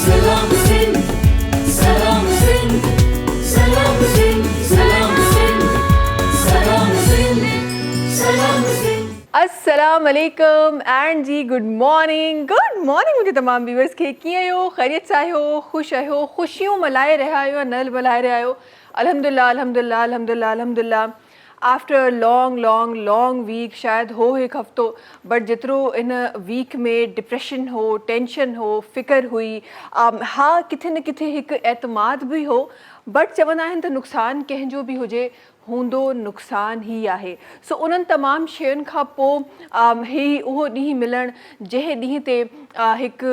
Salam Singh, Salam Singh, Salam Singh, Salam Singh, Salam Singh, Salam Singh. अस्सलाम वालेकुम and ji good morning मुंहिंजे तमामु viewers खे कीअं आहियो, ख़ैरियत सां आहियो, ख़ुशि आहियो, ख़ुशियूं मल्हाए रहिया आहियो या न मल्हाए रहिया आहियो? अल्हम्दुलिल्लाह अल्हम्दुलिल्लाह अल्हम्दुलिल्लाह अल्हम्दुलिल्लाह। आफ्टर लॉन्ग वीक शायद हो हिकु हफ़्तो, बट जेतिरो इन वीक में डिप्रेशन हो, टेंशन हो, फ़िक्र हुई, हा किथे न किथे हिकु एतमाद बि हो, बट चवंदा आहिनि त नुक़सानु कंहिंजो बि हुजे हूंदो नुक़सान ई आहे। सो उन्हनि तमामु शयुनि खां पोइ ही उहो ॾींहुं मिलणु जंहिं ॾींहं ते हिकु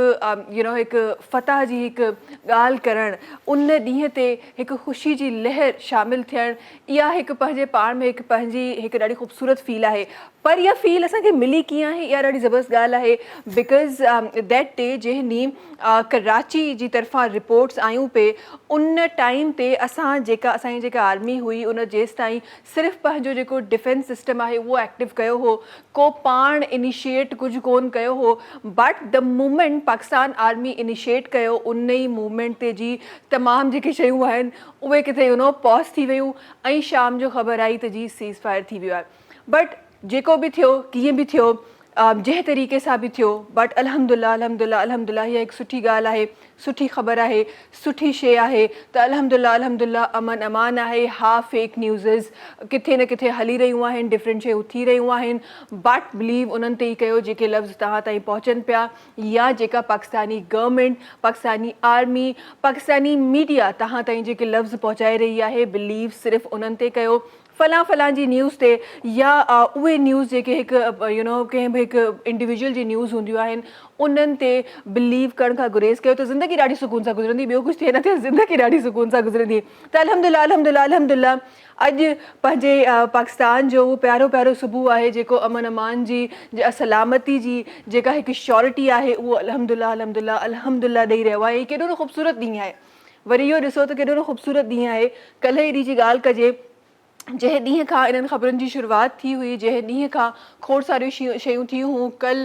हिकु फ़तह जी हिकु ॻाल्हि करणु, उन ॾींहं ते हिकु ख़ुशी जी लहर शामिलु थियणु, इहा हिकु पंहिंजे पाण में हिकु ॾाढी ख़ूबसूरत फील आहे। पर इहा फील असांखे मिली कीअं आहे, इहा ॾाढी ज़बरदस्त ॻाल्हि आहे। बिकॉज़ दैट डे जंहिं ॾींहुं कराची जी तरफ़ां रिपोर्ट्स आयूं पे, उन टाइम ते असांजी जेका आर्मी हुई उन जेसि ताईं सिर्फ़ु पंहिंजो जेको डिफेंस सिस्टम आहे उहो एक्टिव कयो हो, को पाण इनिशिएट कुझु कोन कयो हो। But the moment Pakistan army initiate कयो, उन ई मूवमेंट ते जी तमामु जेके शयूं आहिनि उहे किथे पॉज़ थी वियूं ऐं शाम जो ख़बर आई त जी सीज़ फायर थी वियो आहे। बट जेको बि थियो, कीअं बि थियो, जंहिं तरीक़े सां बि थियो, बट अल्हम्दुलिल्लाह अल्हम्दुलिल्लाह अल्हम्दुलिल्लाह हीअ हिकु सुठी ॻाल्हि आहे, सुठी ख़बर आहे, सुठी शइ आहे त अल्हम्दुलिल्लाह अल्हम्दुलिल्लाह अमन अमान आहे। हा फेक न्यूज़िस किथे न किथे हली रहियूं आहिनि, डिफरेंट शयूं थी रहियूं आहिनि, बट बिलीव उन्हनि ते ई कयो जेके लफ़्ज़ तव्हां ताईं पहुचनि पिया, या जेका Pakistani government, Pakistani army, Pakistani media तव्हां ताईं जेके लफ़्ज़ पहुचाए रही आहे, बिलीव सिर्फ़ु उन्हनि ते कयो। फलां जी न्यूज़ ते या उहे न्यूज़ जेके हिकु कंहिं बि हिकु इंडिविजुअल जी न्यूज़ हूंदियूं आहिनि उन्हनि ते बिलीव करण खां गुरेज़ कयो त ज़िंदगी ॾाढी सुकून सां गुज़रंदी, ॿियो कुझु थिए न थिए, ज़िंदगी ॾाढी सुकून सां गुज़रंदी। त अल्हम्दुलिल्लाह अल्हम्दुलिल्लाह अल्हम्दुलिल्लाह अॼु पंहिंजे पाकिस्तान जो उहो प्यारो सुबुह आहे जेको अमन अमान जी सलामती जी जेका हिकु श्योरिटी आहे उहो अल्हम्दुलिल्लाह अल्हम्दुलिल्लाह अल्हम्दुलिल्लाह ॾेई रहियो आहे। केॾो न ख़ूबसूरत ॾींहुं आहे, वरी इहो ॾिसो त केॾो न ख़ूबसूरत ॾींहुं आहे। कल्ह ई ॾींहं जी ॻाल्हि कजे, जंहिं ॾींहं खां इन्हनि ख़बरुनि जी शुरूआति थी हुई, जंहिं ॾींहं खां खोड़ सारियूं शयूं थियूं हुयूं, कल्ह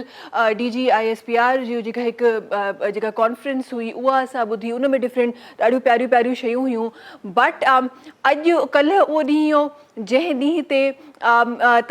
DG ISPR जी जेका कॉन्फ्रेंस हुई उहा असां ॿुधी, उन में डिफरेंट ॾाढियूं प्यारियूं शयूं हुयूं। बट अॼु कल्ह उहो ॾींहुं हो जंहिं ॾींहं ते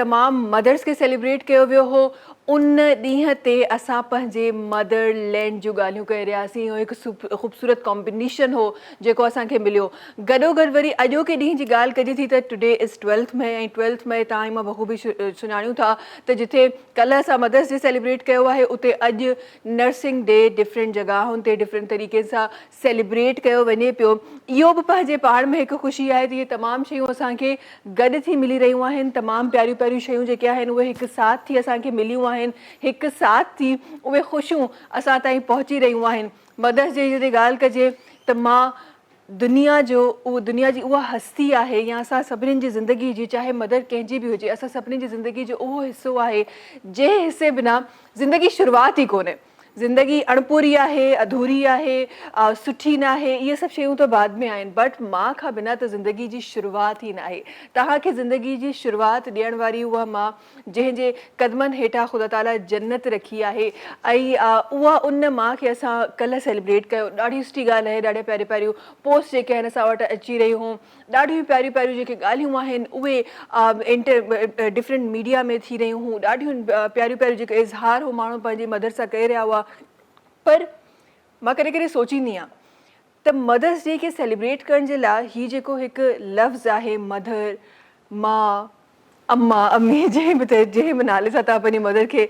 तमामु मदर्स खे सेलिब्रेट कयो वियो हो। उन ॾींहं ते असां पंहिंजे मदर लैंड जूं ॻाल्हियूं करे रहियासीं। इहो हिकु ख़ूबसूरत कॉम्बिनेशन हो जेको असांखे मिलियो। गॾोगॾु वरी अॼोके ॾींहं जी ॻाल्हि कजे थी त टुडे इज़ 12 मई, ऐं 12 मई तव्हां मां बख़ूबी सुञाणियूं था त जिथे कल्ह असां मदर्स डे सेलिब्रेट कयो आहे, उते अॼु नर्सिंग डे डिफरेंट जॻहुनि ते डिफरेंट तरीक़े सां सेलिब्रेट कयो वञे पियो। इहो बि पंहिंजे पाण में हिकु ख़ुशी आहे त इहे तमामु शयूं असांखे गॾु थी मिली रहियूं आहिनि। तमामु प्यारियूं शयूं जेके आहिनि उहे हिकु साथ थी असांखे मिलियूं आहिनि, हिकु साथ थी उहे ख़ुशियूं असां ताईं पहुची रहियूं आहिनि। मदर्स डे जी ॻाल्हि कजे त मां दुनिया जी उहा हस्ती आहे, या असां सभिनीनि जी ज़िंदगी जी, चाहे मदर कंहिंजी बि हुजे, असां सभिनीनि जी ज़िंदगी जो उहो हिसो आहे जंहिं हिसे बिना ज़िंदगी शुरूआति ई कोन्हे। ज़िंदगी अणपूरी आहे, अधूरी आहे, सुठी न आहे, इहे सभु शयूं त बाद में आहिनि, बट माउ खां बिना त ज़िंदगी जी शुरूआति ई न आहे। तव्हांखे ज़िंदगी जी शुरूआति ॾियण वारी उहा माउ जंहिंजे क़दमनि हेठां ख़ुदा ताला जन्नत रखी आहे, ऐं उहा उन माउ खे असां कल्ह सेलिब्रेट कयो। ॾाढी सुठी ॻाल्हि आहे, ॾाढियूं प्यारियूं पोस्ट जेके आहिनि असां वटि अची रहियूं हुयूं, ॾाढियूं प्यारियूं जेके ॻाल्हियूं आहिनि उहे डिफरेंट मीडिया में थी रहियूं हुयूं, ॾाढियूं प्यारियूं जेके इज़हार हो माण्हू पंहिंजी मदर सां करे रहिया हुआ। पर मां कॾहिं सोचींदी आहियां त मदर्स डे खे सेलिब्रेट करण जे लाइ हीउ जेको हिकु लफ़्ज़ आहे मदर, माउ, अम्मा, अम्मी, जंहिं बि नाले सां तव्हां पंहिंजी मदर खे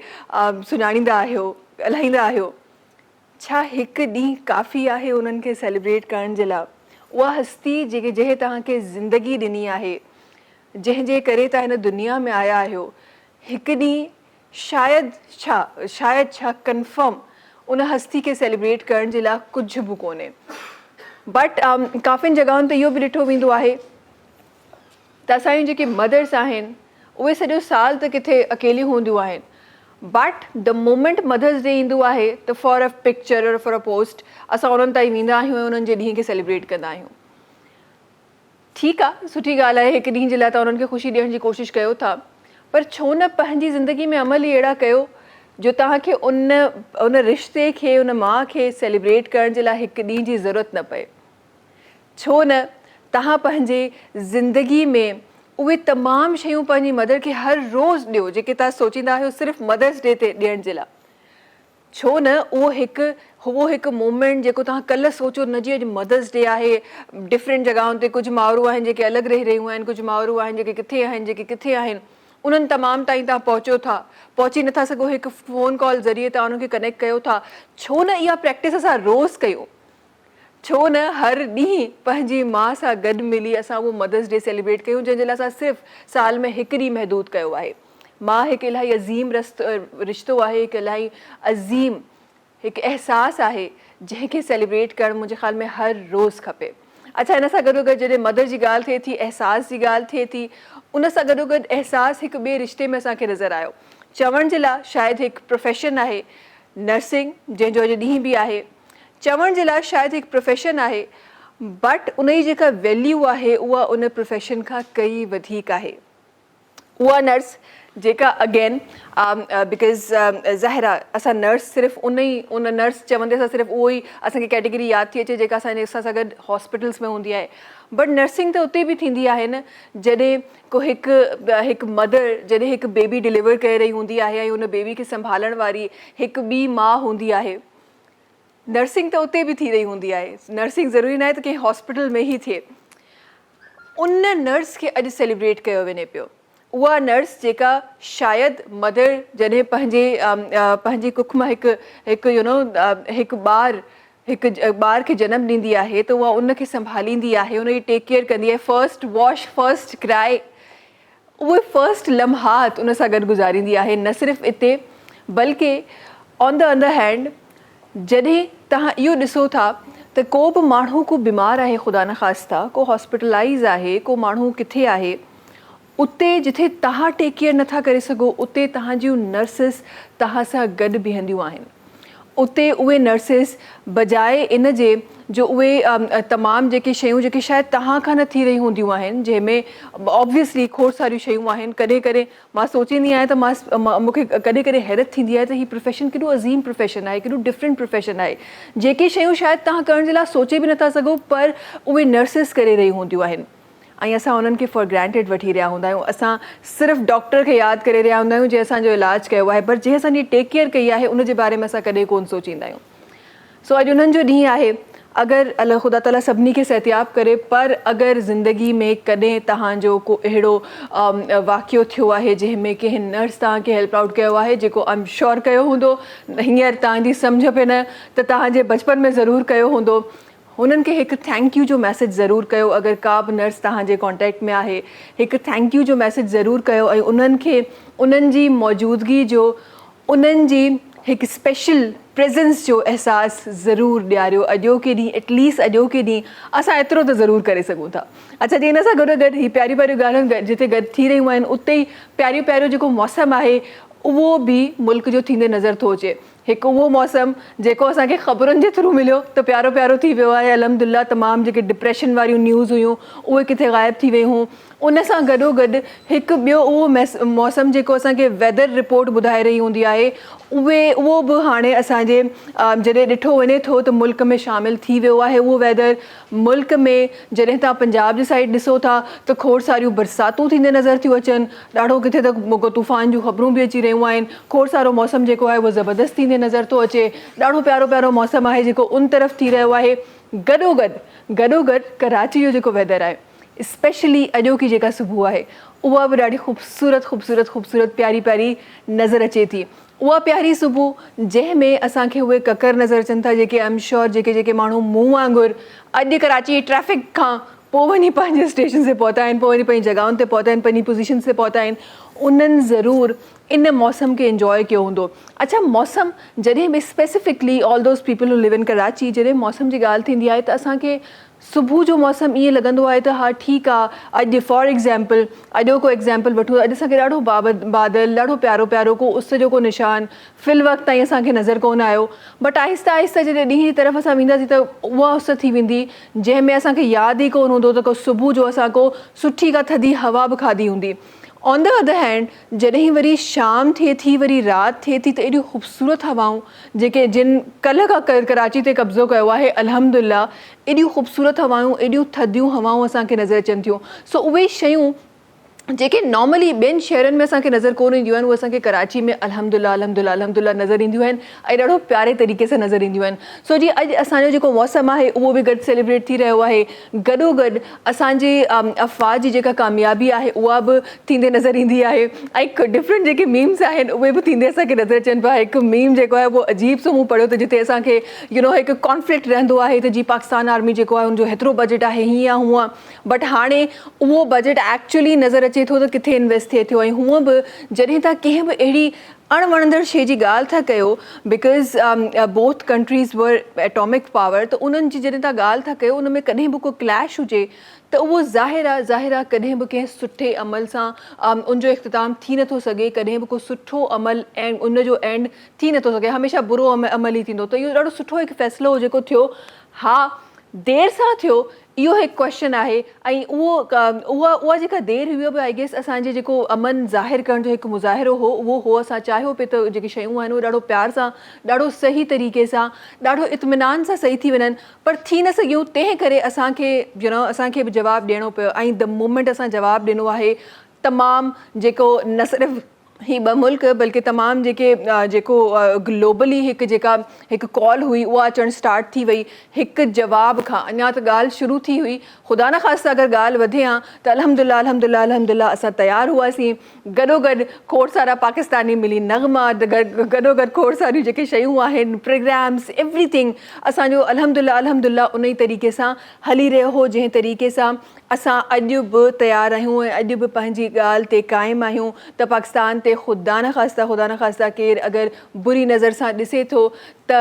सुञाणींदा आहियो, ॻाल्हाईंदा आहियो, छा हिकु ॾींहुं काफ़ी आहे उन्हनि खे सेलिब्रेट करण जे लाइ? उहा हस्ती जंहिं तव्हांखे ज़िंदगी ॾिनी आहे, जंहिंजे करे तव्हां हिन दुनिया में आया आहियो, हिकु ॾींहुं शायदि छा कंफर्म उन हस्ती खे सेलिब्रेट करण जे लाइ कुझु बि कोन्हे। बट काफ़िनि जॻहियुनि ते इहो बि ॾिठो वेंदो आहे त असांजी जेके मदर्स आहिनि उहे सॼो साल त किथे अकेलियूं हूंदियूं आहिनि, but the moment Mother's Day ईंदो आहे त for a picture or for a post असां उन्हनि ताईं वेंदा आहियूं ऐं उन्हनि जे ॾींहं खे सेलिब्रेट कंदा आहियूं। ठीकु आहे, सुठी ॻाल्हि आहे, हिकु ॾींहं जे लाइ तव्हां उन्हनि खे ख़ुशी ॾियण जी कोशिशि कयो था, पर छो न पंहिंजी ज़िंदगी में अमल ई अहिड़ा कयो जो तव्हांखे उन रिश्ते खे उन माउ खे सेलिब्रेट करण जे लाइ हिकु ॾींहं जी ज़रूरत न पए। छो न तव्हां पंहिंजे ज़िंदगी में उहे तमामु शयूं पंहिंजी मदर खे हर रोज़ु ॾियो जेके तव्हां सोचींदा आहियो सिर्फ़ु मदर्स डे ते ॾियण जे लाइ। छो न उहो हिकु मोमेंट जेको तव्हां कल्ह सोचो न जी अॼु मदर्स डे आहे, डिफरेंट जॻहियुनि ते कुझु माउरूं आहिनि जेके अलॻि रही रहियूं आहिनि, कुझु माउरूं आहिनि जेके किथे आहिनि, जेके किथे आहिनि, उन्हनि तमामु ताईं तव्हां पहुची नथा सघो, हिकु फ़ोन कॉल ज़रिए तव्हां उन्हनि खे कनेक्ट कयो था। छो न इहा प्रैक्टिस असां रोज़ु कयूं? छो न हर ॾींहुं पंहिंजी माउ सां गॾु मिली असां उहो मदर्स डे सेलिब्रेट कयूं जंहिंजे लाइ असां सिर्फ़ु साल में हिकु ॾींहुं महदूद कयो आहे। माउ हिकु इलाही अज़ीम रिश्तो आहे, हिकु इलाही अज़ीम हिकु अहसासु आहे जंहिंखे सेलिब्रेट करणु मुंहिंजे ख़्याल में हर रोज़ु खपे। अच्छा, हिन सां गॾोगॾु जॾहिं मदर जी ॻाल्हि थिए थी, अहसास जी ॻाल्हि थिए थी, उन सां गॾोगॾु अहसासु हिकु ॿिए रिश्ते में असांखे नज़र आयो। चवण जे लाइ शायदि हिकु प्रोफेशन आहे नर्सिंग, जंहिंजो अॼु ॾींहुं बि आहे। चवण जे लाइ शायदि हिकु प्रोफेशन आहे, बट उन जी जेका वैल्यू आहे उहा उन प्रोफेशन खां कई वधीक आहे। उहा नर्स जेका अगेन बिकॉज़ ज़ाहिर आहे असां नर्स सिर्फ़ु उन नर्स चवंदे असां सिर्फ़ु उहो ई असांखे कैटेगरी यादि थी अचे जेका असांजे सां गॾु हॉस्पिटल्स में हूंदी आहे, बट नर्सिंग त उते बि थींदी आहे न जॾहिं को हिकु मदर जॾहिं हिकु बेबी डिलीवर करे रही हूंदी आहे ऐं उन बेबी खे संभालण वारी हिकु ॿी माउ हूंदी आहे। नर्सिंग त उते बि थी रही हूंदी आहे। नर्सिंग ज़रूरी न आहे त कंहिं हॉस्पिटल में ई थिए। उन नर्स खे अॼु सेलिब्रेट कयो वञे पियो। उहा नर्स जेका शायदि मदर जॾहिं पंहिंजी कुख मां हिकु ॿार खे जनमु ॾींदी आहे त उहा उनखे संभालींदी आहे, उनजी टेक केयर कंदी आहे, फर्स्ट वॉश, फर्स्ट क्राई, उहे फर्स्ट लम्हात उन सां गॾु गुज़ारींदी आहे। न सिर्फ़ु इते बल्कि ऑन द अदर हैंड जॾहिं तव्हां इहो ॾिसो था त को बि माण्हू को बीमार आहे, ख़ुदा न ख़ास्ता को हॉस्पिटलाइज़ आहे, को माण्हू किथे आहे, उते जिथे तव्हां टेक केयर नथा करे सघो उते तव्हां जूं नर्सिस तव्हां सां गॾु बीहंदियूं आहिनि। उते उहे नर्सिस बजाए इन जे जो उहे तमामु जेके शयूं जेके शायदि तव्हां खां न थी रही हूंदियूं आहिनि, जंहिंमें ऑब्वियसली खोड़ सारियूं शयूं आहिनि। कॾहिं कॾहिं मां सोचींदी आहियां त मूंखे कॾहिं कॾहिं हैरत थींदी आहे त हीउ प्रोफेशन केॾो अज़ीम प्रोफेशन आहे, केॾो डिफरेंट प्रोफेशन आहे। जेके शयूं शायदि तव्हां करण जे लाइ सोचे बि नथा सघो पर उहे नर्सिस करे रही हूंदियूं आहिनि ऐं असां उन्हनि खे फॉर ग्रांटेड वठी रहिया हूंदा आहियूं। असां सिर्फ़ु डॉक्टर खे यादि करे रहिया हूंदा आहियूं जंहिं असांजो इलाजु कयो आहे, पर जंहिं असांजी टेक केयर कई आहे उन जे बारे में असां कॾहिं कोन सोचींदा आहियूं। सो अॼु उन्हनि जो ॾींहुं आहे। अगरि अलाह ख़ुदा ताला सभिनी खे सिहतयाब करे, पर अगरि ज़िंदगी में कॾहिं तव्हांजो को अहिड़ो वाक़ियो थियो आहे जंहिंमें कंहिं नर्स तव्हांखे हेल्प आउट कयो आहे, जेको आई एम श्योर कयो हूंदो, हींअर तव्हांजी सम्झ पे न त तव्हांजे बचपन में ज़रूरु कयो हूंदो, हुननि खे हिकु थैंक यू जो मैसेज ज़रूरु कयो। अगरि का बि नर्स तव्हांजे कॉन्टेक्ट में आहे, हिकु थैंक यू जो मैसेज ज़रूरु कयो ऐं उन्हनि खे उन्हनि जी मौजूदगी जो, उन्हनि जी हिकु स्पेशल प्रेज़ेंस जो अहसासु ज़रूरु ॾियारियो। अॼोके ॾींहुं एटलीस्ट अॼोके ॾींहुं असां एतिरो त ज़रूरु करे सघूं था। अच्छा, जीअं हिन सां गॾोगॾु हीअ प्यारियूं प्यारियूं ॻाल्हियूं जिते गॾु थी रहियूं आहिनि उते ई प्यारियूं प्यारियूं जेको मौसमु आहे उहो बि मुल्क जो थींदे नज़र थो अचे। हिकु उहो मौसमु जेको असांखे ख़बरुनि जे थ्रू मिलियो त प्यारो प्यारो थी वियो आहे, अल्हम्दुलिल्लाह। तमामु जेके डिप्रेशन वारियूं न्यूज़ हुयूं उहे किथे ग़ाइबु थी वियूं हुयूं। उन सां गॾोगॾु हिकु ॿियो उहो मौसमु जेको असांखे वेदर रिपोर्ट ॿुधाए रही हूंदी आहे उहो बि हाणे असांजे जॾहिं ॾिठो वञे थो त मुल्क में शामिलु थी वियो आहे। उहो वेदर मुल्क में जॾहिं तव्हां पंजाब जी साइड ॾिसो था त खोड़ सारियूं बरसातूं थींदे नज़र थियूं अचनि, ॾाढो किथे त तूफ़ान जूं ख़बरूं बि अची रहियूं आहिनि। खोड़ सारो मौसमु जेको आहे उहो ज़बरदस्त थींदे नज़र थो अचे। ॾाढो प्यारो प्यारो मौसमु आहे जेको उन तरफ़ थी रहियो आहे। गॾोगॾु कराची जो जेको वेदर आहे, स्पेशली अॼोकी जेका सुबुह आहे, उहा बि ॾाढी ख़ूबसूरत प्यारी प्यारी नज़र अचे थी। उहा प्यारी सुबुह जंहिंमें असांखे उहे ककर नज़र अचनि था जेके आई एम श्योर जेके माण्हू मूं वांगुरु अॼु कराची ट्रैफ़िक खां पोइ वञी पंहिंजे स्टेशन ते पहुता आहिनि, पोइ वञी पंहिंजी जॻहियुनि ते पहुता आहिनि, पंहिंजी पोज़ीशन ते पहुता आहिनि, उन्हनि ज़रूरु इन मौसम खे इंजॉय कयो हूंदो। अच्छा, मौसम जॾहिं बि specifically all those people who live in Karachi, जॾहिं मौसम जी ॻाल्हि थींदी आहे त असांखे सुबुह जो मौसमु ईअं लॻंदो आहे त हा ठीकु आहे। अॼु फॉर एग्ज़ाम्पल अॼोको एग्ज़ाम्पल वठूं, अॼु असांखे ॾाढो बादल, ॾाढो प्यारो प्यारो को उस जो को निशान फ़िल वक़्तु ताईं असांखे नज़र कोन आयो, बट आहिस्ता आहिस्ता जॾहिं ॾींहं जी तरफ़ असां वेंदासीं त उहा उस थी वेंदी जंहिंमें असांखे यादि ई कोन हूंदो त को सुबुह जो असां को सुठी का थधी हवा बि खाधी हूंदी। ऑन द अदर हैंड जॾहिं वरी शाम थिए थी वरी राति थिए थी त एॾियूं ख़ूबसूरत हवाऊं जेके जिन कल्ह खां कराची ते कब्ज़ो कयो आहे अल्हम्दुलिल्लाह, एॾियूं ख़ूबसूरत हवाऊं, एॾियूं थधियूं हवाऊं असांखे नज़र अचनि थियूं। सो उहे शयूं जेके नॉर्मली ॿियनि शहरनि में असांखे नज़र कोन ईंदियूं आहिनि, उहे असांखे कराची में अल्हम्दुलिल्लाह अल्हम्दुलिल्लाह अल्हम्दुलिल्लाह नज़र ईंदियूं आहिनि ऐं ॾाढो प्यारे तरीक़े सां नज़र ईंदियूं आहिनि। सो जी अॼु असांजो जेको मौसम आहे उहो बि गॾु सेलिब्रेट थी रहियो आहे। गॾोगॾु असांजे अफ़वाज जी जेका कामयाबी आहे उहा बि थींदे नज़र ईंदी आहे ऐं डिफरेंट जेके मीम्स आहिनि उहे बि थींदे असांखे नज़र अचनि पिया। हिकु मीम जेको आहे उहो अजीब सो मूं पढ़ियो त जिते असांखे हिकु कॉन्फ्लिक्ट रहंदो आहे त जी पाकिस्तान आर्मी जेको आहे हुनजो हेतिरो बजट आहे हीअं हूअं, बट हाणे उहो बजट एक्चुअली नज़र अचे थो त किथे इन्वेस्ट थिए थो। ऐं हूअं बि जॾहिं तव्हां कंहिं बि अहिड़ी अणवणंदड़ शइ जी ॻाल्हि था कयो, because both countries were atomic power, त उन्हनि जी जॾहिं तव्हां ॻाल्हि था कयो उन में कॾहिं बि को क्लैश हुजे त उहो ज़ाहिर आहे कॾहिं बि कंहिं सुठे अमल सां उनजो इख़्तिताम थी नथो सघे, कॾहिं बि को सुठो अमल ऐं उनजो एंड थी नथो सघे, हमेशह बुरो अमल ई थींदो। त इहो ॾाढो सुठो हिकु फ़ैसिलो जेको थियो, हा देरि सां थियो, इहो हिकु क्वेश्चन आहे। ऐं उहा जेका देरि हुई बि आई गेस असांजे जेको अमन ज़ाहिर करण जो हिकु मुज़ाहिरो हो असां चाहियो पिए त जेकी शयूं आहिनि उहे ॾाढो प्यार सां, ॾाढो सही तरीक़े सां, ॾाढो इत्मिनान सां सही थी वञनि, पर थी न सघियूं। तंहिं करे असांखे बि जवाबु ॾियणो पियो ऐं द मोमेंट असां जवाबु ॾिनो आहे, तमामु जेको न सिर्फ़ु ही ॿ मुल्क बल्कि तमामु जेको ग्लोबली हिकु कॉल हुई उहा अचणु स्टार्ट थी वई हिकु जवाब खां। अञा त ॻाल्हि शुरू थी हुई, ख़ुदा न ख़ास्ता अगरि ॻाल्हि वधे हा त अल्हम्दुलिल्लाह अल्हम्दुलिल्लाह अल्हम्दुलिल्लाह असां तयारु हुआसीं। गॾोगॾु खोड़ सारा पाकिस्तानी मिली नग़मा, गॾोगॾु खोड़ सारियूं जेके शयूं आहिनि, प्रोग्राम्स, एवरीथिंग असांजो अल्हम्दुलिल्लाह अल्हम्दुलिल्लाह उन ई तरीक़े सां हली रहियो हो जंहिं तरीक़े सां असां अॼु बि तयारु आहियूं ऐं अॼु बि पंहिंजी ॻाल्हि ते क़ाइमु आहियूं त पाकिस्तान ते ख़ुदा न ख़ास्ता केरु अगरि बुरी नज़र सां ॾिसे थो त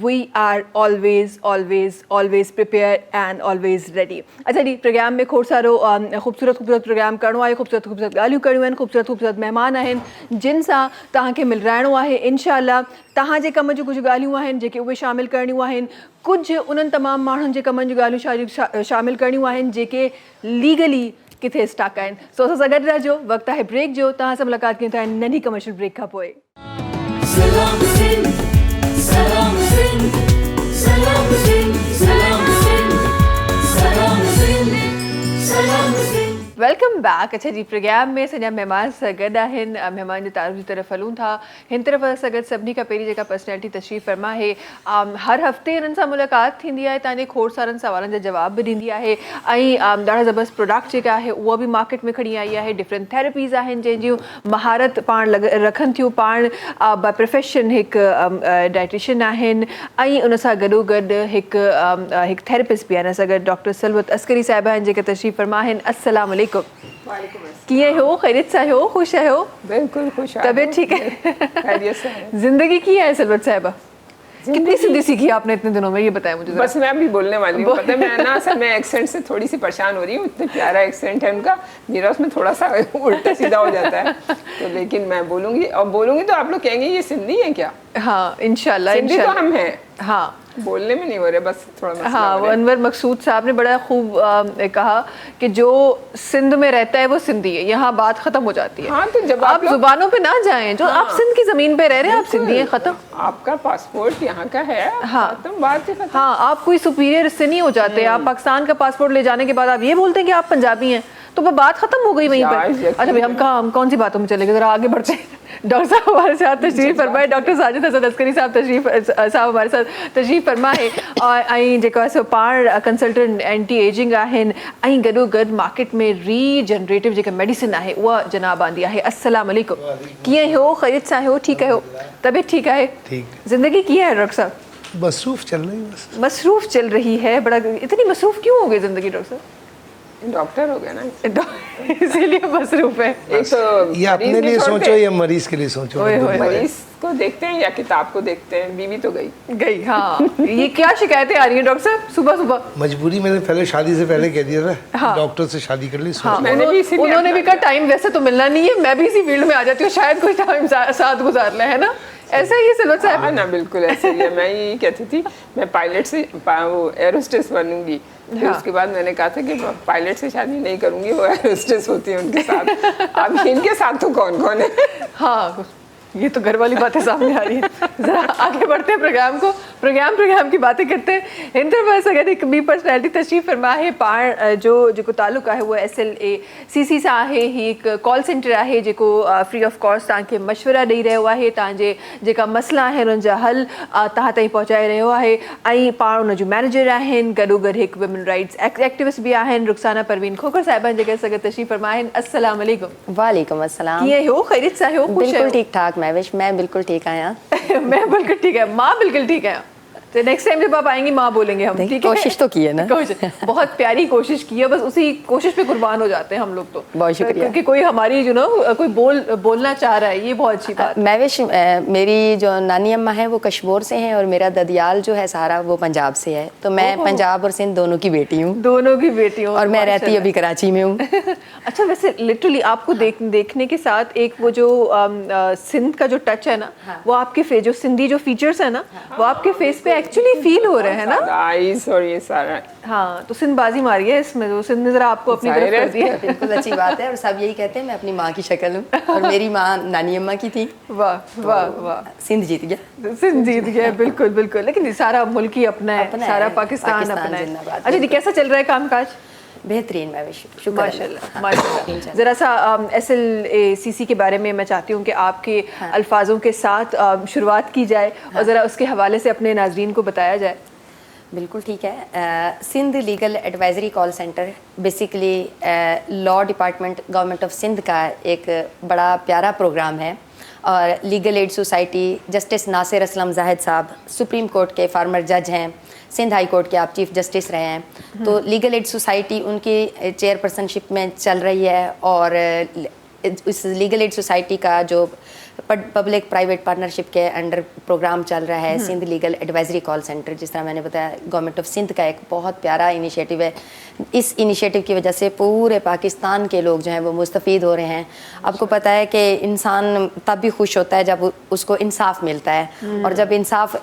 we are always prepare and always ready. अच्छा जी, प्रोग्राम में खोड़ सारो ख़ूबसूरत प्रोग्राम करिणो आहे, ख़ूबसूरत ॻाल्हियूं करिणियूं आहिनि, ख़ूबसूरत महिमान आहिनि जिन सां तव्हांखे मिलाइणो आहे। इनशाअल्लाह तव्हांजे कम जूं कुझु ॻाल्हियूं आहिनि जेके उहे शामिलु करणियूं आहिनि, कुझु उन्हनि तमामु माण्हुनि जे कमनि जूं ॻाल्हियूं शामिलु करणियूं आहिनि जेके लीगली किथे स्टक आहिनि। सो असां सां गॾु रहिजो, वक़्तु आहे ब्रेक जो। तव्हां सां मुलाक़ात कयूं था नंढी कमर्शियल ब्रेक खां पोइ। सलाम सिंध, सलाम सिंध, सलाम सिंध, सलाम सिंध, सलाम सिंध, सलाम सिंध। Welcome back. अच्छा जी, प्रोग्राम में असांजा महिमान सां गॾु आहिनि। महिमान जे तारुफ़ जी तरफ़ हलूं था। हिन तरफ़ सां गॾु सभिनी खां पहिरीं जेका पर्सनैलिटी तशरीफ़ फरमा आहे, हर हफ़्ते हिननि सां मुलाक़ात थींदी आहे, तव्हांजे खोड़ सारनि सवालनि जा जवाब बि ॾींदी आहे ऐं ॾाढा ज़बरदस्त प्रोडक्ट जेका आहे उहा बि मार्केट में खणी आई आहे। डिफरेंट थेरेपीज़ आहिनि जंहिंजूं महारत पाण रखनि थियूं, पाण बाय प्रोफेशन हिकु डाइटिशियन आहिनि ऐं उन सां गॾोगॾु हिकु थेरेपिस्ट बि आहिनि। असां गॾु डॉक्टर सलवत अस्करी साहिबा आहिनि जेके तशरीफ़ फरमा आहिनि। अस्सलाम वालेकुम। कीअं हो, ख़ैरियत सां हो, ख़ुशि आहियो? बिल्कुल खुश। तबीयत ठीक है? खैरियत से है। जिंदगी की है सलवत साहिबा? कितनी सिंधी सीखी आपने इतने दिनों में, ये बताएं मुझे। बस मैं अभी बोलने वाली हूँ, पता है मैं ना असल में एक्सेंट से थोड़ी सी परेशान हो रही हूँ। इतने प्यारा एक्सेंट है उनका, मेरा उसमें थोड़ा सा उल्टा सीधा हो जाता है। तो लेकिन मैं बोलूँगी तो आप लोग कहेंगे ये सिंधी है क्या? हाँ इंशाल्लाह। सिंधी तो हम हैं, हाँ बोलने में नहीं हो रहे, बस थोड़ा मसला हाँ। हो वो रहा है। अनवर मकसूद साहब ने बड़ा खूब कहा कि जो सिंध में रहता है वो सिंधी है, यहाँ बात खत्म हो जाती है। हाँ, तो जब आप जुबानों पे ना जाएं, जो आप सिंध की जमीन पे रह रहे हैं आप सिंधी हैं, खत्म। आपका पासपोर्ट यहाँ का है, हाँ खत्म, बात ही खत्म। हाँ, आप कोई सुपीरियर इससे नहीं हो जाते। आप पाकिस्तान का पासपोर्ट ले जाने के बाद आप ये बोलते हैं कि आप पंजाबी हैं, तो वो बात खत्म हो गई वहीं पर। अच्छा भाई, हम कौन सी बातों में चले गए, जरा आगे बढ़ते हैं। डॉक्टर साहब हमारे साथ तशरीफ़ फरमाए, डॉक्टर साजिद हसन अस्करी साहब हमारे साथ तशरीफ़ फरमाए ऐं जेको आहे सो पाण कंसल्टेंट एंटी एजिंग आहिनि ऐं गॾोगॾु मार्केट में रीजनरेटिव जेका मेडिसिन आहे उहा जनाब आंदी आहे। अस्सलाम वालेकुम। कीअं हो, ख़ैरियत सां हो, ठीकु आहियो? तबीयत ठीकु आहे? ज़िंदगी कीअं है डॉक्टर साहब? मसरूफ चल रही है, बस मसरूफ चल रही है। बड़ा इतनी मसरूफ क्यों हो गई ज़िंदगी डॉक्टर साहब? डॉक्टर हो गया ना, इसीलिए मसरूफ है। एक तो ये अपने लिए सोचो या मरीज के लिए सोचो? मरीज को देखते हैं या किताब को देखते हैं? बीवी तो गई। हाँ। ये क्या शिकायतें आ रही हैं डॉक्टर साहब सुबह सुबह? मजबूरी मैंने पहले शादी से पहले कह दिया था। हाँ। डॉक्टर से शादी कर ली। हाँ, मैंने भी उन्होंने भी कहा टाइम वैसे तो मिलना नहीं है, मैं भी इसी फील्ड में आ जाती हूँ, शायद कुछ टाइम साथ गुजार लें, है ना? ऐसा ही है सिलवत साहब? हाँ ना, बिल्कुल ऐसे ही है। मैं यही कहती थी मैं पायलट से वो एरोस्टेस बनूंगी, फिर उसके बाद मैंने कहा था कि पायलट से शादी नहीं करूंगी, वो एरोस्टेस होती है उनके साथ। अब इनके साथ तो कौन कौन है? हाँ, ये तो घर वाली बातें सामने आ रही है। जरा आगे बढ़ते हैं प्रोग्राम को, प्रोग्राम की बातें करते हैं। हिन तरफ़ असां गॾु हिकु ॿी पर्सनैलिटी तशरीफ़ फरमा है। पाण जो जेको ताल्लुक़ आहे उहो SLACC सां आहे। ही हिकु कॉल सेंटर आहे जेको फ्री ऑफ कॉस्ट तव्हांखे मशवरा ॾेई रहियो आहे, तव्हांजे जेका मसइला आहिनि उन जा हल तव्हां ताईं पहुचाए रहियो आहे। ऐं पाण उन जूं मैनेजर आहिनि, गॾोगॾु हिकु वुमेन राइट्स एक्टिविस्ट बि आहिनि, रुखसाना परवीन खोखर साहिबान जेके असां गॾु तशरीफ़ फरमा आहिनि। अस्सलाम वालेकुम। वालेकुम अस्सलाम। कीअं हो? ख़ैरियत सां हो? बिल्कुल ठीक ठाक महविश, मैं बिल्कुल ठीक आया। मैं बिल्कुल ठीक है, माँ बिल्कुल ठीक है। तो नेक्स्ट टाइम जब आप आएंगी माँ बोलेंगे हम, ठीक है? कोशिश तो की है ना? बहुत प्यारी कोशिश की है, बस उसी कोशिश पे कुर्बान हो जाते हैं हम लोग तो। बहुत शुक्रिया। क्योंकि कोई हमारी कोई बोलना चाह रहा है, ये बहुत अच्छी बात। महविश, मेरी जो नानी अम्मा है वो कश्मीर से हैं और मेरा ददियाल जो है सारा वो पंजाब से है, तो मैं पंजाब और सिंध दोनों की बेटी हूँ। दोनों की बेटी हूँ। और मैं रहती अभी कराची में हूँ। अच्छा, वैसे लिटरली आपको देखने के साथ एक वो जो सिंध का जो टच है ना, वो आपके जो सिंधी जो फीचर्स है ना, वो आपके फेस पे एक्चुअली फील हो रहे हैं ना। आइस और ये सारा। हाँ, तो सिंध बाजी मारी है इसमें, तो सिंध ने जरा आपको अपनी तरफ कर दिया। बिल्कुल अच्छी बात है, और सब यही कहते हैं मैं अपनी माँ की शक्ल हूँ, और मेरी माँ नानी अम्मा की थी। वाह वाह वाह, सिंध जीत गया। सिंध जीत गया, बिल्कुल बिल्कुल। लेकिन सारा मुल्क ही अपना है, सारा पाकिस्तान अपना है। अच्छा जी, कैसा चल रहा है कामकाज? बेहतरीन महविश, शुक्र माशाल्लाह माशाल्लाह। ज़रा सा SLACC के बारे में मैं चाहती हूँ कि आपके अल्फाजों के साथ शुरुआत की जाए और ज़रा उसके हवाले से अपने नाजरीन को बताया जाए। बिल्कुल ठीक है। Sindh legal advisory call centre basically law department government of Sindh का एक बड़ा प्यारा प्रोग्राम है, और legal aid society justice Nasir Aslam Zahid साहब सुप्रीम कोर्ट के फार्मर जज हैं, सिंध हाई कोर्ट के आप चीफ जस्टिस रहे हैं, तो लीगल एड सोसाइटी उनकी चेयरपर्सनशिप में चल रही है। और इस लीगल एड सोसाइटी का जो पब्लिक प्राइवेट पार्टनरशिप के अंडर प्रोग्राम चल रहा है Sindh legal advisory call centre, जिस तरह मैंने बताया गवर्नमेंट ऑफ सिंध का एक बहुत प्यारा इनिशिएटिव है। इस इनिशिएटिव की वजह से पूरे पाकिस्तान के लोग जो हैं वो मुस्तफ़ीद हो रहे हैं। आपको पता है कि इंसान तब भी खुश होता है जब उसको इंसाफ मिलता है, और जब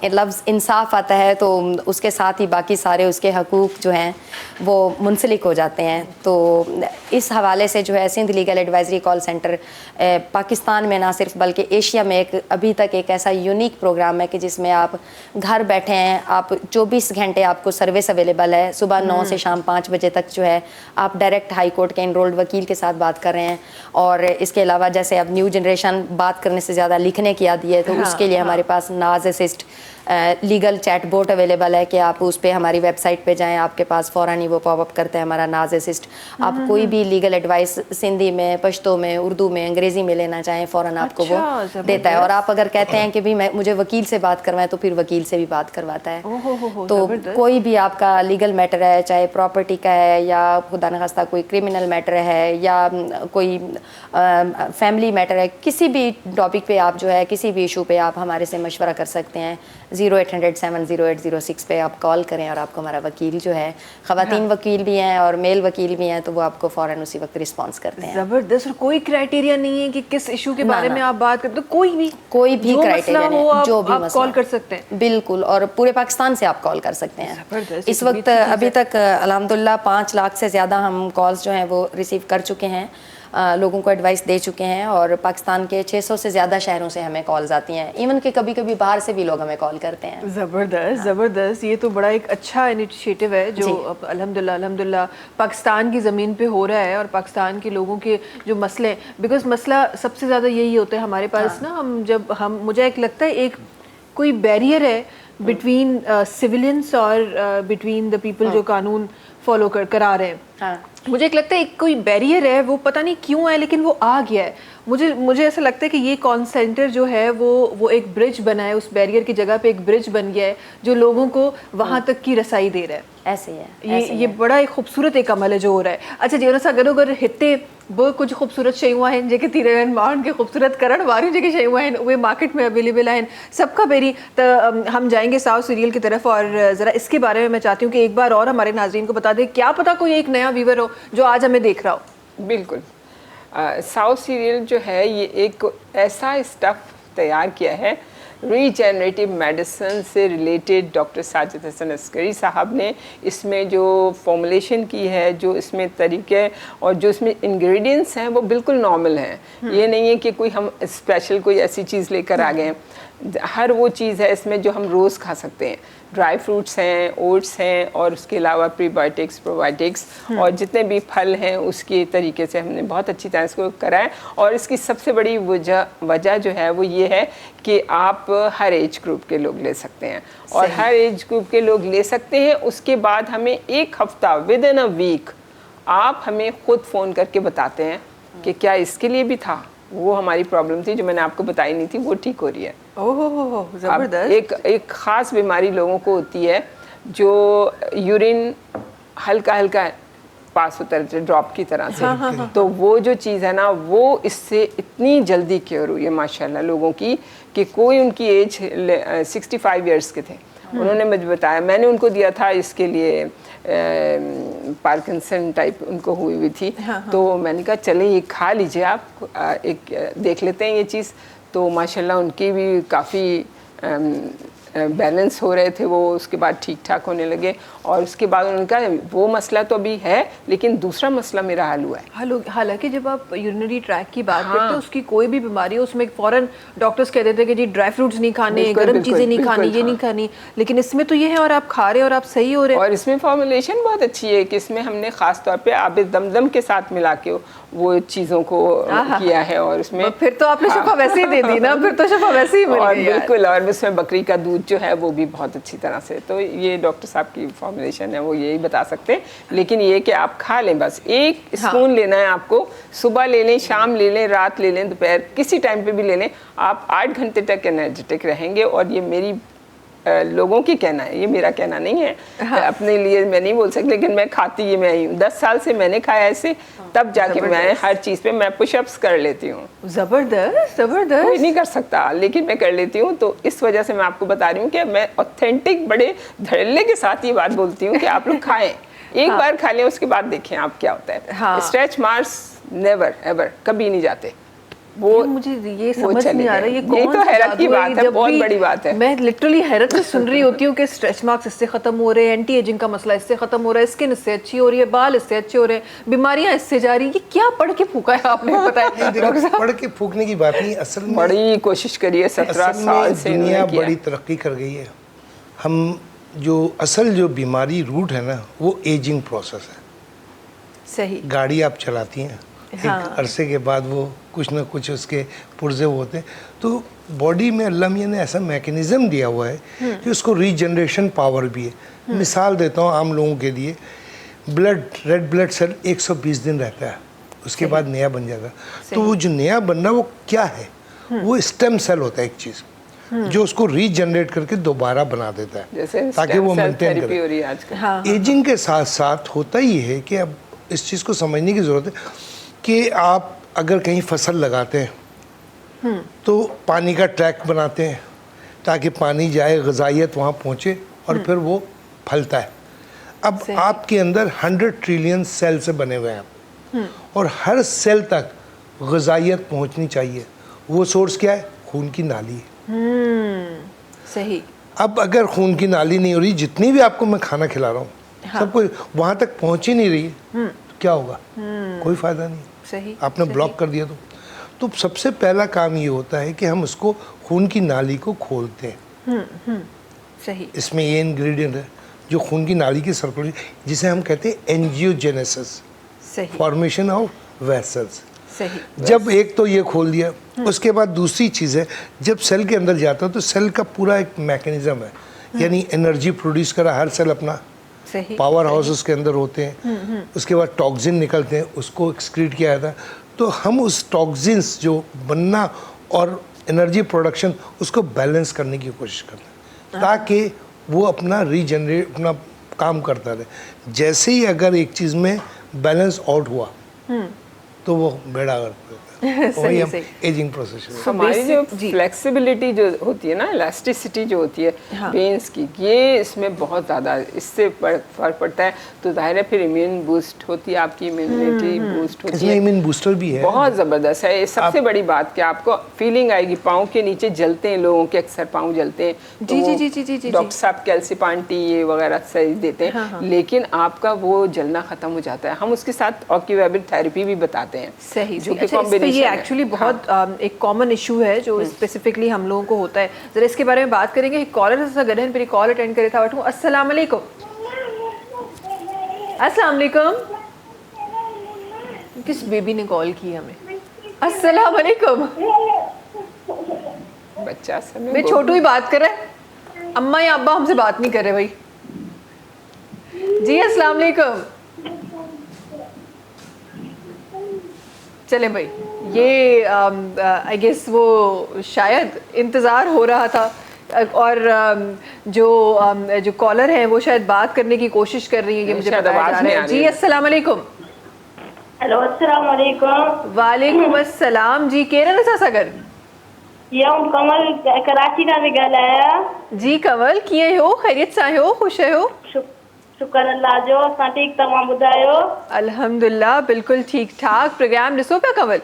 लफ्ज़ इंसाफ आता है तो उसके साथ ही बाकी सारे उसके हकूक़ जो हैं वो मुंसलिक हो जाते हैं। तो इस हवाले से जो है Sindh legal advisory call centre Pakistan में ना सिर्फ बल्कि एशिया में अभी तक एक ऐसा यूनिक प्रोग्राम है कि जिसमें आप घर बैठे हैं, आप 24 घंटे आपको सर्विस अवेलेबल है। सुबह 9 से शाम 5 बजे तक जो है आप डायरेक्ट हाई कोर्ट के एनरोल्ड वकील के साथ बात कर रहे हैं। और इसके अलावा जैसे अब न्यू जनरेशन बात करने से ज़्यादा लिखने की आदी है, तो उसके लिए हमारे पास नाज assist legal chat bot available है कि आप उस पर हमारी वेबसाइट पे जाएं, आपके पास फ़ौरन ही वो पॉपअप करते हैं हमारा नाज असिस्ट। आप कोई भी लीगल एडवाइस सिंधी में, पश्तो में, उर्दू में, अंग्रेज़ी में लेना चाहें फ़ौरन आपको वो देता है। और आप अगर कहते हैं कि भी मुझे वकील से बात करवाएं, तो फिर वकील से भी बात करवाता है। तो कोई भी आपका लीगल मैटर है, चाहे प्रॉपर्टी का है या खुदा न खास्ता कोई क्रिमिनल मैटर है या कोई फैमिली मैटर है, किसी भी टॉपिक पे आप जो है किसी भी इशू पे आप हमारे से मशवरा कर सकते हैं। 0800-70806 पे आप कॉल करें और आपको हमारा वकील जो है, ख़वातीन वकील भी हैं और मेल वकील भी हैं, तो वो आपको फ़ौरन उसी वक्त रिस्पॉन्स करते हैं। ज़बरदस्त। और कोई क्राइटेरिया नहीं है कि किस इशू के बारे में आप बात करते, तो कोई भी क्राइटेरिया नहीं, जो भी आप कॉल कर सकते हैं। बिल्कुल, और पूरे पाकिस्तान से आप कॉल कर सकते हैं। इस वक्त अभी तक अल्हम्दुलिल्लाह 5 लाख से ज़्यादा हम कॉल्स जो हैं वो रिसीव कर चुके हैं, लोगों को एडवाइस दे चुके हैं, और पाकिस्तान के 600 से ज़्यादा शहरों से हमें कॉल्स आती हैं। इवन कि कभी कभी बाहर से भी लोग हमें कॉल करते हैं। ज़बरदस्त ज़बरदस्त। ये तो बड़ा एक अच्छा इनिशिएटिव है जो अब अल्हम्दुलिल्लाह पाकिस्तान की ज़मीन पे हो रहा है, और पाकिस्तान के लोगों के जो मसले, बिकॉज मसला सबसे ज़्यादा यही होता है हमारे पास ना, हम मुझे एक लगता है एक कोई बैरियर है बिटवीन सिविलियंस और बिटवीन द पीपल जो कानून फॉलो करा रहे हैं। मुझे एक लगता है एक कोई बैरियर है, वो पता नहीं क्यों है लेकिन वो आ गया है। मुझे ऐसा लगता है कि ये कॉल सेंटर जो है वो एक ब्रिज बना है, उस बैरियर की जगह पे एक ब्रिज बन गया है जो लोगों को वहाँ तक की रसाई दे रहा है। ऐसे है ये बड़ा एक खूबसूरत एक अमल है जो हो रहा है। अच्छा जी, उन सां गॾोगॾु हिते बि कुझु ख़ूबसूरत शयूं आहिनि जेके थी रहियूं आहिनि, माण्हुनि खे ख़ूबसूरत करण वारियूं जेके शयूं आहिनि उहे मार्केट में अवेलेबल आहिनि। सब खां पहिरीं त हम जाएंगे साउथ सीरियल की तरफ, और ज़रा इसके बारे में मैं चाहती हूँ कि एक बार और हमारे नाज़रीन को बता दें, क्या पता कोई एक नया व्यूवर हो जो आज हमें देख रहा हो। बिल्कुल, साउथ सीरियल जो है ये एक ऐसा स्टफ़ तैयार किया है रीजेनरेटिव मेडिसिन से रिलेटेड डॉक्टर साजिद हसन अस्करी साहब ने इसमें जो फॉर्मुलेशन की है, जो इसमें तरीके और जो इसमें इंग्रेडिएंट्स हैं वो बिल्कुल नॉर्मल हैं। ये नहीं है कि कोई हम स्पेशल कोई ऐसी चीज़ लेकर आ गए हैं। हर वो चीज़ है इसमें जो हम रोज़ खा सकते हैं। ड्राई फ्रूट्स हैं, ओट्स हैं, और उसके अलावा प्रीबायोटिक्स, प्रोबायोटिक्स और जितने भी फल हैं उसके तरीके से हमने बहुत अच्छी तरह इसको करा है। और इसकी सबसे बड़ी वजह जो है वो ये है कि आप हर एज ग्रुप के लोग ले सकते हैं, और हर एज ग्रुप के लोग ले सकते हैं। उसके बाद हमें एक हफ्ता विद इन अ वीक आप हमें खुद फ़ोन करके बताते हैं कि क्या इसके लिए भी था, वो हमारी प्रॉब्लम थी जो मैंने आपको बताई नहीं थी, वो ठीक हो रही है। ओह जबरदस्त। एक ख़ास बीमारी लोगों को होती है जो यूरिन हल्का हल्का पास होता रहता है ड्रॉप की तरह से। तो वो जो चीज़ है ना, वो इससे इतनी जल्दी क्योर हुई है माशाल्लाह लोगों की, कि कोई उनकी एज 65 इयर्स के थे, उन्होंने मुझे बताया, मैंने उनको दिया था इसके लिए पार्किंसन टाइप उनको हुई थी। तो मैंने कहा चले ये खा लीजिए आप, एक देख लेते हैं ये चीज़। तो माशाल्लाह उनकी भी काफ़ी बैलेंस हो रहे थे वो, उसके बाद ठीक ठाक होने लगे। और उसके बाद उन्होंने कहा वो मसला तो अभी है, लेकिन दूसरा मसला मेरा हल हुआ है। हालांकि जब आप यूरिनरी ट्रैक की बात करते हैं, उसकी कोई भी बीमारी हो उसमें फ़ौरन डॉक्टर्स कह देते हैं कि जी ड्राई फ्रूट्स नहीं खाने, गर्म चीज़ें नहीं खानी, ये नहीं खानी, लेकिन इसमें तो ये है और आप खा रहे हैं और आप सही हो रहे हैं। और इसमें फॉर्मुलेशन बहुत अच्छी है कि इसमें हमने ख़ास तौर पे आब दमदम के साथ मिला के वो चीज़ों को किया है। और उसमें फिर तो आपने शफा वैसे ही दे दी ना, फिर तो शफा वैसे ही मिल और गई बिल्कुल। और उसमें बकरी का दूध जो है वो भी बहुत अच्छी तरह से, तो ये डॉक्टर साहब की फॉर्मुलेशन है, वो यही बता सकते हैं। लेकिन ये कि आप खा लें, बस एक स्पून लेना है आपको, सुबह ले लें, शाम ले लें, रात ले लें, दोपहर किसी टाइम पे भी ले लें, आप 8 घंटे तक एनर्जेटिक रहेंगे। और ये मेरी लोगों की कहना है, ये मेरा कहना नहीं है। अपने लिए मैं नहीं बोल सकती, लेकिन मैं खाती ही मैं ही हूँ। 10 साल से मैंने खाया ऐसे, तब जाके मैं हर चीज़ पे मैं पुशअप्स कर लेती हूँ। जबरदस्त जबरदस्त। कोई नहीं कर सकता, लेकिन मैं कर लेती हूँ। तो इस वजह से मैं आपको बता रही हूँ कि मैं ऑथेंटिक बड़े धड़ल्ले के साथ ये बात बोलती हूँ कि आप लोग खाएं, एक बार खा लें, उसके बाद देखें आप क्या होता है। स्ट्रेच मार्क्स नेवर एवर कभी नहीं जाते। वो मुझे ये समझ नहीं आ रहा, ये कौन तो हैरत की बात है, बहुत बड़ी बात है। मैं लिटरली हैरत से सुन रही होती हूँ कि स्ट्रेच मार्क्स इससे खत्म हो रहे हैं, एंटी एजिंग का मसला इससे खत्म हो रहा है, स्किन इससे अच्छी हो रही है, बाल इससे अच्छे हो रहे हैं, बीमारियां इससे जा रही है। ये क्या पढ़ के फूका है आपने, बताया? पढ़ के फूकने की बात नहीं, असल में बड़ी कोशिश करिए, 17 साल से दुनिया बड़ी तरक्की कर गई है। हम जो बीमारी रूट है ना, वो एजिंग प्रोसेस है। सही। गाड़ी आप चलाती हैं, एक अरसे के बाद वो कुछ ना कुछ उसके पुर्जे होते हैं, तो बॉडी में अल्लाह मियां ने ऐसा मैकेनिज़्म दिया हुआ है कि उसको रीजनरेशन पावर भी है। मिसाल देता हूँ आम लोगों के लिए, रेड ब्लड सेल 120 दिन रहता है, उसके बाद नया बन जाता है। तो वो जो नया बनना वो क्या है, वो स्टेम सेल होता है, एक चीज़ जो उसको रीजनरेट करके दोबारा बना देता है, ताकि वो मेंटेन करे। एजिंग के साथ साथ होता ही है कि अब इस चीज़ को समझने की ज़रूरत है कि आप अगर कहीं फसल लगाते हैं तो पानी का ट्रैक बनाते हैं ताकि पानी जाए, ग़िज़ाइयत वहाँ पहुँचे और फिर वो फलता है। अब आपके अंदर 100 ट्रिलियन सेल से बने हुए हैं आप, और हर सेल तक ग़िज़ाइयत पहुँचनी चाहिए। वो सोर्स क्या है? खून की नाली है। सही। अब अगर खून की नाली नहीं हो रही, जितनी भी आपको मैं खाना खिला रहा हूँ सबको वहाँ तक पहुँच ही नहीं रही है, तो क्या होगा? कोई फ़ायदा नहीं। सही। आपने ब्लॉक कर दिया तो सबसे पहला काम ये होता है कि हम उसको खून की नाली को खोलते हैं। सही। इसमें ये इंग्रेडिएंट है जो खून की नाली की सर्कुलेशन, जिसे हम कहते हैं एंजियोजेनेसिस, फॉर्मेशन ऑफ वेसल्स। सही। जब एक तो ये खोल दिया, उसके बाद दूसरी चीज़ है, जब सेल के अंदर जाता है तो सेल का पूरा एक मैकेनिज्म है, यानी एनर्जी प्रोड्यूस करा हर सेल अपना, पावर हाउस उसके अंदर होते हैं। उसके बाद टॉक्सिन निकलते हैं, उसको एक्सक्रीट किया जाता है। तो हम उस टॉक्सिन्स जो बनना और एनर्जी प्रोडक्शन, उसको बैलेंस करने की कोशिश करते हैं ताकि वो अपना रीजनरेट अपना काम करता रहे। जैसे ही अगर एक चीज़ में बैलेंस आउट हुआ तो वो बेड़ा गर्क हो जाता है। वही हम सही। Ageing process. हमारी जो जी। फ्लेक्सिबिलिटी जो होती है ना, इलास्टिसिटी जो होती है हाँ। वेन्स की, ये इसमें बहुत ज़्यादा इससे फर्क पड़ता है। तो जाहिर है फिर इम्यून बूस्ट होती है, आपकी इम्यूनिटी बूस्ट होती इसमें है। इम्यून बूस्टर भी है। बहुत ज़बरदस्त है। ये सबसे बड़ी बात कि आपको फीलिंग आएगी, पाँव के नीचे जलते हैं लोगों के, अक्सर पाँव जलते हैं। जी, जी, जी, जी, जी, जी। डॉक्टर साहब कैल्सिपान टी ये वगैरह सही देते हैं, हाँ। लेकिन आपका वो जलना ख़त्म हो जाता है। हम उसके साथ ऑक्यूवेबिल थेरेपी भी बताते हैं, सही जो सही। कि अच्छा, इस पे कॉम्बिनेशन ये है। एक्चुअली बहुत एक कॉमन इशू है जो स्पेसिफिकली हम लोगों को होता है। जरा इसके बारे में बात करेंगे। एक कॉलर से गडन पर कॉल अटेंड करे था वठूं। अस्सलाम वालेकुम। अस्सलाम वालेकुम। किस बेबी ने कॉल की हमें? अस्सलाम वालेकुम। बच्चा समय मैं छोटू ही बात कर रहा है, अम्मा या अब्बा हमसे बात नहीं कर रहे भाई। जी अस्सलाम वालेकुम। चले भाई, ये आई गेस वो शायद इंतज़ार हो रहा था और जो कॉलर हैं वो शायद बात करने की कोशिश कर रही है, ये मुझे शायद बताया आवाज़ जा नहीं रहा आ है। रही जी है। अस्सलाम वालेकुम। हेलो अस्सलाम वालेकुम। वालेकुम अस्सलाम जी। केरन असा सागर यम कमल कराची ना ॻाल्हायां। जी कंवल, कीअं हो? खैरियत सां आहियो? ख़ुशि आहियो? शुक्र अल्लाह जो, असां ठीकु, तव्हां ॿुधायो? अल्हम्दुलिल्लाह बिल्कुलु ठीक ठाक। प्रोग्राम ॾिसो पिया कंवल?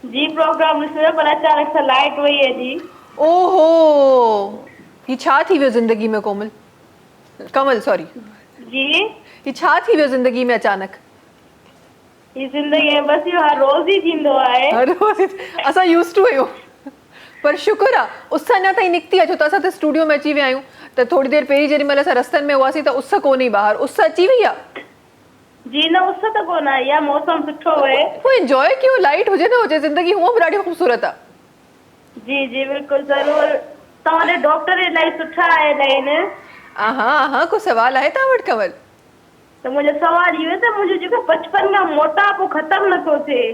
जी प्रोग्राम ॾिसो पर अचानक सां लाइट वई है जी। ओहो, ही छा थी वियो ज़िंदगी में कोमल? कमल सॉरी, जी ही छा थी वियो ज़िंदगी में अचानक? ही ज़िंदगी में बस इहो हर रोज़ ई थींदो आहे। हर रोज़ असां यूज़ टू आहियूं, पर शुक्र आहे उस अञा ताईं निकिती आहे। छो त असां त स्टूडियो में अची विया आहियूं, त थोड़ी देरि पहिरीं जेॾी महिल असां रस्तनि में हुआसीं त उस कोन्हे ॿाहिरि। उस अची वई आहे? जी न उस त कोन आई आहे, मौसम सुठो आहे। वो एंजॉय कयो, लाइट हुजे न हुजे, ज़िंदगी हूअं बि ॾाढी ख़ूबसूरत आहे। जी जी बिल्कुलु ज़रूरु। तव्हांजे डॉक्टर इलाही सुठा आयल आहिनि। हा, को सवाल आहे तव्हां वटि कंवल? त मुंहिंजो सवाल इहो आहे त मुंहिंजो जेको बचपन खां मोटापो ख़तमु नथो थिए।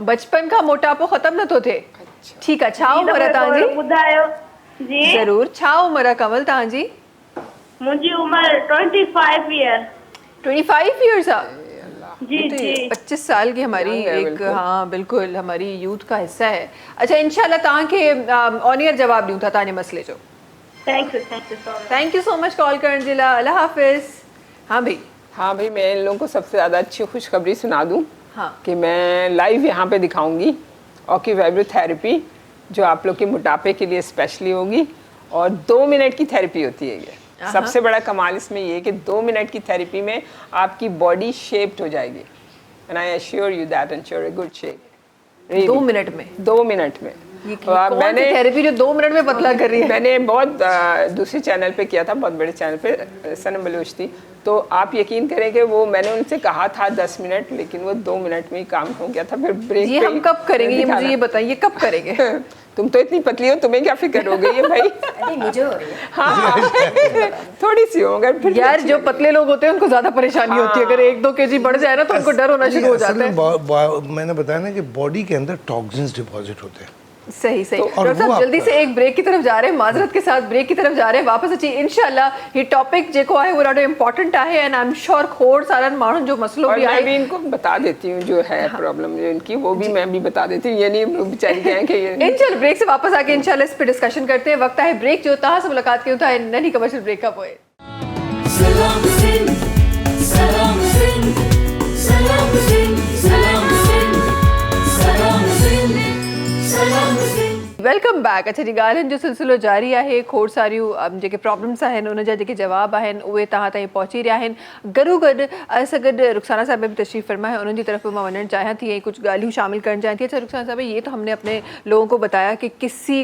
बचपन खां मोटापो ख़त्म नथो थिए? ठीकु आहे। छा उमिरि आहे तव्हांजी? ॿुधायो। जी ज़रूरु, छा उमिरि आहे कंवल तव्हांजी? मुंहिंजी उमिरि 25 ईयर। 25 ईयर्स आहे? जी जी 25 साल की हमारी Young है, एक बिल्कुल। हाँ बिल्कुल हमारी यूथ का हिस्सा है। अच्छा इंशाल्लाह तव्हांखे ऑन एयर जवाब ॾियूं था तव्हांजे मसइले जो। Thank you so much. Thank you so much call करण जे लाइ। अल्लाह हाफिज़। हाँ भाई। हाँ भाई, मैं इन लोगों को सबसे ज़्यादा अच्छी खुशखबरी सुना दूँ हाँ। कि मैं लाइव यहाँ पे दिखाऊंगी ऑक्यूवेब्रो थेरेपी, जो आप लोग के मोटापे के लिए स्पेशली होगी, और 2 मिनट की थेरेपी होती है ये। सबसे बड़ा कमाल इसमें ये है कि 2 मिनट की थेरेपी में आपकी बॉडी शेप्ड हो जाएगी, and I assure you that ensure a good shape. 2 minute में? 2 मिनट में। ये कौन सी थेरेपी जो 2 मिनट में पतला कर रही है? मैंने बहुत दूसरे चैनल पे किया था, बहुत बड़े चैनल पे, सनम बलूच थी। तो आप यकीन करें कि वो मैंने उनसे कहा था 10 मिनट, लेकिन वो 2 मिनट में ही काम हो गया था। फिर ब्रेक ये हम कब करेंगे? ये मुझे ये बताइए कब करेंगे? तुम तो इतनी पतली हो, तुम्हें क्या फिक्र हो गई है भाई? नहीं मुझे हो रही है। हाँ थोड़ी सी हो, मगर फिर यार जो पतले लोग होते हैं उनको ज्यादा परेशानी होती है। अगर 1-2 केजी बढ़ जाए ना तो उनको डर होना शुरू हो जाता है। मैंने बताया ना कि बॉडी के अंदर टॉक्सिन्स डिपॉजिट होते हैं। सही सही। और डॉक्टर साहब वो जल्दी आपका- से एक ब्रेक की तरफ जा रहे हैं, माजरत के साथ ब्रेक की तरफ जा रहे हैं। वापस अची इंशाल्लाह ये टॉपिक जेको आहे वो ॾाढो इम्पोर्टेंट आहे एंड आई एम श्योर खोड़ सारनि माण्हुनि जो मसलो और बि मैं भी आहे। इनको बता देती हूँ जो है प्रॉब्लम जो इनकी, वो भी मैं भी बता देती हूँ। ये नहीं लोग बेचारी कहें कि ये इंशाल्लाह ब्रेक से वापस आके इंशाल्लाह इस पे डिस्कशन करते हैं। वक्त है ब्रेक जो तहां से मुलाकात कयूं था नन्ही कमर्शियल ब्रेक का पोइ। सलाम सिंध सलाम सिंध सलाम सिंध सलाम सिंध सलाम सिंध सलाम सिंध। Welcome back. अच्छा जी, ॻाल्हियुनि जो सिलसिलो जारी आहे। खोड़ सारियूं जेके प्रॉब्लम्स आहिनि उन जा जेके जवाब आहिनि उहे तव्हां ताईं पहुची रहिया आहिनि। गॾो गॾु असां गॾु रुखसाना साहिब भी तशरीफ़ फरमा है, उन्हनि जी तरफ मां वञणु चाहियां थी ऐं कुछ ॻाल्हियूं शामिल करणु चाहियां थी। अच्छा रुखसाना साहब, ये तो हमने अपने लोगों को बताया कि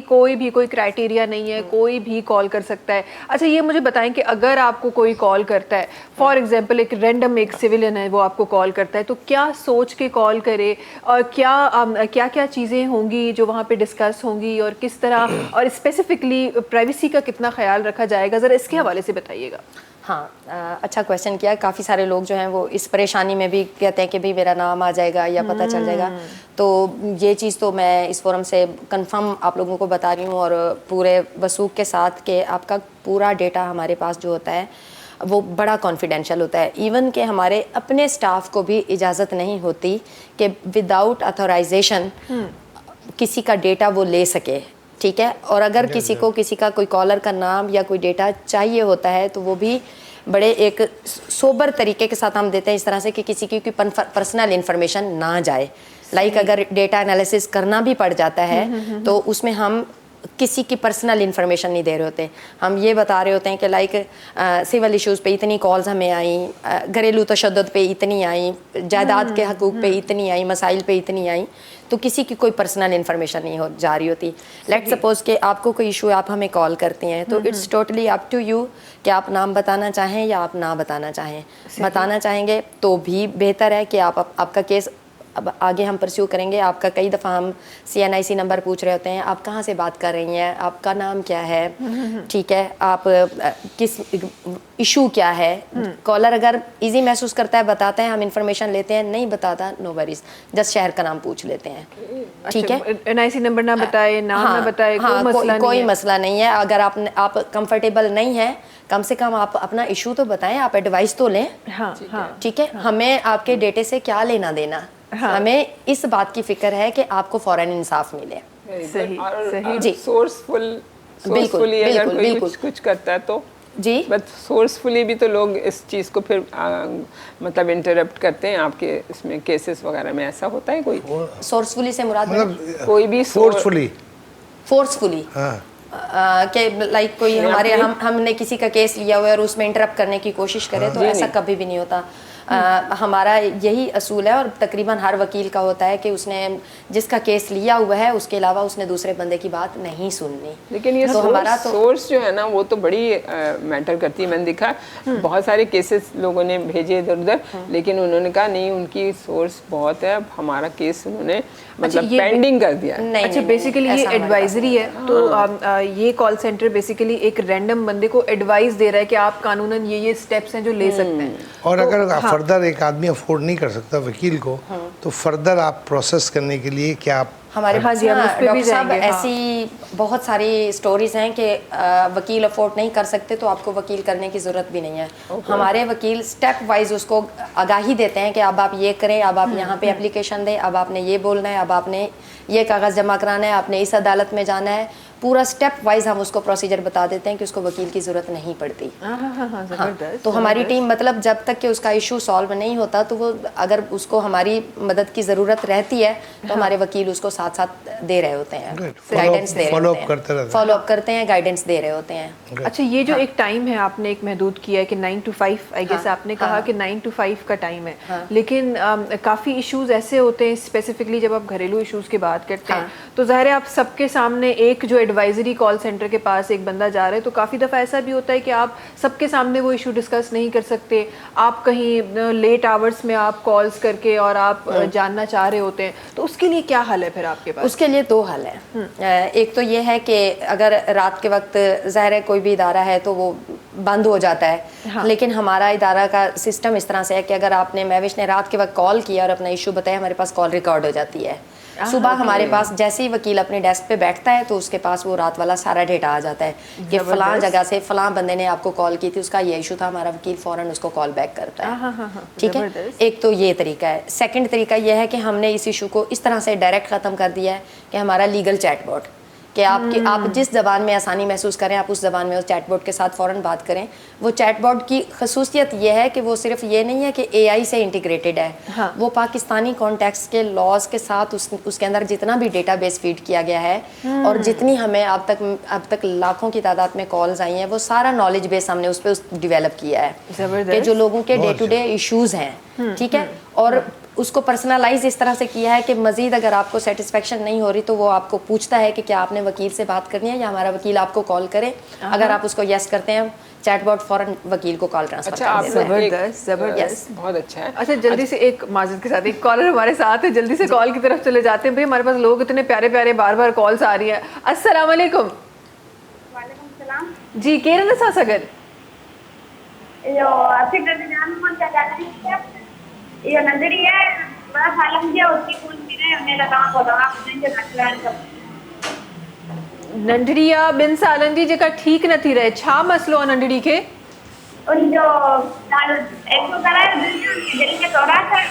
कोई क्राइटेरिया नहीं है, कोई भी कॉल कर सकता है। अच्छा ये मुझे बताएं कि अगर आपको कोई कॉल करता है, फॉर एग्जाम्पल एक रैंडम एक सिविलियन है वो आपको कॉल करता है, तो क्या सोच के कॉल करे और क्या क्या चीज़ें होंगी जो वहाँ पे डिस्कस होंगी और किस तरह, और स्पेसिफिकली प्राइवेसी का कितना ख्याल रखा जाएगा, ज़रा इसके हवाले से बताइएगा। हाँ अच्छा क्वेश्चन किया। काफ़ी सारे लोग जो हैं वो इस परेशानी में भी कहते हैं कि भाई मेरा नाम आ जाएगा या पता चल जाएगा। तो ये चीज़ तो मैं इस फोरम से कंफर्म आप लोगों को बता रही हूँ और पूरे वसूख के साथ कि आपका पूरा डेटा हमारे पास जो होता है वो बड़ा कॉन्फिडेंशियल होता है। इवन कि हमारे अपने स्टाफ को भी इजाज़त नहीं होती कि विदाउट अथोराइजेशन किसी का डेटा वो ले सके, ठीक है। और अगर किसी को किसी का कोई कॉलर का नाम या कोई डेटा चाहिए होता है तो वो भी बड़े एक सोबर तरीके के साथ हम देते हैं, इस तरह से कि किसी की पर्सनल इन्फॉर्मेशन ना जाए। लाइक अगर डेटा एनालिसिस करना भी पड़ जाता है तो उसमें हम किसी की पर्सनल इन्फॉर्मेशन नहीं दे रहे होते, हम ये बता रहे होते हैं कि लाइक सिविल इश्यूज़ पे इतनी कॉल्स हमें आई, घरेलू तशद्दुद पे इतनी आई, जायदाद के हकूक़ पे इतनी आई, मसाइल पे इतनी आई, तो किसी की कोई पर्सनल इन्फॉर्मेशन नहीं हो जा रही होती। लेट्स सपोज कि आपको कोई इशू है, आप हमें कॉल करती हैं, तो it's totally up to you कि आप नाम बताना चाहें या आप ना बताना चाहें। बताना चाहेंगे तो भी बेहतर है कि आपका केस अब आगे हम परस्यू करेंगे। आपका कई दफ़ा हम CNIC नंबर पूछ रहे होते हैं, आप कहाँ से बात कर रही हैं, आपका नाम क्या है, ठीक है, आप किस इशू क्या है। कॉलर अगर इजी महसूस करता है बताता है, हम इंफॉर्मेशन लेते हैं, नहीं बताता नो वरीज, जस्ट शहर का नाम पूछ लेते हैं, ठीक है। NIC नंबर ना बताए, नाम ना बताए, कोई मसला नहीं है। अगर आप कंफर्टेबल नहीं है, कम से कम आप अपना इशू तो बताएं, आप एडवाइस तो लें, ठीक है। हमें आपके डेटे से क्या लेना देना, हमें इस बात की फिक्र है कि आपको फौरन इंसाफ मिले। सही जी, सोर्सफुली अगर कोई कुछ करता है तो जी, बट सोर्सफुली भी तो लोग इस चीज़ को फिर मतलब इंटरप्ट करते हैं। आपके इसमें केसेस वगैरह में ऐसा होता है कोई? सोर्सफुली से मुराद मतलब कोई भी फोर्सफुली कि लाइक कोई हमारे हमने किसी का केस लिया हुआ है और उसमें इंटरप्ट करने की कोशिश करे, तो ऐसा कभी भी नहीं होता। हमारा यही असूल है और तकरीबन हर वकील का होता है कि उसने जिसका केस लिया हुआ है उसके अलावा उसने दूसरे बंदे की बात नहीं सुननी। लेकिन ये तो हमारा तो सोर्स जो है ना वो तो बड़ी मैटर करती है। मैंने देखा बहुत सारे केसेस लोगों ने भेजे इधर उधर, लेकिन उन्होंने कहा नहीं उनकी सोर्स बहुत है, अब हमारा केस उन्होंने मतलब पेंडिंग कर दिया। अच्छा, बेसिकली ये एडवाइजरी है, तो ये कॉल सेंटर बेसिकली एक रैंडम बंदे को एडवाइस दे रहा है कि आप कानूनन ये स्टेप्स हैं जो ले सकते हैं। और अगर फर्दर एक आदमी अफोर्ड नहीं कर सकता वकील को, तो फर्दर आप प्रोसेस करने के लिए क्या आप हमारे पास डॉक्टर साहब ऐसी बहुत सारी स्टोरीज हैं कि वकील अफोर्ड नहीं कर सकते तो आपको वकील करने की ज़रूरत भी नहीं है। हमारे वकील स्टेप वाइज उसको आगाही देते हैं कि अब आप ये करें, अब आप यहाँ पे एप्लीकेशन दें, अब आपने ये बोलना है, अब आपने ये कागज़ जमा कराना है, आपने इस अदालत में जाना है। पूरा स्टेप वाइज हम उसको प्रोसीजर बता देते हैं कि उसको वकील की ज़रूरत नहीं पड़ती। तो हमारी टीम मतलब जब तक कि उसका इशू सॉल्व नहीं होता तो वो अगर उसको हमारी मदद की ज़रूरत रहती है तो हमारे वकील उसको साथ साथ दे रहे होते हैं, गाइडेंस दे रहे होते हैं, फॉलो अप करते हैं, गाइडेंस दे रहे होते हैं। अच्छा, ये जो एक टाइम है आपने एक महदूद किया है कि 9 to 5, आई गेस आपने कहा कि 9 to 5 का टाइम है, लेकिन काफ़ी इश्यूज ऐसे होते हैं, स्पेसिफिकली जब आप घरेलू इश्यूज की बात करते हैं तो ज़ाहिर है आप सबके सामने एक जो एडवाइजरी कॉल सेंटर के पास एक बंदा जा रहा है तो काफ़ी दफ़ा ऐसा भी होता है कि आप सबके सामने वो इशू डिस्कस नहीं कर सकते। आप कहीं लेट आवर्स में आप कॉल्स करके और आप जानना चाह रहे होते हैं, तो उसके लिए क्या हल है फिर आपके पास? उसके लिए दो हल है। एक तो ये है कि अगर रात के वक्त ज़ाहिर है कोई भी इदारा है तो वो बंद हो जाता है, लेकिन हमारा इदारा का सिस्टम इस तरह से है कि अगर आपने महविश ने रात के वक्त कॉल किया और अपना इशू बताया, हमारे पास कॉल रिकॉर्ड हो जाती है। सुबह हमारे पास जैसे ही वकील अपने डेस्क पे बैठता है तो उसके पास वो रात वाला सारा डेटा आ जाता है कि फलां जगह से फलां बंदे ने आपको कॉल की थी, उसका ये इशू था, हमारा वकील फ़ौरन उसको कॉल बैक करता है। ठीक है, एक तो ये तरीका है। सेकंड तरीका ये है कि हमने इस इशू को इस तरह से डायरेक्ट ख़त्म कर दिया है कि हमारा लीगल चैटबॉट कि आप जिस ज़बान में आसानी महसूस करें आप उस ज़बान में उस चैटबॉट के साथ फ़ौरन बात करें। वो चैटबॉट की खसूसियत ये है कि वो सिर्फ ये नहीं है कि AI से इंटीग्रेटेड है, वो पाकिस्तानी कॉन्टेक्स्ट के लॉज के साथ उसके अंदर जितना भी डेटाबेस फीड किया गया है और जितनी हमें अब तक लाखों की तादाद में कॉल्स आई हैं, वो सारा नॉलेज बेस हमने उस पर डिवेलप किया है कि जो लोगों के डे टू डे इशूज़ हैं, ठीक है, और उसको पर्सनलाइज इस तरह से किया है कि मज़ीद अगर आपको सेटिस्फेक्शन नहीं हो रही तो वो आपको पूछता है कि क्या आपने वकील से बात करनी है या हमारा वकील आपको कॉल करे। अगर आप उसको यस करते हैं, चैटबॉट फौरन वकील को कॉल ट्रांसफर कर देता है। ज़बरदस्त, बहुत अच्छा है। अच्छा, जल्दी से एक माजरत के साथ एक कॉलर हमारे साथ है, जल्दी से कॉल की तरफ चले जाते हैं। भाई हमारे पास लोग इतने प्यारे प्यारे बार बार कॉल्स आ रही है। अस्सलाम वालेकुम। वालेकुम सलाम जी, केरन सागर यो असिक जान मन जाना ये नंदरी है बड़ा सालम दिया उसकी कौन भी नहीं उन्हें लगा को लगा मुझे नटलान सब नंढड़िया बिन सालन जी जेका ठीक न थी रहे, छा मसलो आहे नंढड़ी खे? उन जो एक तो करा है दिल के दौरा था।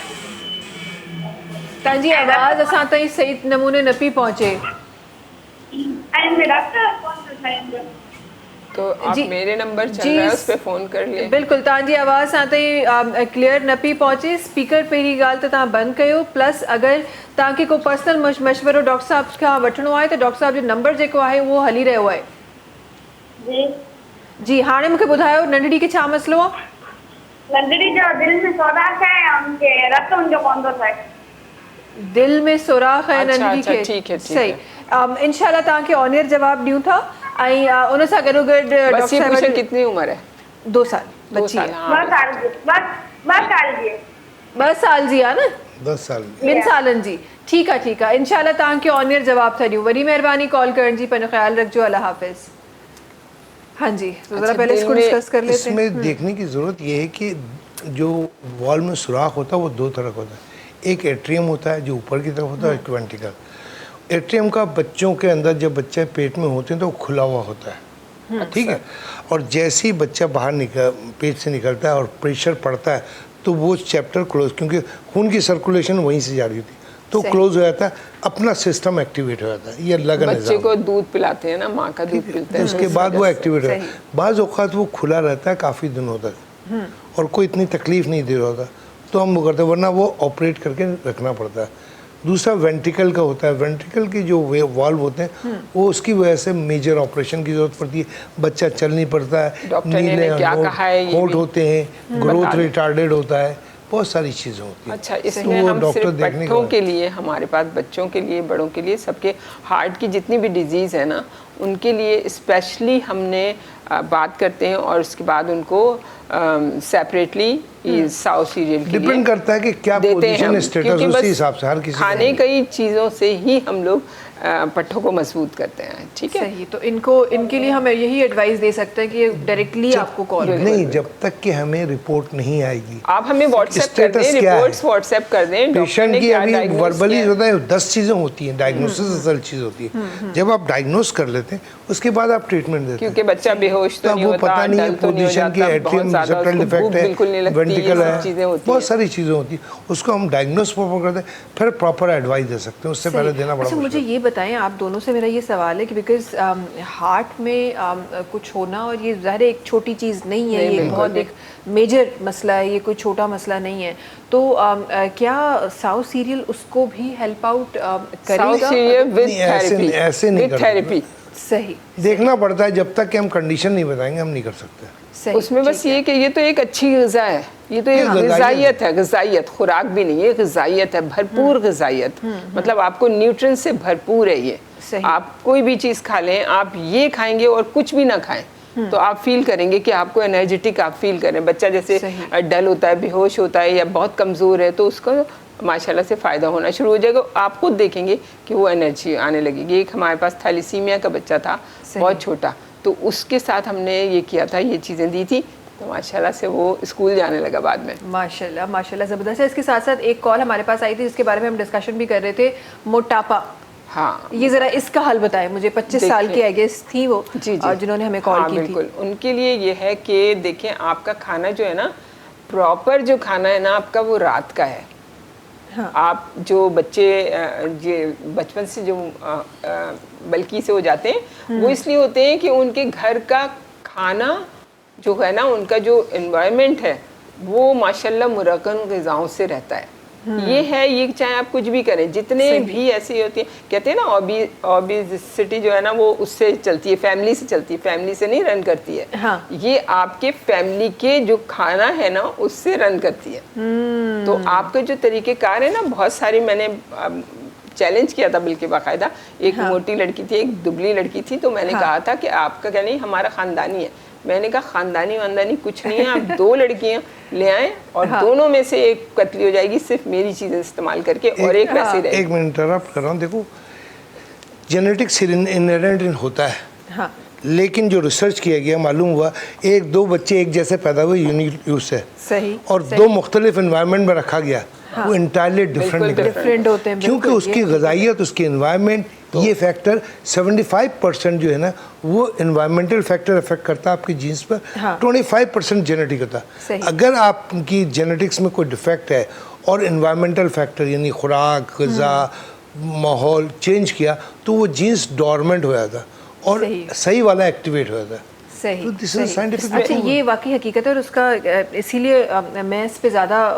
तव्हांजी आवाज़ असां ताईं सही नमूने न पई पहुचे। एंड डॉक्टर कौन सा है? तो आप जी। मेरे नंबर चल जी, रहा है उस पर फ़ोन कर लिए। बिल्कुल, तव्हांजी आवाज़ असां ताईं क्लियर न पई पहुचे। स्पीकर पहिरीं ॻाल्हि त तव्हां बंदि कयो, प्लस अगरि तव्हांखे को पर्सनल मशवरो डॉक्टर साहब खां वठिणो आहे त डॉक्टर साहब जो नंबर जेको आहे उहो हली रहियो आहे। जी जी, हाणे मूंखे ॿुधायो नंढड़ी खे छा मसइलो आहे? लंगड़ी जो दिल में सोराख है, उनके रत उनजो कौन तो था। दिल में सुराख है अच्छा, नंढड़ी अच्छा, खे। ठीक है। सही। इंशाल्लाह तव्हांखे ऑनियर जवाब ॾियूं था। ऐं उन सां गॾोगॾु डॉक्टर बस ये पूछे साहिब कितनी उम्र है? 2 साल 2 बच्ची साल, है। हाँ। 2 साल जी, बस साल जी। 2 साल जी आहे न? 10 साल में 2 सालनि जी। ठीक आहे। इंशाल्लाह तव्हांखे ऑनियर जवाब था ॾियूं। वॾी महिरबानी कॉल करण जी। पंहिंजो ख्याल रखिजो। अल्लाह हाफ़िज़। हाँ जी, तो ज़रा अच्छा, पहले दिल इसको में- डिस्कस कर लेते हैं। इसमें देखने की ज़रूरत ये है कि जो वॉल में सुराख होता है वो 2 तरह का होता है। एक एट्रियम होता है जो ऊपर की तरफ होता है, और एक वेंट्रिकल। एट्रियम का बच्चों के अंदर जब बच्चे पेट में होते हैं तो वो खुला हुआ होता है, ठीक है। और जैसे ही बच्चा बाहर पेट से निकलता है और प्रेशर पड़ता है तो वो चैप्टर क्लोज, क्योंकि खून की सर्कुलेशन वहीं से जा रही होती है, तो सही। क्लोज हो जाता है, अपना सिस्टम एक्टिवेट हो जाता है। ये लगा बच्चे को दूध पिलाते हैं ना, माँ का दूध पिलाते हैं, उसके इस बाद वजह वो से। एक्टिवेट होता है। बाज़ औक़ात वो खुला रहता है काफ़ी दिनों तक, और कोई इतनी तकलीफ नहीं दे रहा होता, तो हम वो करते हैं, वरना वो ऑपरेट करके रखना पड़ता है। दूसरा वेंट्रिकल का होता है। वेंट्रिकल के जो वाल्व होते हैं वो उसकी वजह से मेजर ऑपरेशन की जरूरत पड़ती है। बच्चा चल नहीं पड़ता है, डॉक्टर ने क्या कहा है ये होंठ भी होते हैं, बता ग्रोथ दें। रिटार्डेड होता है, बहुत सारी चीज़ें होती हैं। अच्छा, तो इसमें वो हम डॉक्टर सिर्फ देखने बच्चों का के लिए, हमारे पास बच्चों के लिए, बड़ों के लिए, सबके हार्ट की जितनी भी डिजीज़ है ना, उनके लिए स्पेशली हमने बात करते हैं, और उसके बाद उनको सेपरेटली साउथ सीरियल के लिए डिपेंड करता है कि क्या देते हैं पोजीशन हम, स्टेटस, क्योंकि उसी बस हिसाब से हर किसी का खाने नहीं। कई चीज़ों से ही हम लोग पट्टों को मजबूत करते हैं, ठीक है। सही। तो इनके लिए हम यही एडवाइस दे सकते हैं कि डायरेक्टली आपको कॉल करें। नहीं, जब तक कि हमें रिपोर्ट नहीं आएगी, आप हमें व्हाट्सएप कर Status दें, क्या है? रिपोर्ट्स व्हाट्सएप कर दें। डॉक्टर पेशेंट ने की क्या अभी diagnose वर्बली किया है। होता है 10 चीज़ें होती हैं, डायग्नोसिस असल चीज़ होती है। जब आप डायग्नोस कर लेते हैं उसके बाद आप ट्रीटमेंट देते हैं। क्योंकि बच्चा बेहोश तो तब नहीं वो होता, पता नहीं है डल तो नहीं हो पोजीशन की, जाता, बहुत एट्रियम ज़्यादा सेप्टल उसको भूख डिफेक्ट है, बिल्कुल नहीं लगती, वेंट्रिकल ये सब है, चीज़ें होती बहुत हैं। सारी चीज़ें होती हैं। उसको हम डायग्नोस प्रॉपर करते हैं, फिर प्रॉपर एडवाइस दे सकते हैं, उससे पहले देना बड़ा अच्छा, मुझे मुश्किल ये बताएं, आप दोनों से मेरा ये सवाल है कि बिकॉज हार्ट में कुछ होना, और ये ज़ाहिर है एक छोटी चीज़ नहीं है, ये बहुत एक मेजर मसला है, ये कोई छोटा मसला नहीं है। तो क्या साउथ सीरियल उसको भी हेल्प आउट करेगा? साउथ सीरियल विद नहीं, ऐसे- थेरेपी, ऐसे नहीं विद करते। थेरेपी। सही। देखना पड़ता है, जब तक कि हम कंडीशन नहीं बताएंगे हम नहीं कर सकते। सही। उसमें बस ये कि ये तो एक अच्छी ग़िज़ा है, ये तो एक ग़िज़ाइयत ग़िज़ाइयत है, ग़िज़ाइयत, खुराक भी नहीं है, ग़िज़ाइयत है, भरपूर ग़िज़ाइयत। मतलब आपको न्यूट्रिएंट्स से भरपूर है ये। सही। आप कोई भी चीज़ खा लें, आप ये खाएंगे और कुछ भी ना खाएं, तो आप फील करेंगे कि आपको एनर्जेटिक आप फील करें। बच्चा जैसे सही। डल होता है, बेहोश होता है, या बहुत कमज़ोर है, तो उसको माशाल्लाह से फ़ायदा होना शुरू हो जाएगा। आप खुद देखेंगे कि वो एनर्जी आने लगेगी। एक हमारे पास थैलेसीमिया का बच्चा था, बहुत छोटा, तो उसके साथ हमने ये किया था, ये चीज़ें दी थी, तो माशाल्लाह से वो स्कूल जाने लगा बाद में। माशाल्लाह माशाल्लाह, ज़बरदस्त है। इसके साथ साथ एक कॉल हमारे पास आई थी जिसके बारे में हम डिस्कशन भी कर रहे थे, मोटापा। हाँ, ये ज़रा इसका हल बताएं मुझे। 25 साल की आई गेस थी वो, जी जी, और जिन्होंने हमें कॉल हाँ, की बिल्कुल। थी। उनके लिए ये है कि देखें, आपका खाना जो है ना, प्रॉपर जो खाना है ना आपका, वो रात का है। हाँ। आप जो बच्चे ये बचपन से जो बल्कि से हो जाते हैं, वो इसलिए होते हैं कि उनके घर का खाना जो है ना, उनका जो एनवायरनमेंट है वो माशाल्लाह मुरक्कन ग़िज़ाओं से रहता है। ये है, ये चाहे आप कुछ भी करें, जितने भी ऐसी होती है, कहते हैं ना ओबेसिटी जो है ना, वो उससे चलती है, फैमिली से चलती है, फैमिली से नहीं रन करती है। हाँ। ये आपके फैमिली के जो खाना है ना, उससे रन करती है। तो आपके जो तरीक़ेकार है ना, बहुत सारी मैंने चैलेंज किया था बल्कि बाकायदा। एक मोटी लड़की थी, एक दुबली लड़की थी, तो मैंने कहा था कि आपका क्या नहीं, हमारा ख़ानदानी है। मैंने कहा खानदानी वानदानी कुछ नहीं है, आप 2 लड़कियां ले आएं और दोनों में से एक पतली हो जाएगी सिर्फ मेरी चीज़ें इस्तेमाल करके, और एक वैसे रहेगी। एक मिनट इंटरप्ट कर रहा हूँ। देखो, जेनेटिक्स इनहेरेंट होता है, हाँ। लेकिन जो रिसर्च किया गया मालूम हुआ एक दो बच्चे एक जैसे पैदा हुए यूनिक यूज से, सही, और सही। दो मुख्तलिफ इन्वायरमेंट में रखा गया, वो इंटायरली डिफरेंट निकले, डिफरेंट होते हैं क्योंकि बिल्कुल, उसकी ये- गजाइयत, उसकी इन्वायरमेंट, ये फैक्टर 75% जो है ना वो इन्वायरमेंटल फैक्टर अफेक्ट करता है आपकी जीन्स पर, हाँ। 25% जेनेटिक होता सही। है। अगर आपकी जेनेटिक्स में कोई डिफेक्ट है और इन्वायरमेंटल फैक्टर यानी खुराक, गज़ा, माहौल चेंज किया तो वो जीन्स डॉर्मेंट हो जाता और सही। सही वाला एक्टिवेट हो जाता। सही, तो this is सही। scientific अच्छा, proof। ये वाकई हकीकत है और उसका इसीलिए मैं इस पे ज़्यादा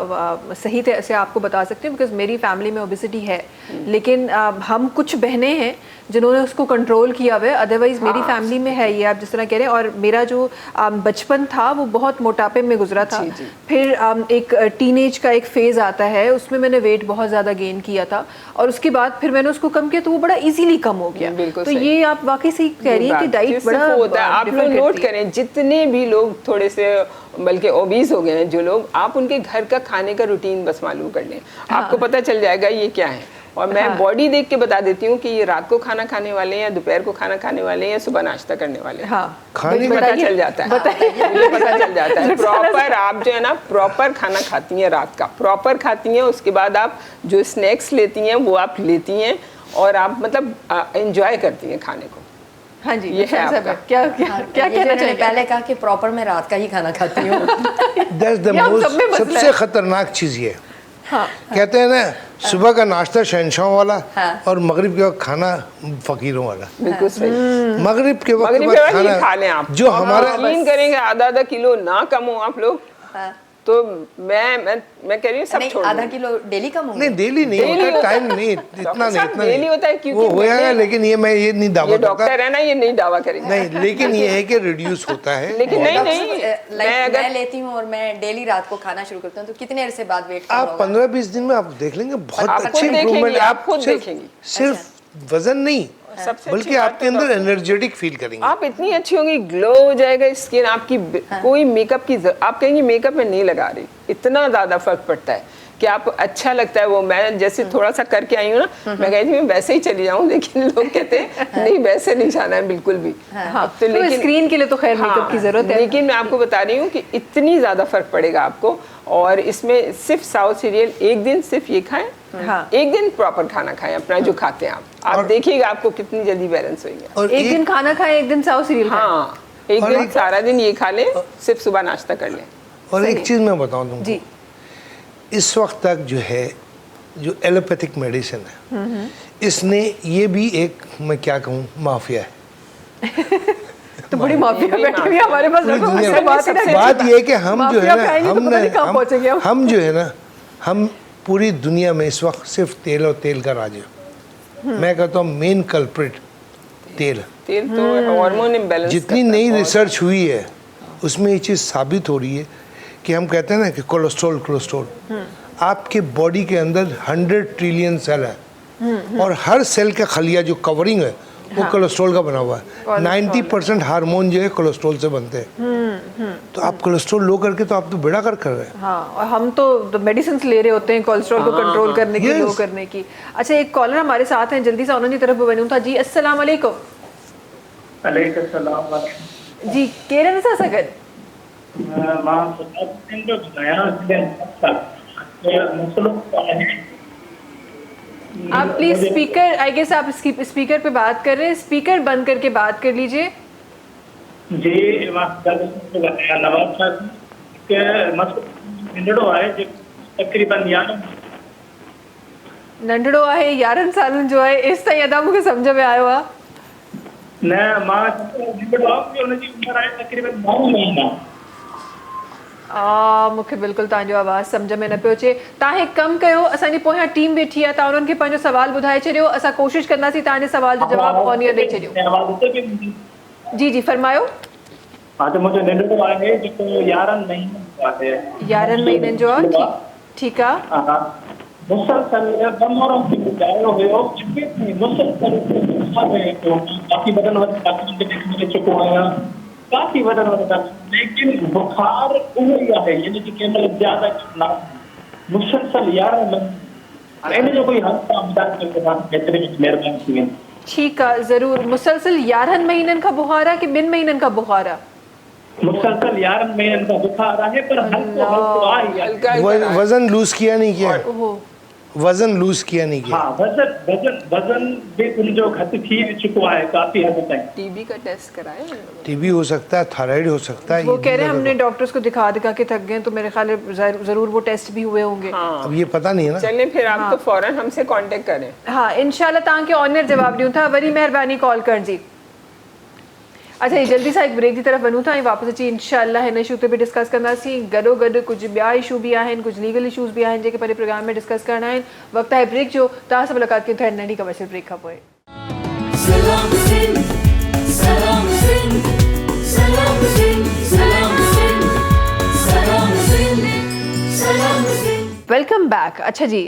सही तरह से आपको बता सकती हूँ बिकॉज मेरी फैमिली में ओबेसिटी है, लेकिन हम कुछ बहनें हैं जिन्होंने उसको कंट्रोल किया हुआ है, अदरवाइज मेरी फैमिली में है ये, आप जिस तरह कह रहे हैं। और मेरा जो बचपन था वो बहुत मोटापे में गुजरा था, फिर एक टीनेज का एक फेज़ आता है, उसमें मैंने वेट बहुत ज़्यादा गेन किया था और उसके बाद फिर मैंने उसको कम किया तो वो बड़ा इजीली कम हो गया। बिल्कुल तो सही। ये आप वाकई सही कह रही हैं कि डाइट बड़ा होता है। आप लोग differ नोट करती है। करें, जितने भी लोग थोड़े से बल्कि ओबीज हो गए हैं जो लोग, आप उनके घर का खाने का रूटीन बस मालूम कर लें, आपको पता चल जाएगा ये क्या है। और मैं बॉडी देख के बता देती हूँ कि ये रात को खाना खाने वाले हैं या दोपहर को खाना खाने वाले हैं या सुबह नाश्ता करने वाले हैं। हाँ, खाने पता बताइए, चल जाता है, बताइए। मुझे पता चल जाता है। प्रॉपर आप जो है ना प्रॉपर खाना खाती हैं, रात का प्रॉपर खाती हैं, उसके बाद आप जो स्नैक्स लेती हैं वो आप लेती हैं और आप मतलब एंजॉय करती हैं खाने को। हाँ जी, ये है अच्छा, आपका। क्या क्या हाँ, क्या ये जो कहना इन्होंने चाहिए? पहले कहा कि प्रॉपर मैं रात का ही खाना खाती हूँ। दैट्स द ये हम सब में मोस्ट, मसला सबसे है। खतरनाक चीज़ ये है। हाँ, कहते हैं ना सुबह का नाश्ता शहंशाहों वाला हाँ। और मगरिब के वक्त खाना फकीरों वाला। बिल्कुल सही। मगरिब के वक्त मगरिब बाद के बाद ये खा खाना लें आप, जो हमारा यकीन करेंगे आधा किलो ना कम हो आप लोग, हाँ। तो मैं कह रही हूँ सब नहीं, छोड़ आधा दो। किलो डेली कम होंगे। नहीं डेली नहीं Daily होता, होता टाइम नहीं इतना नहीं, साहब, इतना daily नहीं होता है, क्योंकि वो हो जाएगा, मैंने- लेकिन ये मैं ये नहीं दावा ये करता डॉक्टर है ना, ये नहीं दावा करेंगे। नहीं, लेकिन ये है कि रिड्यूस होता है। लेकिन नहीं डॉक्टर नहीं साहब, मैं लाइक अगर मैं लेती हूँ और मैं डेली रात को खाना शुरू करती हूँ, तो कितने अरसे बाद वेट कम आप होगा? 15-20 दिन में आप देख लेंगे बहुत आप खुद अच्छी देखेंगी, इम्प्रूवमेंट। आप खुद देखेंगी। सिर्फ वजन नहीं सबसे बल्कि अच्छी बात आपके तो अंदर डॉक्टर- एनर्जेटिक फील करेंगे। आप इतनी अच्छी होंगी, ग्लो हो जाएगा स्किन आपकी, कोई मेकअप की आप कहेंगे मेकअप में नहीं लगा रही, इतना ज्यादा फर्क पड़ता है कि आप अच्छा लगता है। वो मैं जैसे थोड़ा सा करके आई हूँ ना, मैं कहती हूँ मैं वैसे ही चली जाऊँ, लेकिन लोग कहते हैं नहीं वैसे नहीं जाना है बिल्कुल भी। हाँ, तो स्क्रीन के लिए तो खैर मेकअप की जरूरत है, लेकिन मैं आपको बता रही हूँ कि इतनी ज्यादा फर्क पड़ेगा आपको। और इसमें सिर्फ साउथ सीरियल एक दिन सिर्फ ये खाएं, हाँ। एक दिन प्रॉपर खाना खाएं अपना जो खाते हैं आप देखिएगा आपको कितनी जल्दी बैलेंस होगी। और एक दिन खाना खाएं, एक दिन साउथ सीरियल खाएं। हाँ, एक और दिन एक- सारा दिन ये खा लें, सिर्फ सुबह नाश्ता कर लें। और एक चीज़ मैं बताऊँ तुमको, जी, इस वक्त तक जो है जो एलोपैथिक मेडिसिन है इसने ये भी एक, मैं क्या कहूँ, माफिया है। तो बड़ी माफिया ये भी बैठी हुई है हमारे पास। पूरी देखो, दुनिया उससे में। बात ही ना बात ये है कि हम जो है माफिया ना खाएंगे तो पता नहीं कहाँ पहुंचेंगे हम। हम जो है ना हम पूरी दुनिया में इस वक्त सिर्फ तेल और तेल का राज है। मैं कहता हूँ मेन कल्प्रिट तेल। तेल तो हार्मोन इम्बैलेंस जितनी नई रिसर्च हुई है उसमें ये चीज़ साबित हो रही है कि हम कहते हैं ना कि कोलेस्ट्रॉल आपके बॉडी के अंदर 100 ट्रिलियन सेल है और हर सेल का खलिया जो कवरिंग है वो कोलेस्ट्रॉल का बना हुआ है। 90% हार्मोन जो है कोलेस्ट्रॉल से बनते हैं। तो आप कोलेस्ट्रॉल लो करके तो आप तो बेड़ा कर रहे हैं। हाँ, और हम तो मेडिसिन ले रहे होते हैं कोलेस्ट्रॉल को कंट्रोल करने की, Yes. लो करने की। अच्छा, एक कॉलर हमारे साथ हैं, जल्दी से उन्होंने तरफ बनूँ था। जी अस्सलाम वालेकुम। अलैकुम सलाम। जी केरन सा सकत मां सुन जो बताया आप प्लीज स्पीकर, आई गेस आप स्पीकर पे बात कर रहे हैं, स्पीकर बंद करके बात कर लीजिए। जी मां बताया नवाज साहब के मसलो निंडो आहे जो तकरीबन यार नंढड़ो आहे 11 सालन जो आहे, इस ताईं अदा मूंखे सम्झ में आयो आहे। न मां निंडो आहे उनजी उम्र आहे तकरीबन 9 महीना। मूंखे बिल्कुलु तव्हांजो आवाज़ सम्झ में न पियो अचे। तव्हां हिकु कमु कयो, असांजी पोयां टीम वेठी आहे, तव्हां उन्हनि खे पंहिंजो सवाल ॿुधाए छॾियो, असां कोशिशि कंदासीं तव्हांजे सवाल जो जवाबु ऑन ईयर ॾेई छॾियो। जी जी फरमायो। हाँ तो मुझे निंडो आहे जेको 11 महीने जो आहे 11 महीननि जो आहे, ठीकु आहे। हाँ मुसलसल बमरों की बुझायो हुयो मुसलसल काफ़ी बदन वधि डॉक्टर खे ॾेखारे चुको आहियां, काफ़ी वधन वधि डॉक्टर, लेकिन बुखार उहो ई आहे, यानी कि कंहिं महिल ज़्यादा न मुसलसल 11 महीने। हाणे इन जो कोई हल तव्हां ॿुधाए सघो था, केतिरी महिरबानी थी वेंदी। ठीक है, ज़रूर। मुसलसल 11 महीनन का बुखार है कि बिन महीनन का बुखार है? मुसलसल 11 महीने का बुखार है, पर हल्को हल्को आ ही है। हल्का हल्का वजन लूज किया नहीं किया? ओहो, वजन लूज किया नहीं किया? हाँ, वजन भी उनजो घटि थी चुको है काफी हद तक। टीबी का टेस्ट कराया है? टीबी हो सकता है, थायराइड हो सकता है। वो कह रहे हैं हमने डॉक्टर्स को दिखा दिखा के थक गए, तो मेरे ख्याल है ज़रूर वो टेस्ट भी हुए होंगे। हाँ अब ये पता नहीं है ना। चलें फिर आप तो फौरन हमसे कांटेक्ट करें। हाँ, इंशाल्लाह तव्हांखे ऑनर जवाब ॾियूं था। वरी महिरबानी कॉल करण जी। अच्छा, ये जल्दी सा एक ब्रेक की तरफ वञूं था ऐं वापसि अची इंशाल्लाह हिन इशू ते बि डिस्कस कंदासीं। गॾोगॾु कुझु ॿिया इशू बि आहिनि, कुझु लीगल इशूज़ बि आहिनि जेके पंहिंजे प्रोग्राम में डिस्कस करणा आहिनि। वक़्तु आहे ब्रेक जो। तव्हां सां मुलाक़ात कयूं था हिन नंढी कमर्शियल ब्रेक खां पोइ। सलाम सिंध सलाम सिंध सलाम सिंध सलाम सिंध सलाम सिंध सलाम सिंध। Welcome back. अच्छा जी,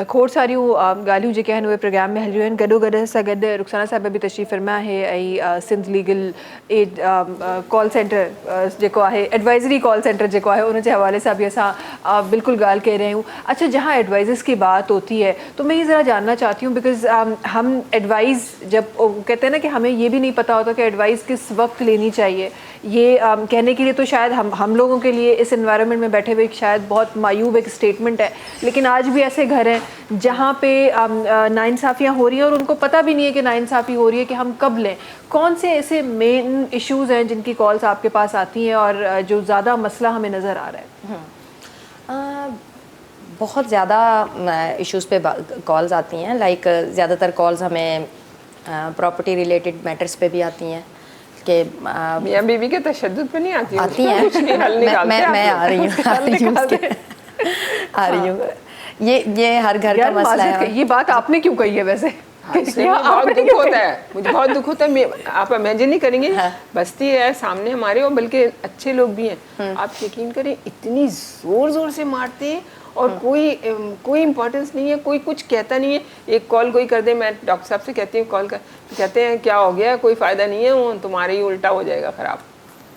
खोड़ सारियूं ॻाल्हियूं जेके आहिनि उहे प्रोग्राम में हलियूं आहिनि। गॾोगॾु सां गॾु रुखसाना साहिब बि तशरीफ़ फरमा आहे ऐं Sindh legal aid call centre जेको आहे, एडवाइज़री कॉल सेंटर जेको आहे, उन जे हवाले सां बि असां बिल्कुल ॻाल्हि कह रहे हूँ। अच्छा, जहाँ एडवाइज़र्स की बात होती है तो मैं ये ज़रा जानना चाहती हूँ, बिकॉज़ हम एडवाइस जब कहते हैं ना कि हमें ये भी नहीं पता होता कि एडवाइस किस वक्त लेनी चाहिए। ये कहने के लिए तो शायद हम लोगों के लिए इस एनवायरनमेंट में बैठे हुए शायद बहुत मायूब एक स्टेटमेंट है, लेकिन आज भी ऐसे घर हैं जहाँ पे नाइंसाफ़ियाँ हो रही हैं और उनको पता भी नहीं है कि नाइंसाफ़ी हो रही है, कि हम कब लें। कौन से ऐसे मेन इश्यूज़ हैं जिनकी कॉल्स आपके पास आती हैं और जो ज़्यादा मसला हमें नज़र आ रहा है? बहुत ज़्यादा इश्यूज़ पे कॉल्स आती हैं। लाइक ज़्यादातर कॉल्स हमें प्रॉपर्टी रिलेटेड मैटर्स पे भी आती हैं कि मियाँ बीवी के तशद्दुद पे नहीं आती हैं। कुछ नहीं, हल निकालते हैं मैं आप आ रही हूँ आ रही हूँ। ये हर घर का मसला है। ये बात आपने क्यों कही है वैसे? मुझे बहुत दुख होता है, मुझे बहुत दुख होता है। आप इमेजिन नहीं करेंगे, बस्ती है सामने हमारे और बल्कि अच्छे लोग भी हैं। आप यकीन करें, इतनी जोर जोर से मारते हैं और कोई इम्पोर्टेंस नहीं है, कोई कुछ कहता नहीं है। एक कॉल कोई कर दे, मैं डॉक्टर साहब से कहती हूँ कॉल कर, तो कहते हैं क्या हो गया, कोई फ़ायदा नहीं है, वो तुम्हारे ही उल्टा हो जाएगा ख़राब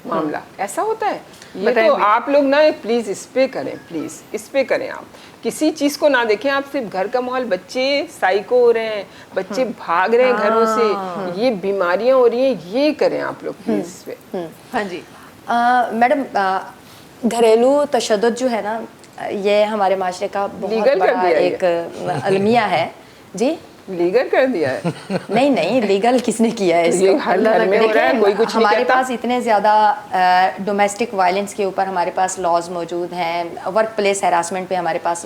मामला। ऐसा होता है। ये तो आप लोग ना प्लीज़ इस पे करें, प्लीज़ इस पे करें। आप किसी चीज़ को ना देखें, आप सिर्फ घर का माहौल। बच्चे साइको हो रहे हैं, बच्चे भाग रहे हैं घरों से, ये बीमारियां हो रही हैं, ये करें आप लोग प्लीज़ इस पे। हाँ जी मैडम, घरेलू तशद्दुद जो है ना, ये हमारे माशरे का बहुत बड़ा एक अलमिया है जी। लीगल कर दिया है? नहीं, लीगल किसने किया है इसको? हर घर में हो रहा है, कोई कुछ नहीं हमारे कहता। पास इतने ज़्यादा डोमेस्टिक वायलेंस के ऊपर हमारे पास लॉज मौजूद हैं, वर्क प्लेस हैरासमेंट पे हमारे पास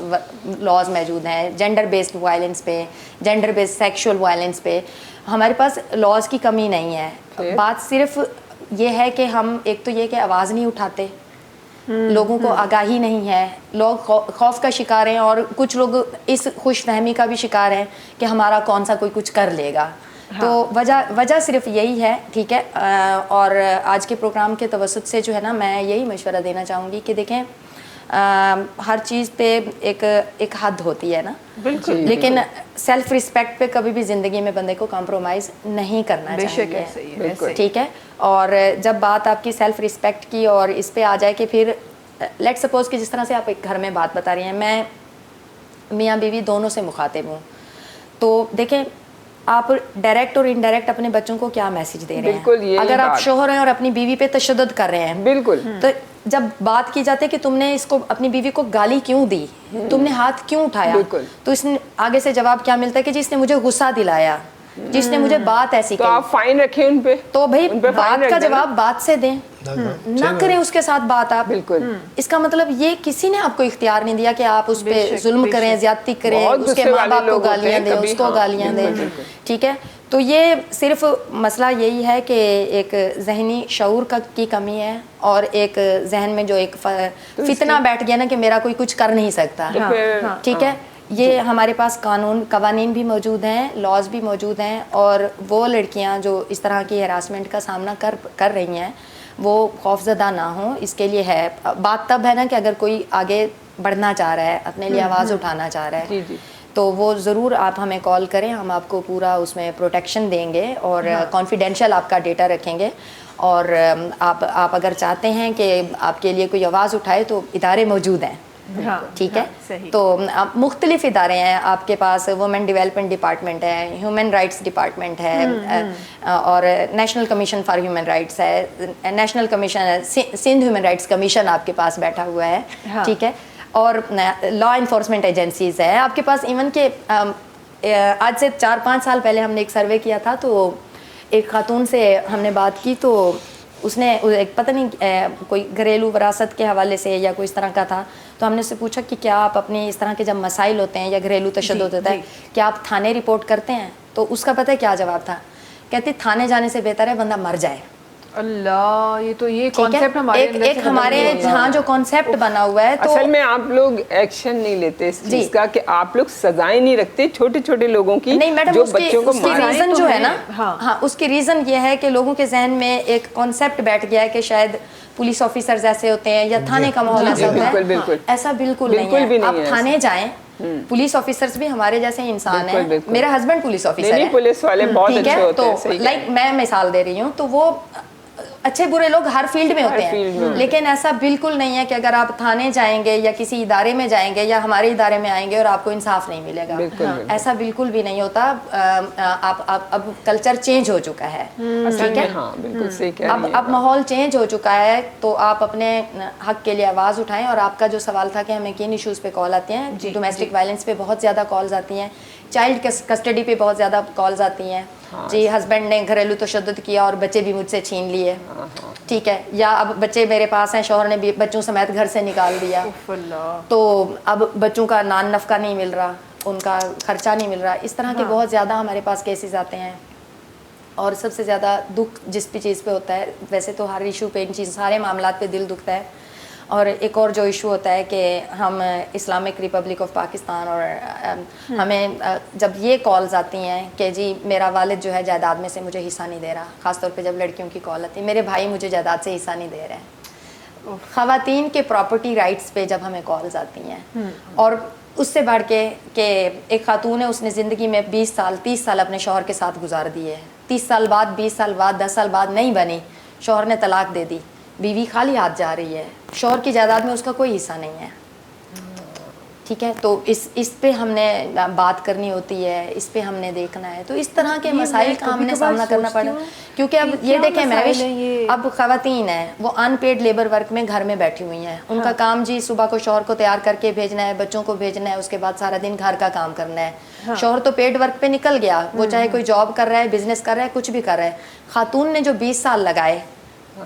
लॉज मौजूद हैं, जेंडर बेस्ड वायलेंस पे, जेंडर बेस्ड सेक्सुअल वायलेंस पे हमारे पास लॉज की कमी नहीं है। बात सिर्फ ये है कि हम एक तो ये कि आवाज़ नहीं उठाते, लोगों को आगाही नहीं है, लोग खौफ का शिकार हैं और कुछ लोग इस खुशफहमी का भी शिकार हैं कि हमारा कौन सा कोई कुछ कर लेगा। हाँ। तो वजह सिर्फ यही है, ठीक है। और आज के प्रोग्राम के तवसुत से जो है ना, मैं यही मशवरा देना चाहूँगी कि देखें, हर चीज़ पे एक हद होती है ना, बिल्कुल, लेकिन सेल्फ रिस्पेक्ट पे कभी भी ज़िंदगी में बंदे को कॉम्प्रोमाइज़ नहीं करना चाहिए, ठीक है। और जब बात आपकी सेल्फ रिस्पेक्ट की और इस पे आ जाए कि फिर लेट्स सपोज कि जिस तरह से आप एक घर में बात बता रही हैं, मैं मियाँ बीवी दोनों से मुखातिब हूँ, तो देखें आप डायरेक्ट और इनडायरेक्ट अपने बच्चों को क्या मैसेज दे रहे हैं। अगर आप शोहर हैं और अपनी बीवी पे तशद्दुद कर रहे हैं, बिल्कुल, तो जब बात की जाती है कि तुमने इसको अपनी बीवी को गाली क्यों दी, तुमने हाथ क्यों उठाया, तो इसने आगे से जवाब क्या मिलता है कि जिसने मुझे गुस्सा दिलाया, जिसने मुझे बात ऐसी तो आप फाइन रखें उन पे। तो भाई बात का जवाब बात से दें, ना करें उसके साथ बात आप। बिल्कुल, इसका मतलब ये किसी ने आपको इख्तियार नहीं दिया कि आप उस पे जुल्म करें, ज्यादती करें, उसके माँ बाप को गालियाँ दें, उसको गालियाँ दें, ठीक है। तो ये सिर्फ मसला यही है कि एक जहनी शऊर की कमी है और एक जहन में जो एक फितना बैठ गया ना कि मेरा कोई कुछ कर नहीं सकता, ठीक है। ये हमारे पास कवानीन भी मौजूद हैं, लॉज भी मौजूद हैं, और वो लड़कियां जो इस तरह की हरासमेंट का सामना कर रही हैं वो खौफजदा ना हो, इसके लिए है। बात तब है ना कि अगर कोई आगे बढ़ना चाह रहा है, अपने लिए आवाज़ उठाना चाह रहा है, तो वो ज़रूर आप हमें कॉल करें, हम आपको पूरा उसमें प्रोटेक्शन देंगे और कॉन्फिडेंशियल आपका डेटा रखेंगे। और आप अगर चाहते हैं कि आपके लिए कोई आवाज़ उठाए तो इदारे मौजूद हैं, हाँ, ठीक हाँ, है। सही। तो मुख्तलिफ इदारे हैं आपके पास, वुमेन डेवलपमेंट डिपार्टमेंट है, ह्यूमन राइट्स डिपार्टमेंट है, और national commission for human rights है, national commission Sindh human rights commission आपके पास बैठा हुआ है, हाँ। ठीक है। और लॉ इन्फोर्समेंट एजेंसीज है आपके पास। इवन के आज से 4-5 साल पहले हमने एक सर्वे किया था, तो एक खातून से हमने बात की, तो उसने एक पता नहीं कोई घरेलू विरासत के हवाले से या कोई इस तरह का था, तो हमने उससे पूछा कि क्या आप अपने इस तरह के जब मसाइल होते हैं या घरेलू तशद्दुद होता है, क्या आप थाने रिपोर्ट करते हैं? तो उसका पता है क्या जवाब था? कहती थाने जाने से बेहतर है बंदा मर जाए। अल्लाह, ये तो ये ठीक है, कॉन्सेप्ट हमारे अंदर से एक खत्म हमारे नहीं होगा। यहाँ जो कॉन्सेप्ट बना हुआ है, तो असल में आप लोग एक्शन नहीं लेते इस जी। चीज का, कि आप लोग सजाएं नहीं रखते छोटे छोटे लोगों की, नहीं मैडम, जो उसकी बच्चों को उसकी मारा। रीजन तो जो है है, ना, हाँ। हाँ उसकी रीजन ये है कि लोगों के जहन में एक कॉन्सेप्ट बैठ गया है कि शायद पुलिस ऑफिसर्स ऐसे होते हैं या थाने का माहौल ऐसा होता बिल्कुल, है। बिल्कुल। ऐसा बिल्कुल बिल्कुल नहीं भी है। नहीं आप है थाने जाएं, पुलिस ऑफिसर्स भी हमारे जैसे इंसान बिल्कुल, हैं। बिल्कुल। मेरा हस्बैंड पुलिस ऑफिसर नहीं, है, पुलिस वाले बहुत ठीक अच्छे है? होते हैं, तो सही कह लाइक मैं मिसाल दे रही हूँ, तो वो अच्छे बुरे लोग हर फील्ड में होते फील्ड में हैं, होते लेकिन ऐसा बिल्कुल नहीं है कि अगर आप थाने जाएंगे या किसी इदारे में जाएंगे या हमारे इदारे में आएंगे और आपको इंसाफ नहीं मिलेगा। बिल्कुल, बिल्कुल। ऐसा बिल्कुल भी नहीं होता। आप अब कल्चर चेंज हो चुका है, असल ठीक में है। हाँ, बिल्कुल सही कह रही हैं अब माहौल चेंज हो चुका है, तो आप अपने हक के लिए आवाज़ उठाएं। और आपका जो सवाल था कि हमें किन इश्यूज़ पे कॉल आती हैं, डोमेस्टिक वायलेंस पे बहुत ज़्यादा कॉल्स आती हैं, चाइल्ड कस्टडी पे बहुत ज़्यादा कॉल्स आती हैं। जी, हस्बैंड ने घरेलू तशद्दुद किया और बच्चे भी मुझसे छीन लिए, ठीक है, या अब बच्चे मेरे पास हैं, शौहर ने भी बच्चों समेत घर से निकाल दिया, उफ अल्लाह। तो अब बच्चों का नान नफका नहीं मिल रहा, उनका खर्चा नहीं मिल रहा। इस तरह के बहुत ज़्यादा हमारे पास केसेस आते हैं। और सबसे ज़्यादा दुख जिस भी चीज़ पे होता है, वैसे तो हर इशू पे, इन चीज़ सारे मामलात पे दिल दुखता है। और एक और जो इशू होता है कि हम इस्लामिक रिपब्लिक ऑफ पाकिस्तान, और हमें जब ये कॉल्स आती हैं कि जी मेरा वालिद जो है जायदाद में से मुझे हिस्सा नहीं दे रहा, ख़ासतौर पे जब लड़कियों की कॉल आती है, मेरे भाई मुझे जायदाद से हिस्सा नहीं दे रहे हैं। ख़वातीन के प्रॉपर्टी राइट्स पे जब हमें कॉल्स आती हैं, और उससे बढ़ के कि एक खातून है, उसने ज़िंदगी में 20 साल 30 साल अपने शौहर के साथ गुजार दिए हैं, 30 साल बाद 20 साल बाद 10 साल बाद नहीं बनी, शौहर ने तलाक दे दी, बीवी खाली हाथ जा रही है, शौहर की जायदाद में उसका कोई हिस्सा नहीं है, ठीक है। तो इस पे हमने बात करनी होती है, इस पे हमने देखना है। तो इस तरह के मसाइल का हमने सामना करना पड़ा, क्योंकि अब ये देखें महविश, अब ख़वातीन हैं वो अनपेड लेबर वर्क में घर में बैठी हुई हैं, उनका काम जी सुबह को शौहर को तैयार करके भेजना है, बच्चों को भेजना है, उसके बाद सारा दिन घर का काम करना है। शौहर तो पेड वर्क पे निकल गया, वो चाहे कोई जॉब कर रहा है, बिजनेस कर रहा है, कुछ भी कर रहा है। खातून ने जो 20 साल लगाए,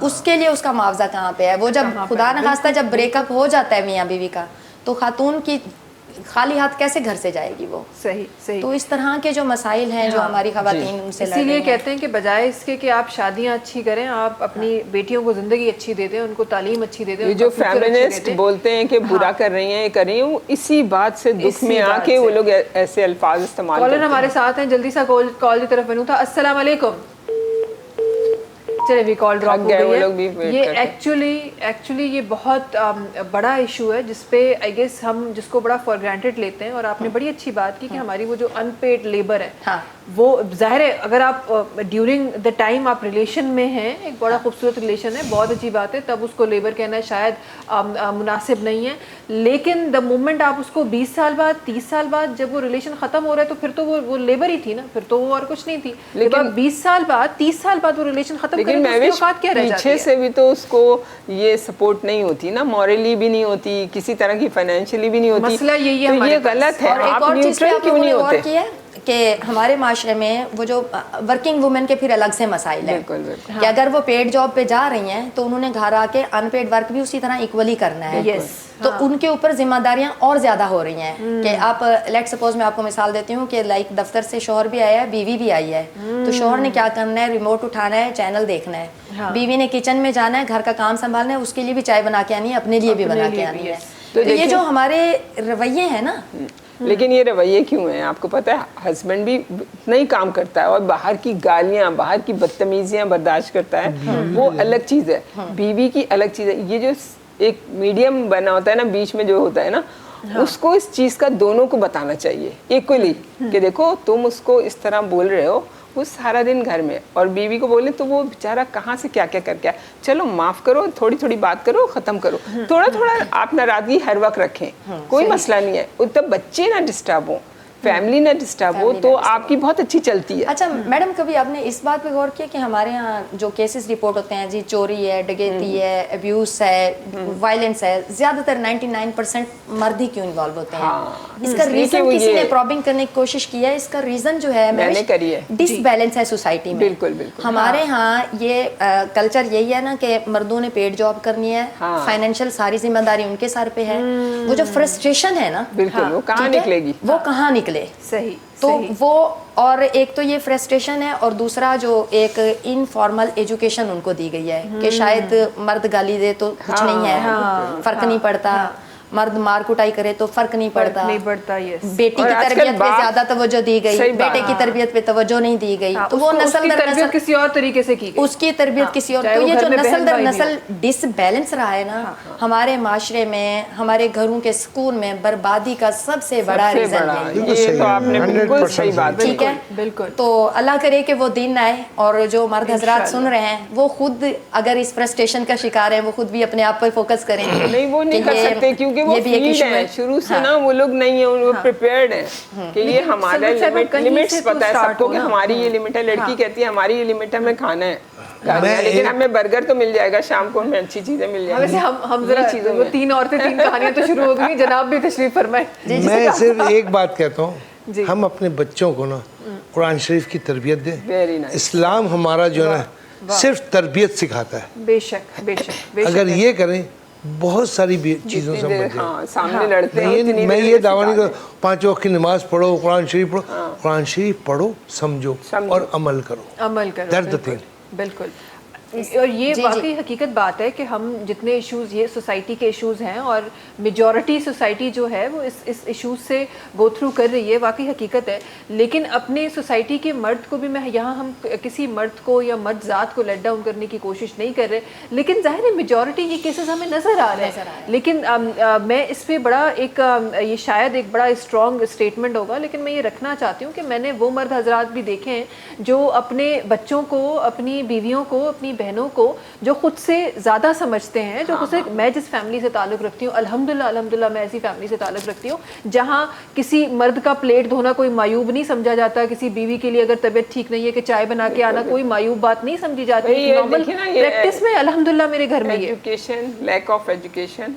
उसके लिए उसका मुआवजा कहाँ पे है? वो जब खुदा न खास्ता जब ब्रेकअप हो जाता है मियाँ बीवी का, तो खातून की खाली हाथ कैसे घर से जाएगी वो? सही सही। तो इस तरह के जो मसाइल हैं जो हमारी खवातीन उनसे लड़ रही इसीलिए हैं। कहते हैं कि बजाय इसके कि आप शादियां अच्छी करें, आप अपनी बेटियों को जिंदगी अच्छी दे दें, उनको तालीम अच्छी दे दें। ये उनका जो फ्यूचर अच्छे फेमिनिस्ट दे दें। बोलते हैं कि बुरा कर रही हैं, ये कर रही हैं, वो इसी बात से दुख इसी में बात आके वो से। लोग ऐसे अल्फाज इस्तेमाल कॉलर करते हमारे हैं। साथ हैं, जल्दी सा कॉल की तरफ बनूं था। अस्सलाम वालेकुम। चले भी कॉल ड्रॉप हो गए वो गई लोग भी है। wait ये करते हैं। एक्चुअली ये बहुत बड़ा इशू है, जिसपे आई गेस हम जिसको बड़ा फॉर ग्रांटेड लेते हैं। और आपने बड़ी अच्छी बात की कि हमारी वो जो अनपेड लेबर है, हाँ। वो जाहिर है अगर आप ड्यूरिंग द टाइम आप रिलेशन में हैं, एक बड़ा खूबसूरत रिलेशन है, बहुत अच्छी बात है, तब उसको लेबर कहना शायद मुनासिब नहीं है। लेकिन द मोमेंट आप उसको 20 साल बाद 30 साल बाद जब वो रिलेशन ख़त्म हो रहा है, तो फिर तो वो लेबर ही थी ना, फिर तो वो और कुछ नहीं थी। लेकिन आप 20 साल बाद 30 साल बाद वो रिलेशन खत्म लेकिन करें, तो उसकी औकात क्या रह जाती पीछे है? से भी तो उसको ये सपोर्ट नहीं होती ना, मॉरली भी नहीं होती, किसी तरह की फाइनेंशियली भी नहीं होती। मसला यही है तो हमारे ये पास। गलत है। और एक आप और चीज़ पे न्यूट्रल आप क्यों लोगों नहीं ने गौर होते? किया है कि हमारे माशरे में वो जो वर्किंग वुमेन के फिर अलग से मसाइल है, बिल्कुल, बिल्कुल। कि अगर वो पेड जॉब पे जा रही हैं तो उन्होंने घर आके अनपेड वर्क भी उसी तरह इक्वली करना है। Yes, तो हाँ। उनके ऊपर जिम्मेदारियां और ज़्यादा हो रही हैं कि आप लेट सपोज मैं आपको मिसाल देती हूँ कि लाइक दफ्तर से शौहर भी आया है, बीवी भी आई है, तो शौहर ने क्या करना है? रिमोट उठाना है, चैनल देखना है, हाँ। बीवी ने किचन में जाना है, घर का काम संभालना है, उसके लिए भी चाय बना के आनी है, अपने लिए भी अपने बना लिए के भी, आनी है। yes। तो ये देखिए- जो हमारे रवैये हैं ना, लेकिन ये रवैये क्यों हैं? आपको पता है, हस्बैंड भी इतना ही काम करता है और बाहर की गालियां, बाहर की बदतमीजियां बर्दाश्त करता है, वो अलग चीज़ है। बीवी की अलग चीज़ है। ये जो एक मीडियम बना होता है ना, बीच में जो होता है ना, उसको इस चीज़ का दोनों को बताना चाहिए इक्वली, कि देखो तुम उसको इस तरह बोल रहे हो, वो सारा दिन घर में, और बीवी को बोले तो वो बेचारा कहाँ से क्या क्या करके आए। चलो माफ़ करो, थोड़ी थोड़ी बात करो, ख़त्म करो, थोड़ा थोड़ा आप नाराज़गी हर वक्त रखें, कोई मसला नहीं है, तब बच्चे ना डिस्टर्ब हो, फैमिली ना डिस्टर्ब हो, तो आपकी बहुत अच्छी चलती है। अच्छा मैडम, कभी आपने इस बात पे गौर किया कि हमारे यहाँ जो केसेस रिपोर्ट होते हैं जी, चोरी है, डकैती है, अब्यूज है, वायलेंस है, ज्यादातर 99% मर्द ही क्यों इन्वॉल्व होते हैं? इसका इसलिए कि रीजन वो किसी ये- ने प्रॉबिंग करने की कोशिश किया है? इसका रीजन जो है मैंने करी है। डिसबैलेंस है सोसाइटी में। बिल्कुल, बिल्कुल। हमारे यहाँ ये कल्चर यही है ना कि मर्दों ने पेड जॉब करनी है, हाँ। फाइनेंशियल सारी जिम्मेदारी उनके सर पे है। वो जो फ्रस्ट्रेशन है ना, बिल्कुल, वो कहाँ ठीक है? निकलेगी? वो कहाँ निकले? सही तो सही। वो, और एक तो ये फ्रस्ट्रेशन है, और दूसरा जो एक इनफॉर्मल एजुकेशन उनको दी गई है कि शायद मर्द गाली दे तो कुछ नहीं है, फर्क नहीं पड़ता, मर्द मार कुटाई करे तो फर्क नहीं पड़ता, नहीं पड़ता, यस। बेटी और की आजकल तरबियत पे बाप- ज्यादा तवज्जो दी गई, सही बात। बेटे की तरबियत पे तवज्जो नहीं दी गई, तो वो नस्ल उसकी दर तरबियत नस्ल किसी और तरीके से की गई। उसकी तरबियत किसी और, चाहे तो वो ये घर जो में नस्ल बहन दर भाई भी नस्ल डिसबैलेंस रहा है ना, हमारे माशरे में, हमारे घरों के सुकून में बर्बादी का सबसे बड़ा सबसे रीजन बड़ा, है। बिल्कुल ये सही तो है, आपने बिल्कुल 100% सही बात सही। ठीक है, बिल्कुल। तो अल्लाह करे कि वो दिन आए और जो मर्द हजरात सुन रहे हैं वो खुद अगर इस फ्रस्ट्रेशन का शिकार है, वो खुद भी अपने आप पर फोकस करें। नहीं, वो नहीं कि कर ये- सकते, क्योंकि वो ये भी एक फील्ड issue है शुरू से हाँ। ना, वो लोग नहीं है, वो प्रिपेयर्ड है कि ये लेकिन हमारा सलमान साहब, कहीं लिमिट्स से तो पता है start सबको हो कि ना। हमारी ये लिमिट है। लड़की कहती है हमारी ये लिमिट है, हमें खाना है, मैं लेकिन एक- हमें बर्गर तो मिल जाएगा शाम को, हमें अच्छी चीजें मिल हाँ, वैसे जाएंगी। हम ये जरा चीज़ों वो में। 3 औरतें 3 कहानियां तो शुरू हो गई। जनाब भी तशरीफ फरमाए। मैं सिर्फ एक बात कहता जी। हूँ, हम अपने बच्चों को ना कुरान शरीफ की तरबियत Very दें। nice. इस्लाम हमारा जो है ना सिर्फ तरबियत सिखाता है। बेशक बेशक बेशक। अगर ये करें बहुत सारी चीज़ों से जितनी हम देर बच जाएंगे। हाँ सामने लड़ते हैं, उतनी मैं देर ये में दावा नहीं सिखा कर 5 वक्त की नमाज पढ़ो, कुरान शरीफ पढ़ो, कुरान शरीफ पढ़ो, समझो समझो। और अमल करो। अमल करो। That's the बिल्कुल, thing. बिल्कुल। और ये जी, वाकई हकीकत बात है कि हम जितने इश्यूज़, ये सोसाइटी के इश्यूज़ हैं और मेजॉरिटी सोसाइटी जो है वो इस इश्यूज़ से गो थ्रू कर रही है, वाकई हकीकत है। लेकिन अपने सोसाइटी के मर्द को भी, मैं यहाँ हम किसी मर्द को या मर्द ज़ात को लेट डाउन करने की कोशिश नहीं कर रहे, लेकिन ज़ाहिर है मेजॉरिटी ये केसेस हमें नज़र आ रहे हैं। लेकिन मैं इस पर बड़ा एक ये शायद एक बड़ा स्ट्रॉन्ग स्टेटमेंट होगा, लेकिन मैं ये रखना चाहती हूँ कि मैंने वो मर्द हजरात भी देखे हैं जो अपने बच्चों को, अपनी बीवियों को, अपनी बहनों को जो खुद से ज़्यादा समझते हैं, जो खुद से, मैं जिस फैमिली से ताल्लुक़ रखती हूँ, अल्हम्दुलिल्लाह मैं ऐसी फैमिली से ताल्लुक़ रखती हूँ जहाँ किसी मर्द का प्लेट धोना कोई मायूब नहीं समझा जाता, किसी बीवी के लिए अगर तबीयत ठीक नहीं है कि चाय बना के आना कोई मायूब बात नहीं समझी जाती। वही है, नॉर्मल देखिए ना, ये प्रैक्टिस में अल्हम्दुलिल्लाह मेरे घर में ये एजुकेशन, लैक ऑफ एजुकेशन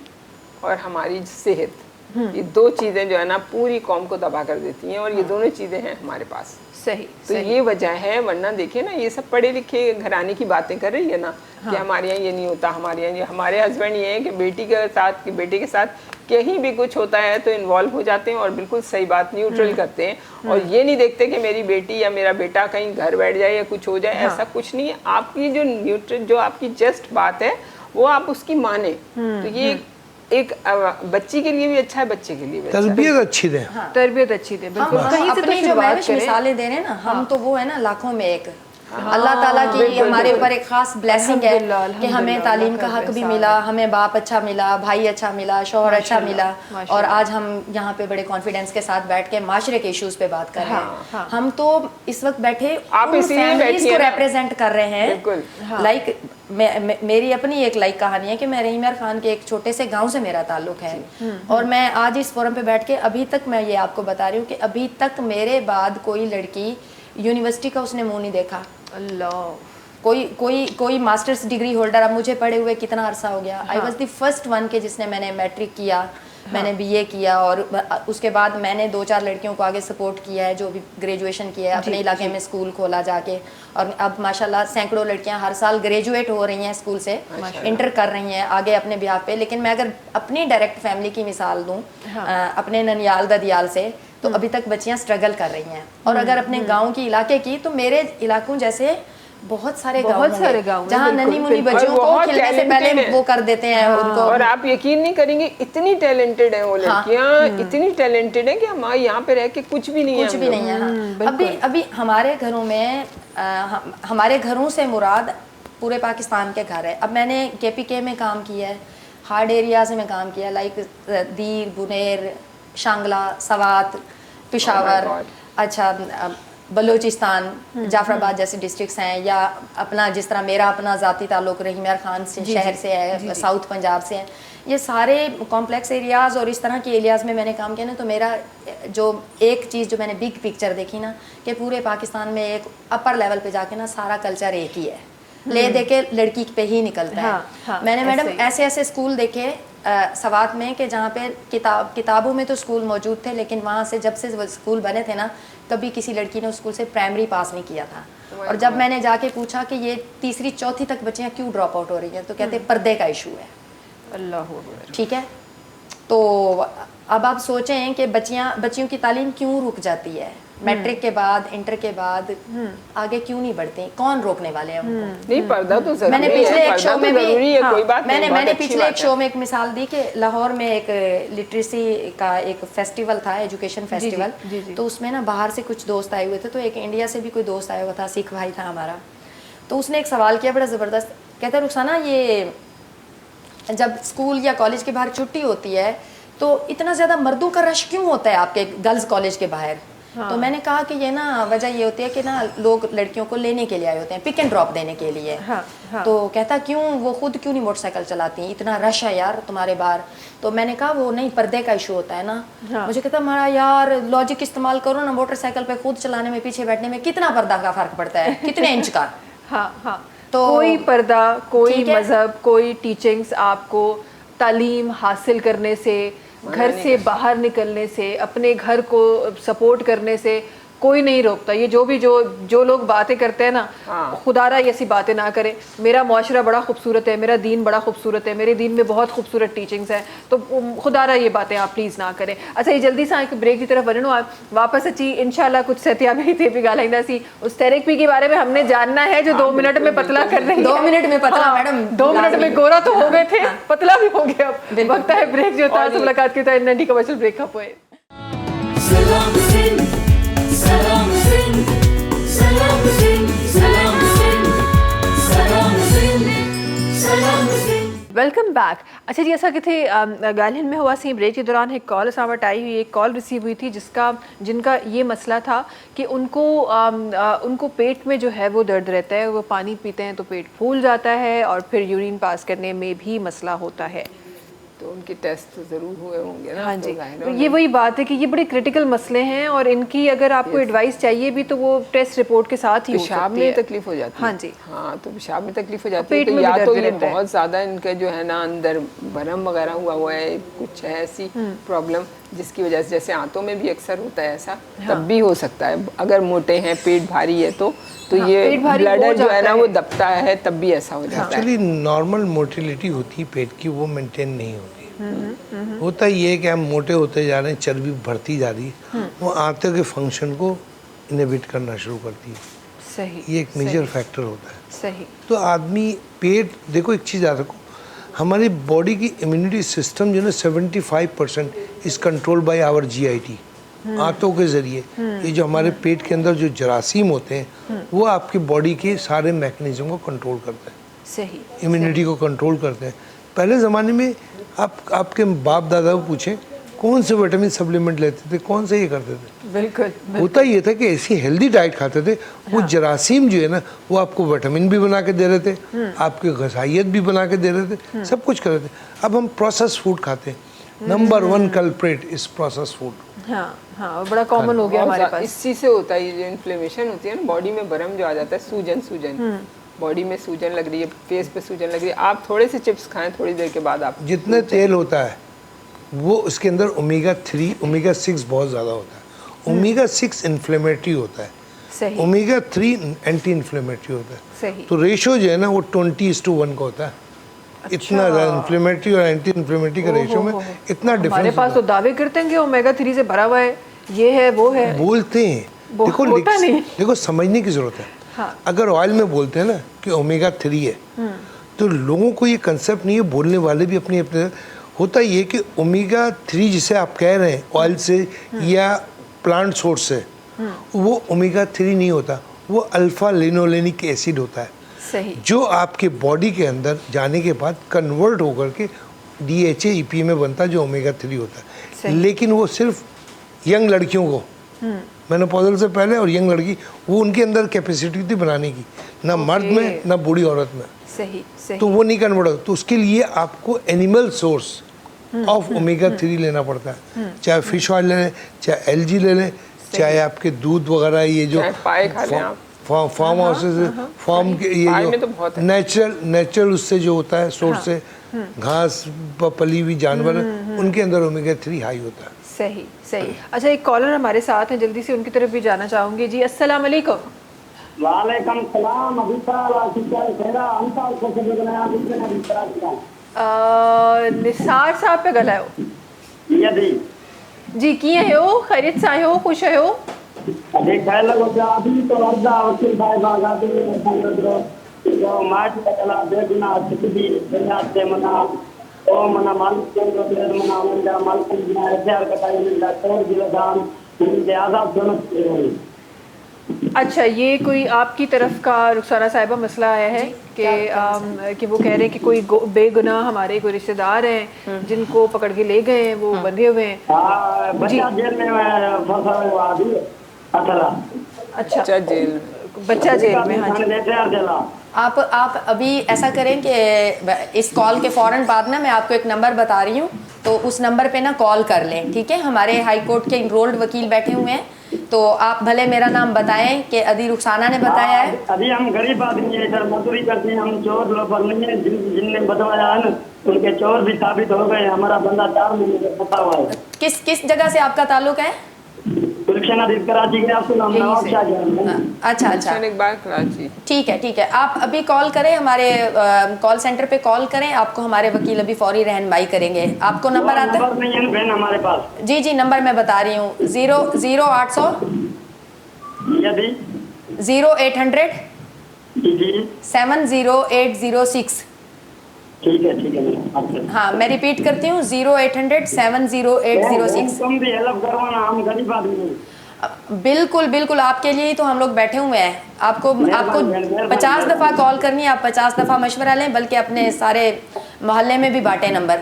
और हमारी सेहत, ये 2 चीज़ें जो है ना पूरी कौम को तबाह कर देती हैं, और ये दोनों चीज़ें हैं हमारे पास। सही तो ये वजह है, वरना देखिए ना ये सब पढ़े लिखे घराने की बातें कर रही है ना, कि हमारे यहाँ ये नहीं होता, हमारे यहाँ ये, हमारे हस्बैंड ये है कि बेटे के साथ कहीं भी कुछ होता है तो इन्वॉल्व हो जाते हैं और बिल्कुल सही बात न्यूट्रल करते हैं, और ये नहीं देखते कि मेरी बेटी या मेरा बेटा कहीं घर बैठ जाए या कुछ हो जाए। ऐसा कुछ नहीं है। आपकी जो न्यूट्रल, जो आपकी जस्ट बात है वो आप उसकी माने, तो ये एक बच्ची के लिए भी अच्छा है, बच्चे के लिए भी अच्छा है। तरबियत अच्छी दें। तरबियत अच्छी दे। हम बिल्कुल कहीं से तो अपनी जो शुरुआत महविश करें। मिसालें दे रहे हैं ना, हम तो वो है ना लाखों में एक। अल्लाह ताला की बिल्कुल, हमारे बिल्कुल। ऊपर एक खास ब्लेसिंग है अल्हम्दुलिल्लाह, कि हमें अल्हम्दुलिल्लाह, तालीम का अल्लाह हक का भी एहसान मिला, है। हमें बाप अच्छा मिला, भाई अच्छा मिला, शौहर अच्छा मिला, माशाल्लाह, और आज हम यहाँ पे बड़े कॉन्फिडेंस के साथ बैठ के माशरे के इश्यूज पे बात कर रहे हैं। हम तो इस वक्त बैठे आप उन इसीलिए families बैठी को हैं ना। रिप्रेजेंट कर रहे हैं। बिल्कुल। लाइक मेरी अपनी एक लाइक कहानी है कि मैं रहीम यार खान के एक छोटे से गांव से मेरा ताल्लुक है, और मैं आज इस फोरम पे बैठ के अभी तक मैं ये आपको बता रही हूँ कि अभी तक मेरे बाद कोई लड़की यूनिवर्सिटी का उसने मुंह नहीं देखा। अल्लाह, कोई मास्टर्स डिग्री होल्डर, अब मुझे पढ़े हुए कितना अरसा हो गया, I was the first one के जिसने, मैंने मैट्रिक किया, मैंने बीए किया, और उसके बाद मैंने 2-4 लड़कियों को आगे सपोर्ट किया है जो भी ग्रेजुएशन किया है, अपने इलाके में स्कूल खोला जाके, और अब माशाल्लाह सैकड़ों लड़कियां हर साल ग्रेजुएट हो रही हैं स्कूल से, इंटर कर रही हैं आगे अपने बिहार पे। लेकिन मैं अगर अपनी डायरेक्ट फैमिली की मिसाल दूँ, अपने ननियाल ददियाल से, तो अभी तक बच्चियां स्ट्रगल कर रही हैं। और अगर अपने गाँव की इलाके की, तो मेरे इलाकों जैसे बहुत सारे गाँव गाँव जहाँ हैं, नन्ही मुनी बिल्कुल, बच्चियों को बहुत खिलने से talented पहले हैं। वो कर देते हैं उनको। और आप यकीन नहीं करेंगे, इतनी टैलेंटेड हैं वो लड़कियां, इतनी टैलेंटेड हैं कि हमारे यहाँ पे रह के कुछ भी नहीं है। कुछ भी नहीं है। हाँ। अभी हमारे घरों में हमारे घरों से मुराद पूरे पाकिस्तान के घर है। अब मैंने KPK में काम किया है, हार्ड एरियाज में काम किया, लाइक दीर, बुनेर, शांगला, सवात, पेशावर, अच्छा बलूचिस्तान, जाफराबाद जैसे डिस्ट्रिक्ट्स हैं, या अपना जिस तरह मेरा अपना ज़ाती ताल्लुक़ रहीमयार खान से शहर से है, साउथ पंजाब से है, ये सारे कॉम्प्लेक्स एरियाज़ और इस तरह के एरियाज़ में मैंने काम किया ना, तो मेरा जो एक चीज़ जो मैंने बिग पिक्चर देखी ना, कि पूरे पाकिस्तान में एक अपर लेवल पे जाके ना सारा कल्चर एक ही है, ले दे के लड़की पे ही निकलता है। मैंने मैडम ऐसे ऐसे स्कूल देखे सवात में कि जहाँ पे किताबों में तो स्कूल मौजूद थे, लेकिन वहाँ से जब से स्कूल बने थे ना, कभी किसी लड़की ने उस स्कूल से प्राइमरी पास नहीं किया था। और जब मैंने जाके पूछा कि ये तीसरी चौथी तक बच्चियाँ क्यों ड्रॉप आउट हो रही हैं, तो कहते पर्दे का इशू है। अल्लाह, ठीक है, तो अब आप सोचें कि बच्चियों की तालीम क्यों रुक जाती है, मैट्रिक के बाद, इंटर के बाद आगे क्यों नहीं बढ़ती, कौन रोकने वाले हैं उनको? नहीं, पर्दा तो जरूरी मैंने है, पिछले एक पर्दा शो तो में भी जरूरी है, कोई बात नहीं, बहुत मैंने अच्छी पिछले बात एक शो में एक मिसाल दी कि लाहौर में एक लिटरेसी का एक फेस्टिवल था, एजुकेशन फेस्टिवल, तो उसमें ना बाहर से कुछ दोस्त आए हुए थे, तो एक इंडिया से भी कोई दोस्त आया हुआ था, सिख भाई था हमारा। तो उसने एक सवाल किया बड़ा ज़बरदस्त, कहता रुखसाना, ये जब स्कूल या कॉलेज के बाहर छुट्टी होती है तो इतना ज़्यादा मर्दों का रश क्यों होता है आपके गर्ल्स कॉलेज के बाहर? तो मैंने कहा कि ये ना वजह ये होती है कि ना लोग लड़कियों को लेने के लिए आए होते हैं, पिक एंड ड्रॉप देने के लिए। तो कहता क्यों, वो खुद क्यों नहीं मोटरसाइकिल चलाती, इतना रश है यार तुम्हारे बाहर। तो मैंने कहा वो नहीं, पर्दे का इशू होता है ना। मुझे कहता हमारा यार लॉजिक इस्तेमाल करो ना, मोटरसाइकिल पे खुद चलाने में पीछे बैठने में कितना पर्दा का फ़र्क पड़ता है, कितने इंच का। तो कोई पर्दा, कोई मजहब, कोई टीचिंग्स आपको तालीम हासिल करने से, घर से बाहर निकलने से, अपने घर को सपोर्ट करने से कोई नहीं रोकता। ये जो लोग बातें करते हैं ना, खुदारा ऐसी बातें ना करें। मेरा मुआशरा बड़ा खूबसूरत है, मेरा दीन बड़ा खूबसूरत है, मेरे दीन में बहुत खूबसूरत टीचिंग्स हैं, तो खुदारा ये बातें आप प्लीज़ ना करें। अच्छा, ये जल्दी से एक ब्रेक की तरफ वञणो आहे, वापस अची इंशाल्लाह कुछ सहतियाबी थे भी ॻाल्हाईंदासीं। उस थेरेपी के बारे में हमने जानना है जो 2 मिनट में पतला कर रही है। 2 मिनट में पतला मैडम, 2 मिनट में गोरा तो हो गए थे, पतला भी हो गया। अब वक्त है ब्रेक जो था, मुलाकात की नंढी कमर्शियल ब्रेक खां पोइ। सलाम सिंध, सलाम सिंध, सलाम सिंध, सलाम सिंध, सलाम सिंध, सलाम सिंध। Welcome back. अच्छा जी, असां किथे ॻाल्हियुनि में हुआसीं, ब्रेक के दौरान एक कॉल असां वटि आई हुई, एक कॉल रिसीव हुई थी जिनका ये मसला था कि उनको पेट में जो है वो दर्द रहता है, वो पानी पीते हैं तो पेट फूल जाता है और फिर यूरिन पास करने में भी मसला होता है। तो उनके टेस्ट तो ज़रूर हुए होंगे ना। हाँ जी, तो ये वही बात है कि ये बड़े क्रिटिकल मसले हैं और इनकी अगर आपको एडवाइस चाहिए भी तो वो टेस्ट रिपोर्ट के साथ ही हो सकती है। पेशाब में तकलीफ हो जाती है। हाँ जी, हाँ, तो पेशाब में तकलीफ हो जाती है, पेट तो में या भी तो दर्द ये रहता है। बहुत ज़्यादा इनका जो है ना अंदर भरम वगैरह हुआ है, कुछ है ऐसी प्रॉब्लम जिसकी वजह से, जैसे आंतों में भी अक्सर होता है ऐसा, तब भी हो सकता है। अगर मोटे हैं, पेट भारी है तो ये ब्लडर जो है ना वो दबता है, तब भी ऐसा हो जाता है। एक्चुअली नॉर्मल मोटिलिटी होती है पेट की, वो मेंटेन नहीं होती। होता ये है कि हम मोटे होते जा रहे हैं, चर्बी बढ़ती जा रही है, वो आंतों के फंक्शन को इनहिबिट करना शुरू करती है। सही, ये एक मेजर फैक्टर होता है। सही। तो आदमी पेट, देखो एक चीज़ याद रखो, हमारी बॉडी की इम्यूनिटी सिस्टम जो है 75% is control by our GIT, आंतों के जरिए। ये जो हमारे पेट के अंदर जो जरासीम होते हैं वो आपकी बॉडी के सारे मैकेनिज्म को कंट्रोल करते हैं, सही, इम्यूनिटी को कंट्रोल करते हैं। पहले ज़माने में आपके बाप दादा को पूछें कौन से विटामिन सप्लीमेंट लेते थे, कौन से ये करते थे। बिल्कुल। होता ये था कि ऐसी हेल्दी डाइट खाते थे, वो जरासीम जो है ना वो आपको विटामिन भी बना के दे रहे थे, आपकी गज़ाइयत भी बना के दे रहे थे, सब कुछ कर रहे थे। अब हम प्रोसेस फूड खाते हैं। Number 1 culprit is process food. हाँ, बड़ा कॉमन हो गया हमारे पास। इस चीज़ से होता है, जो इन्फ्लेमेशन होती है ना बॉडी में, बरम जो आ जाता है, सूजन बॉडी में सूजन लग रही है, फेस पे सूजन लग रही है, आप थोड़े से चिप्स खाएं, थोड़ी देर के बाद आप जितने तेल होता है वो उसके अंदर ओमेगा 3 ओमेगा 6 बहुत ज़्यादा होता है। ओमेगा 6 इन्फ्लेमेटरी होता है, सही। ओमेगा 3 एंटी इन्फ्लेमेटरी होता है। सही। तो रेशो जो है ना वो 20:1 का होता है। इतना इन्फ्लेमेटरी और एंटी इन्फ्लेमेटरी का रेशो में इतना डिफरेंस। हमारे पास तो दावे करते हैं कि ओमेगा 3 से भरा हुआ है, ये है वो है, बोलते हैं। देखो समझने की जरूरत है। हाँ। अगर ऑयल में बोलते हैं ना कि ओमेगा 3 है, तो लोगों को ये कंसेप्ट नहीं है, बोलने वाले भी अपने अपने। होता ये कि ओमेगा 3 जिसे आप कह रहे हैं ऑयल से या प्लांट सोर्स से, वो ओमेगा 3 नहीं होता, वो अल्फा लिनोलेनिक एसिड होता है। सही। जो आपके बॉडी के अंदर जाने के बाद कन्वर्ट होकर के DHA EPA में बनता है, जो ओमेगा 3 होता है। लेकिन वो सिर्फ यंग लड़कियों को मेनोपॉजल से पहले और यंग लड़की, वो उनके अंदर कैपेसिटी थी बनाने की, ना मर्द में ना बूढ़ी औरत में। सही सही। तो वो नहीं कन्वर्ट होता, तो उसके लिए आपको एनिमल सोर्स ऑफ ओमेगा 3 लेना पड़ता है। चाहे फिश ऑयल ले लें, चाहे एलजी ले लें, चाहे आपके दूध वगैरह, ये जो फार्म हाउसेज फार्म के ये जो नेचुरल उससे जो होता है सोर्स से घास पली हुई जानवर, उनके अंदर ओमेगा 3 हाई होता है। सही सही। अच्छा, एक कॉलर हमारे साथ हैं, जल्दी से उनकी तरफ भी जाना चाहूंगी। जी अस्सलाम वालेकुम। वालेकुम सलाम। निसार साहब पे गलायो यदि जी, कीअं आहियो? खैरियत सां आहियो? ख़ुशि आहियो? अभी कह लगो जो अभी तो अर्जा वकील साहब आजादी जो मार्च कला बेगुना सिद्धि दुनिया से मना ओ मना मालिक केंद्र से मना मंडा मालिक बिना एफआईआर कटाई मिलता तोड़ जिलेदान उनके आजाद दोनों। अच्छा, ये कोई आपकी तरफ का रुखसाना साहिबा मसला आया है कि वो कह रहे हैं कि कोई बेगुनाह हमारे कोई रिश्तेदार हैं जिनको पकड़ के ले गए हैं, वो बंधे हुए हैं। बच्चा जेल में फंसा हुआ अभी। अच्छा, जेल, बच्चा जेल में। हाँ जी। आप अभी ऐसा करें कि इस कॉल के फ़ौरन बाद ना मैं आपको एक नंबर बता रही हूँ, तो उस नंबर पे ना कॉल कर लें, ठीक है? हमारे हाई कोर्ट के इनरोल्ड वकील बैठे हुए हैं, तो आप भले मेरा नाम बताएं कि अदी रुखसाना ने बताया है। अभी हम गरीब आदमी है, इधर मजदूरी करते हैं, हम चोर लोफर नहीं है। जिनने बताया है ना, उनके चोर भी साबित हो गए। हमारा बंदा 4 महीने से फंसा हुआ है। किस जगह से आपका ताल्लुक है? कराची के आपको नाम अच्छा, कराची। ठीक है। आप अभी कॉल करें, हमारे कॉल सेंटर पे कॉल करें, आपको हमारे वकील अभी फौरी रहनुमाई करेंगे। आपको नंबर आता है? नहीं है बहन हमारे पास। जी नंबर मैं बता रही हूँ, 0800 0800 70806। ठीक है। हाँ, मैं रिपीट करती हूँ, 0800 70806। तुम भी हेल्प करवाना, हम गरीब आदमी हैं। बिल्कुल आपके लिए ही तो हम लोग बैठे हुए हैं। आपको 50 दफ़ा कॉल करनी है, आप 50 दफ़ा मशवरा लें, बल्कि अपने सारे मोहल्ले में भी बांटें नंबर।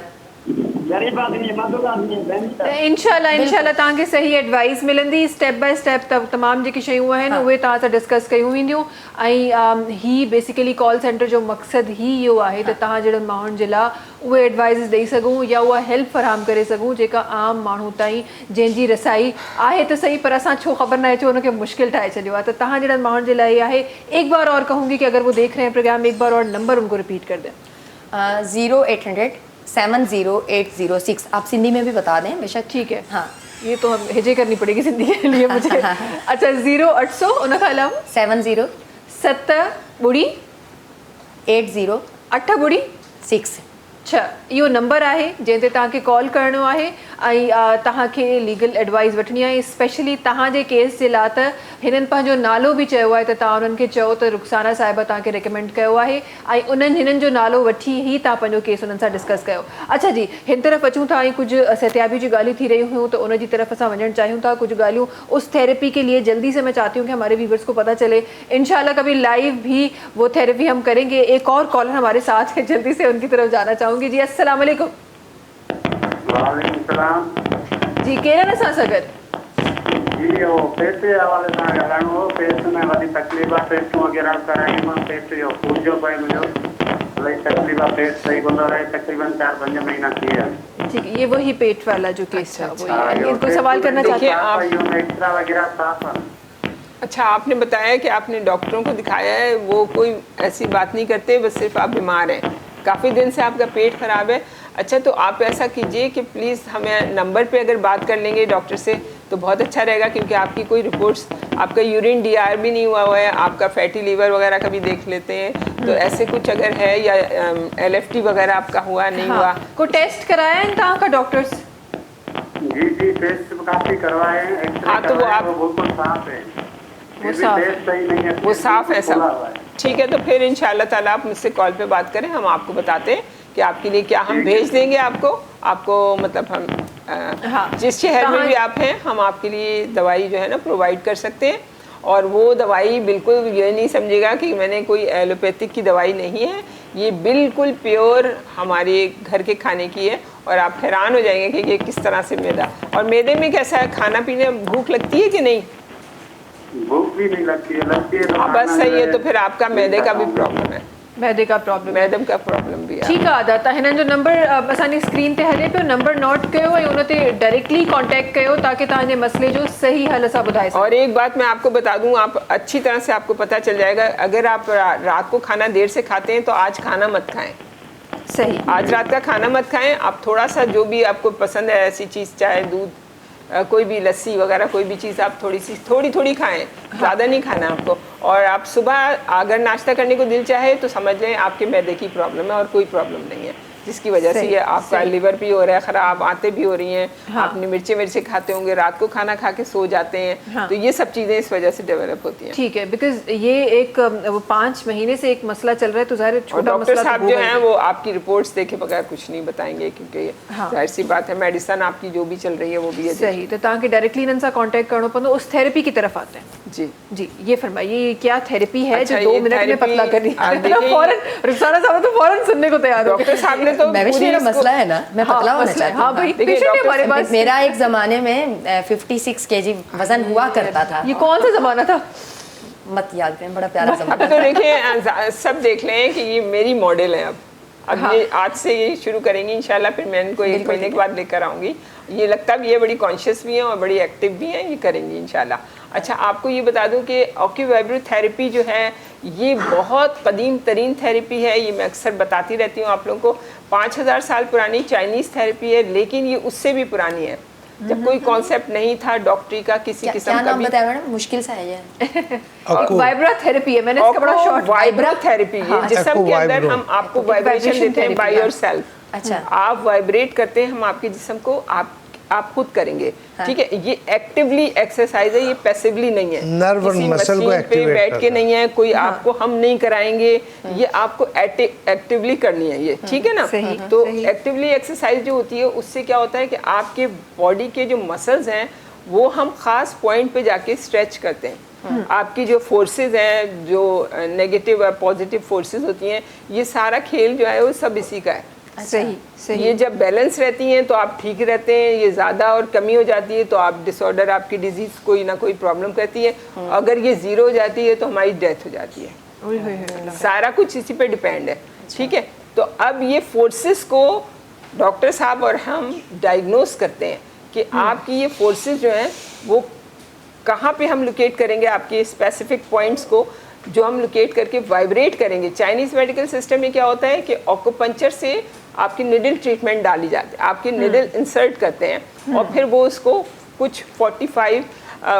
इंशाल्लाह तव्हांखे सही एडवाइस मिलंदी, स्टेप बाय स्टेप तमाम जेकी शयूं आहिनि उहे तव्हां सां डिस्कस कयूं वेंदियूं। ऐं ही बेसिकली कॉल सेंटर जो मक़सदु ही इहो आहे त तव्हां जहिड़नि माण्हुनि जे लाइ उहे एडवाइस ॾेई सघूं या उहा हेल्प फराहम करे सघूं जेका आम माण्हू ताईं जंहिंजी रसाई आहे त सही, पर असां छो ख़बर न आहे, छो उनखे मुश्किल ठाहे छॾियो आहे। त तव्हां जहिड़नि माण्हुनि जे लाइ आहे। एक बार और कहूँगी कि अगर वो देख रहे हैं प्रोग्राम, एक बार और नंबर उनको रिपीट कर दें। 0800 70806। आप सिंधी में भी बता दें बेशक। ठीक है। हाँ, ये तो हम हिजे करनी पड़ेगी सिंधी के लिए मुझे। अच्छा, 0800 उन खां अलावा 70 7 ॿुड़ी 80 8 ॿुड़ी 6। अच्छा, इहो नंबर आहे जंहिं ते तव्हांखे कॉल करिणो आहे ऐं तव्हांखे लीगल एडवाइस वठणी आहे। स्पेशली तव्हांजे केस जे लाइ त हिननि पंहिंजो नालो बि चयो आहे, त तव्हां उन्हनि खे चयो त रुखसाना साहिबा तव्हांखे रिकमेंड कयो आहे ऐं हिननि जो नालो वठी ई तव्हां पंहिंजो केस उन्हनि सां डिस्कस कयो। अच्छा जी, हिन तरफ़ अचूं था ऐं कुझु सहतियाबी जी ॻाल्हियूं थी रही हुयूं, तो उनजी तरफ़ असां वञणु चाहियूं था। कुछ ॻाल्हियूं उस थेरेपी के लिए जल्दी से मैं चाहती हूँ कि हमारे व्यूवर्स को पता चले। इंशाल्लाह कभी लाइव भी वो थेरेपी हम करेंगे। एक और कॉलर हमारे साथ है, जल्दी से उनकी तरफ जाना चाहूँगी। जी अस्सलाम वालेकुम। वालेकुम सलाम। जी केरु न सां सगत? जी वो पेट के हवाले सां ॻाल्हाइणो हो। पेट में वॾी तकलीफ़ आहे, टेस्ट वग़ैरह कराई मां, पेट जो सूजो पए मुंहिंजो, इलाही तकलीफ़ आहे, पेट सही कोन रहे, तकरीबन 4-5 महीना थी विया। ठीक है, ये वही पेट वाला जो केस था वो है। इनको सवाल करना चाहते हैं आप? एक्सरा वगैरह साफ है। अच्छा, आपने बताया कि आपने डॉक्टरों को दिखाया है, वो कोई ऐसी बात नहीं करते, बस सिर्फ आप बीमार हैं, काफ़ी दिन से आपका पेट ख़राब है। अच्छा, तो आप ऐसा कीजिए कि प्लीज़ हमें नंबर पे अगर बात कर लेंगे डॉक्टर से तो बहुत अच्छा रहेगा, क्योंकि आपकी कोई रिपोर्ट्स, आपका यूरिन DR भी नहीं हुआ है, आपका फैटी लीवर वगैरह का भी देख लेते हैं, तो ऐसे कुछ अगर है, या LFT वगैरह आपका हुआ नहीं हुआ, कोई टेस्ट कराया है तहाँ का डॉक्टर्स? जी टेस्ट काफ़ी करवाए हैं। हाँ, तो वो आप बिल्कुल साफ है, वो साफ है सब। ठीक है, तो फिर इंशाल्लाह ताला आप मुझसे कॉल पे बात करें, हम आपको बताते हैं कि आपके लिए क्या हम भेज देंगे। आपको मतलब हम जिस शहर में भी आप हैं, हम आपके लिए दवाई जो है ना प्रोवाइड कर सकते हैं। और वो दवाई बिल्कुल ये नहीं समझेगा कि मैंने कोई एलोपैथिक की दवाई नहीं है, ये बिल्कुल प्योर हमारे घर के खाने की है और आप हैरान हो जाएंगे कि ये किस तरह से मैदा। और मैदे में कैसा है, खाना पीने में भूख लगती है कि नहीं? भूख भी नहीं लगती है तो हाँ, बस सही है। तो फिर आपका मैदे का भी प्रॉब्लम है, मैदे का प्रॉब्लम मैदे का प्रॉब्लम भी है। ठीक आहे दादा, हिननि जो नंबर असांजी स्क्रीन ते हले पियो, नंबर नोट कयो ऐं उन ते डायरेक्टली कॉन्टेक्ट कयो ताकि तव्हांजे मसले जो सही हल असां ॿुधाए सघूं। और एक बात मैं आपको बता दूं, आप अच्छी तरह से आपको पता चल जाएगा, अगर आप रात को खाना देर से खाते हैं तो आज खाना मत खाएं। सही, आज रात का खाना मत खाएं। आप थोड़ा सा जो भी आपको पसंद है ऐसी चीज़, चाहे दूध, कोई भी लस्सी वगैरह कोई भी चीज़ आप थोड़ी खाएं, ज़्यादा नहीं खाना आपको। और आप सुबह अगर नाश्ता करने को दिल चाहे तो समझ लें आपके मैदे की प्रॉब्लम है और कोई प्रॉब्लम नहीं है, जिसकी वजह से ये आपका लिवर भी हो रहा है ख़राब, आंतें भी हो रही हैं। हाँ। आपने मिर्ची खाते होंगे, रात को खाना खा के सो जाते हैं। हाँ। तो ये सब चीज़ें इस वजह से डेवलप होती हैं। ठीक है, बिकॉज ये एक वो 5 महीने से एक मसला चल रहा है, तो ज़ाहिर है और छोटा डॉक्टर मसला साहब तो जो होगा हैं ही। वो आपकी रिपोर्ट्स देखे बगैर कुछ नहीं बताएंगे, क्योंकि हाँ। जाहिर सी बात है मेडिसिन आपकी जो भी चल रही है वो भी है। सही, तो तव्हांखे डायरेक्टली इन्हनि सां कॉन्टेक्ट करणो पवंदो। उस थेरेपी की तरफ आते हैं जी जी, ये फरमाइए ये क्या थेरेपी है अच्छा, जो 2 ये मिनट में थेरेपी पतला कर रही आप है? देखिए, फौरन रुखसाना साहब तो फौरन सुनने को तैयार हो डॉक्टर साहब ने तो मैं भी पूरी मेरा इसको- मसला है ना, मैं हाँ, पतला होना मसला है। चाहती हाँ हूँ। भाई, देखिए, पेशेंट है डॉक्टर हमारे पास। मेरा एक ज़माने में 56 kg वज़न हुआ करता था। ये कौन सा जमाना था? मत याद करें, बड़ा प्यारा अब ज़माना तो देखिए सब देख लें कि ये मेरी मॉडल है। अब हाँ। ये आज से ये शुरू करेंगी इंशाल्लाह, फिर मैं इनको 1 महीने के बाद लेकर आऊँगी। ये लगता भी ये बड़ी कॉन्शियस भी हैं और बड़ी एक्टिव भी हैं, ये करेंगी इंशाल्लाह। अच्छा, आपको ये बता दूं कि ऑक्यूवाइब्रो थेरेपी जो है ये बहुत कदीम तरीन थेरेपी है। ये मैं अक्सर बताती रहती हूँ आप लोगों को, 5000 साल पुरानी चाइनीज़ थेरेपी है, लेकिन ये उससे भी पुरानी है। जब कोई कॉन्सेप्ट नहीं था डॉक्टरी का किसी क्या किस्म का नाम भी। बताया मैडम? मुश्किल सा है ये। वाइब्रा थेरेपी है, मैंने इसका बड़ा शॉर्ट वाइब्रो थेरेपी है, हाँ, जिस्म के अंदर Aquavibro। हम आपको वाइब्रेशन देते हैं बाय योरसेल्फ। अच्छा। आप वाइब्रेट करते हैं, हम आपके जिस्म को आप खुद करेंगे। ठीक है, ये एक्टिवली एक्सरसाइज है, ये पैसिवली नहीं है। Nerve और किसी muscle को मशीन पे activate बैठ के करता है। नहीं है, कोई आपको हम नहीं कराएंगे, ये आपको एक्टिवली करनी है ये। ठीक है ना? सही, तो सही। एक्टिवली एक्सरसाइज जो होती है उससे क्या होता है कि आपके बॉडी के जो मसल्स हैं वो हम खास पॉइंट पे जाके स्ट्रेच करते हैं। आपकी जो फोर्सेस हैं, जो नेगेटिव और पॉजिटिव फोर्सेस होती हैं, ये सारा खेल जो है वो सब इसी का है। सही सही। ये जब बैलेंस रहती हैं तो आप ठीक रहते हैं, ये ज़्यादा और कमी हो जाती है तो आप डिसऑर्डर, आपकी डिजीज़ कोई ना कोई प्रॉब्लम करती है। अगर ये ज़ीरो हो जाती है तो हमारी डेथ हो जाती है। ओए होए होए। सारा कुछ इसी पे डिपेंड है। ठीक है, तो अब ये फोर्सेस को डॉक्टर साहब और हम डायग्नोस करते हैं कि आपकी ये फोर्सेस जो हैं वो कहाँ पे हम लोकेट करेंगे, आपके स्पेसिफिक पॉइंट्स को जो हम लोकेट करके वाइब्रेट करेंगे। चाइनीज़ मेडिकल सिस्टम में क्या होता है कि ऑक्यूपंक्चर से आपकी निडल ट्रीटमेंट डाली जाती है, आपकी निडल इंसर्ट करते हैं और फिर वो उसको कुछ 45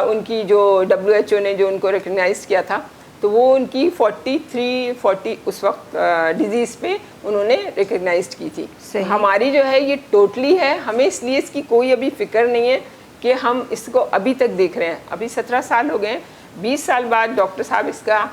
उनकी जो WHO ने जो उनको रिकग्नाइज किया था, तो वो उनकी 40 उस वक्त डिजीज़ पे उन्होंने रिकग्नाइज की थी। सही। हमारी जो है ये टोटली है, हमें इसलिए इसकी कोई अभी फिक्र नहीं है कि हम इसको अभी तक देख रहे हैं। अभी 17 साल हो गए, 20 साल बाद डॉक्टर साहब इसका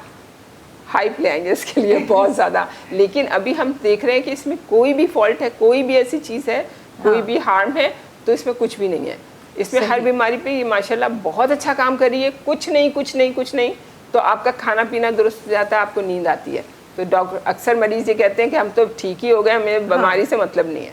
हाइप ले आएंगे इसके लिए बहुत ज़्यादा। लेकिन अभी हम देख रहे हैं कि इसमें कोई भी फॉल्ट है, कोई भी ऐसी चीज़ है, कोई भी हार्म है तो इसमें कुछ भी नहीं है। इसमें हर बीमारी पे ये माशाल्लाह बहुत अच्छा काम कर रही है। कुछ नहीं तो आपका खाना पीना दुरुस्त हो जाता है, आपको नींद आती है। तो डॉक्टर अक्सर मरीज़ ये कहते हैं कि हम तो ठीक ही हो गए, हमें बीमारी से मतलब नहीं है।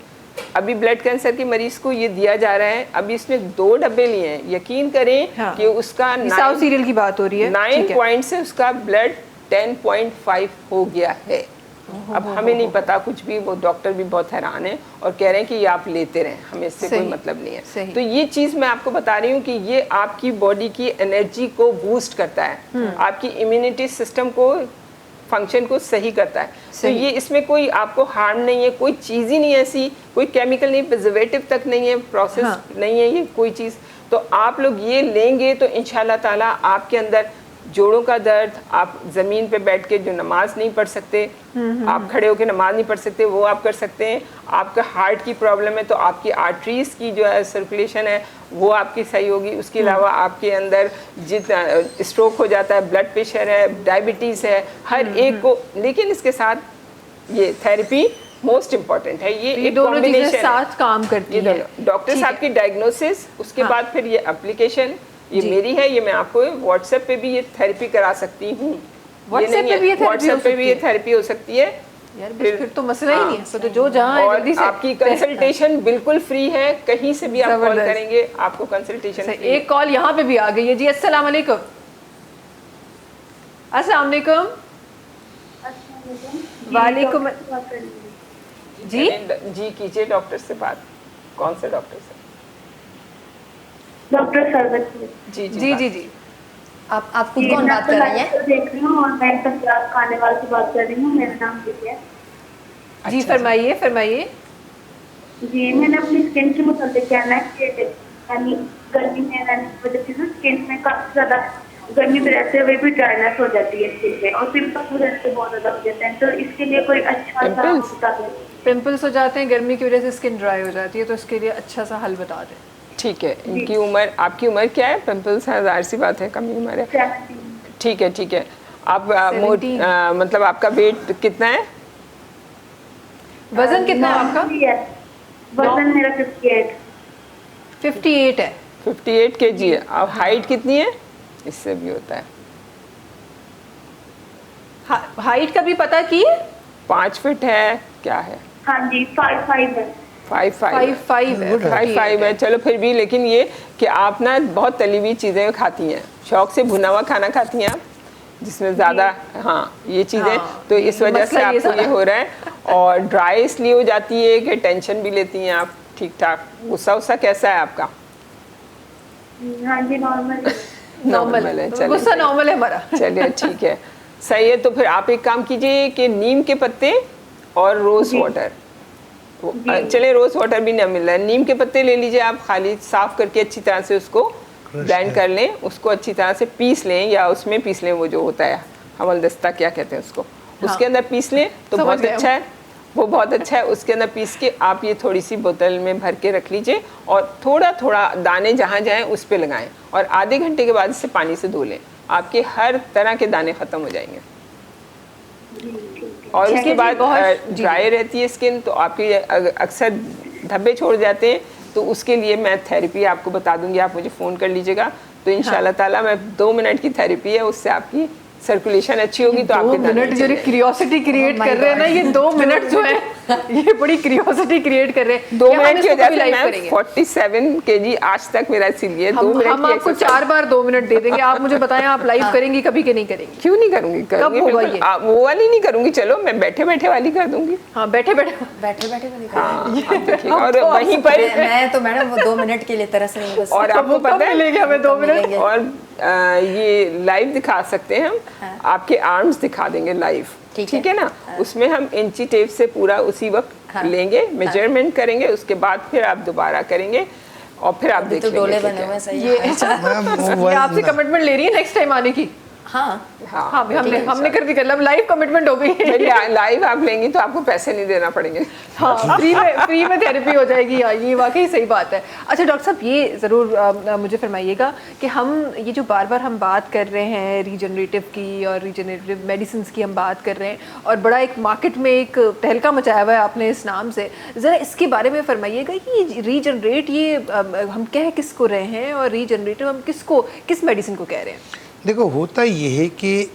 अभी ब्लड कैंसर के मरीज को ये दिया जा रहा है, अभी इसने 2 डब्बे लिए हैं। यकीन करें हाँ। कि उसका साउथ सीरियल की बात हो रही है। 9 पॉइंट से उसका ब्लड 10.5 हो गया है। अब हमें नहीं पता कुछ भी, वो डॉक्टर भी बहुत हैरान है और कह रहे हैं कि ये आप लेते रहें, हमें इससे कोई मतलब नहीं है। तो ये चीज़ मैं आपको बता रही हूँ कि ये आपकी बॉडी की एनर्जी को बूस्ट करता है, आपकी इम्यूनिटी सिस्टम को फंक्शन को सही करता है। तो ये इसमें कोई आपको हार्म नहीं है, कोई चीज़ ही नहीं है ऐसी, कोई केमिकल नहीं, प्रिजर्वेटिव तक नहीं है, प्रोसेस नहीं है ये कोई चीज़। तो आप लोग ये लेंगे तो इंशाल्लाह ताला आपके अंदर जोड़ों का दर्द, आप ज़मीन पे बैठ के जो नमाज नहीं पढ़ सकते, आप खड़े होकर नमाज नहीं पढ़ सकते, वो आप कर सकते हैं। आपका हार्ट की प्रॉब्लम है तो आपकी आर्टरीज़ की जो है सर्कुलेशन है वो आपकी सही होगी। उसके अलावा आपके अंदर जितना स्ट्रोक हो जाता है, ब्लड प्रेशर है, डायबिटीज़ है, हर एक को। लेकिन इसके साथ ये थेरेपी मोस्ट इम्पॉर्टेंट है। ये एक दोनों चीजें कॉम्बिनेशन साथ काम करती है। डॉक्टर साहब की डायग्नोसिस, उसके बाद फिर ये एप्लीकेशन, ये मेरी है, ये मैं आपको व्हाट्सएप पे भी ये थेरेपी करा सकती हूँ। व्हाट्सएप पे भी ये थेरेपी व्हाट्सएप पे भी ये थेरेपी हो सकती है। यार फिर तो मसला ही नहीं है, फिर तो जो जहाँ है और जल्दी से आपकी कंसल्टेशन बिल्कुल फ्री है, कहीं से भी आप कॉल जबरदस्त। करेंगे आपको कंसल्टेशन सही, एक कॉल यहाँ पे भी आ गई है जी। अस्सलाम वालेकुम। अस्सलाम वालेकुम। वालेकुम जी। जी कीजिए डॉक्टर से बात। कौन से डॉक्टर से? डॉक्टर सरवत जी जी जी जी। आप खुद कौन बात कर रही हैं? देख रही हूँ और मैं पंजाब खाने वाले से बात कर रही हूँ। मेरा नाम दिव्या है। जी फरमाइए फरमाइए। जी मैंने अपनी स्किन के मुताबिक कहना है कि यानी गर्मी में रहने की वजह से ना स्किन में काफी ज्यादा गर्मी में रहते हुए भी ड्राइनेस हो जाती है स्किन में और पिंपल्स भी रहते बहुत ज्यादा हो जाते हैं। तो इसके लिए कोई अच्छा सा Pimples? बता दें। पिंपल्स हो जाते हैं, गर्मी की वजह से स्किन ड्राई हो जाती है, तो इसके लिए अच्छा सा हल बता दें। ठीक है, इनकी उम्र, आपकी उम्र क्या है? पिंपल्स है, जाहिर सी बात है कम ही उम्र है। 17 ठीक है ठीक है। आप मतलब आपका वेट कितना है? वजन कितना है आपका? वजन मेरा 58। 58 है। 58 kg है। अब हाइट कितनी है? इससे भी होता है। हाइट का भी पता की? 5 फीट है क्या है? हाँ जी 5'5" है। 5'5" है। चलो फिर भी, लेकिन ये कि आप ना बहुत तली हुई चीज़ें खाती हैं, शौक से भुना हुआ खाना खाती हैं आप, जिसमें ज़्यादा हाँ ये चीज़ें हाँ, तो इस वजह से मसला ये आपको ये सारा। हो रहा है। और ड्राई इसलिए हो जाती है कि टेंशन भी लेती हैं आप ठीक ठाक। गुस्सा उस्सा कैसा है आपका? हाँ जी नॉर्मल। नॉर्मल है, चलिए, गुस्सा नॉर्मल है हमारा। चलिए ठीक है, सही है। तो फिर आप एक काम कीजिए कि नीम के पत्ते और रोज़ वाटर, चले रोज़ वाटर भी ना मिल रहा है, नीम के पत्ते ले लीजिए आप, खाली साफ करके अच्छी तरह से उसको ब्लेंड कर लें, उसको अच्छी तरह से पीस लें, या उसमें पीस लें, वो जो होता है हमलदस्ता क्या कहते हैं उसको, उसके अंदर पीस लें तो बहुत अच्छा है, वो बहुत अच्छा है। उसके अंदर पीस के आप ये थोड़ी सी बोतल में भर के रख लीजिए और थोड़ा थोड़ा दाने जहाँ जाएँ उस पर लगाएं और आधे घंटे के बाद इसे पानी से धो लें, आपके हर तरह के दाने ख़त्म हो जाएंगे। और उसके बाद ड्राई रहती है स्किन तो आपके अक्सर धब्बे छोड़ जाते हैं, तो उसके लिए मैं थेरेपी आपको बता दूंगी, आप मुझे फ़ोन कर लीजिएगा तो इंशाल्लाह ताला मैं 2 मिनट की थेरेपी है, उससे आपकी सर्कुलेशन अच्छी होगी तो आपके 2 मिनट जो क्यूरियोसिटी क्रिएट कर रहे हैं ना, ये 2 मिनट जो है ये बड़ी क्यूरियोसिटी क्रिएट कर रहे हैं। 2 मिनट की वजह से मैं 47 kg आज तक मेरा इसीलिए 2 मिनट हम आपको 4 बार 2 मिनट दे देंगे। आप मुझे बताएं आप लाइव करेंगी कभी कि नहीं करेंगी? क्यों नहीं करूंगी, करूंगी होगा बिल्कुल। ये? वो वाली नहीं करूंगी, चलो मैं बैठे बैठे वाली कर दूंगी। हाँ बैठे बैठे बैठे बैठे वाली हाँ, देखिए, और वहीं पर मैं तो मैडम वो 2 मिनट के लिए तरस रही हूँ बस। और आपको पता है मिलेंगे हमें 2 मिनट। और ये लाइव दिखा सकते हैं हम, आपके आर्म्स दिखा देंगे लाइव, ठीक है ना। उसमें हम इंची टेप से पूरा उसी वक्त लेंगे, मेजरमेंट करेंगे, उसके बाद फिर आप दोबारा करेंगे और फिर आप देख तो लेंगे डोले कि बने क्या हुए है। सही ये है। ये आपसे कमिटमेंट ले रही है नेक्स्ट टाइम आने की? हाँ हाँ हमने कर दी, कर लिया, लाइव कमिटमेंट हो गई है। लाइव आप लेंगी तो आपको पैसे नहीं देना पड़ेंगे। हाँ फ्री में थेरेपी हो जाएगी। हाँ ये वाकई सही बात है। अच्छा डॉक्टर साहब ये ज़रूर मुझे फरमाइएगा कि हम ये जो बार बार हम बात कर रहे हैं रीजनरेटिव की और रीजनरेटिव मेडिसिन की हम बात कर रहे हैं, और बड़ा एक मार्केट में एक तहलका मचाया हुआ है आपने इस नाम से, ज़रा इसके बारे में फरमाइएगा कि रीजनरेट ये हम कह किसको रहे हैं और रीजनरेटिव हम किस मेडिसिन को कह रहे हैं? देखो होता ये है कि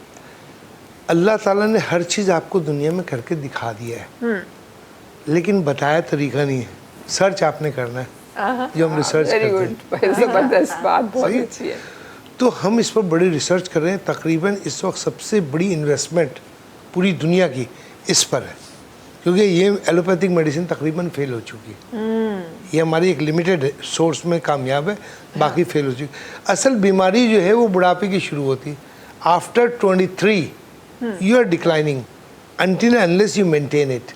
अल्लाह ताला ने हर चीज़ आपको दुनिया में करके दिखा दिया है, लेकिन बताया तरीका नहीं है। सर्च आपने करना है, जो हम रिसर्च वेरी करते हैं। गुड, जबरदस्त बात, बहुत सही। अच्छी है। तो हम इस पर बड़ी रिसर्च कर रहे हैं। तकरीबन इस वक्त सबसे बड़ी इन्वेस्टमेंट पूरी दुनिया की इस पर है, क्योंकि ये एलोपैथिक मेडिसिन तकरीबन फेल हो चुकी है। ये हमारी एक लिमिटेड सोर्स में कामयाब है, बाकी फेल हो चुकी। असल बीमारी जो है वो बुढ़ापे की शुरू होती है। After 23 you are declining until unless you maintain it.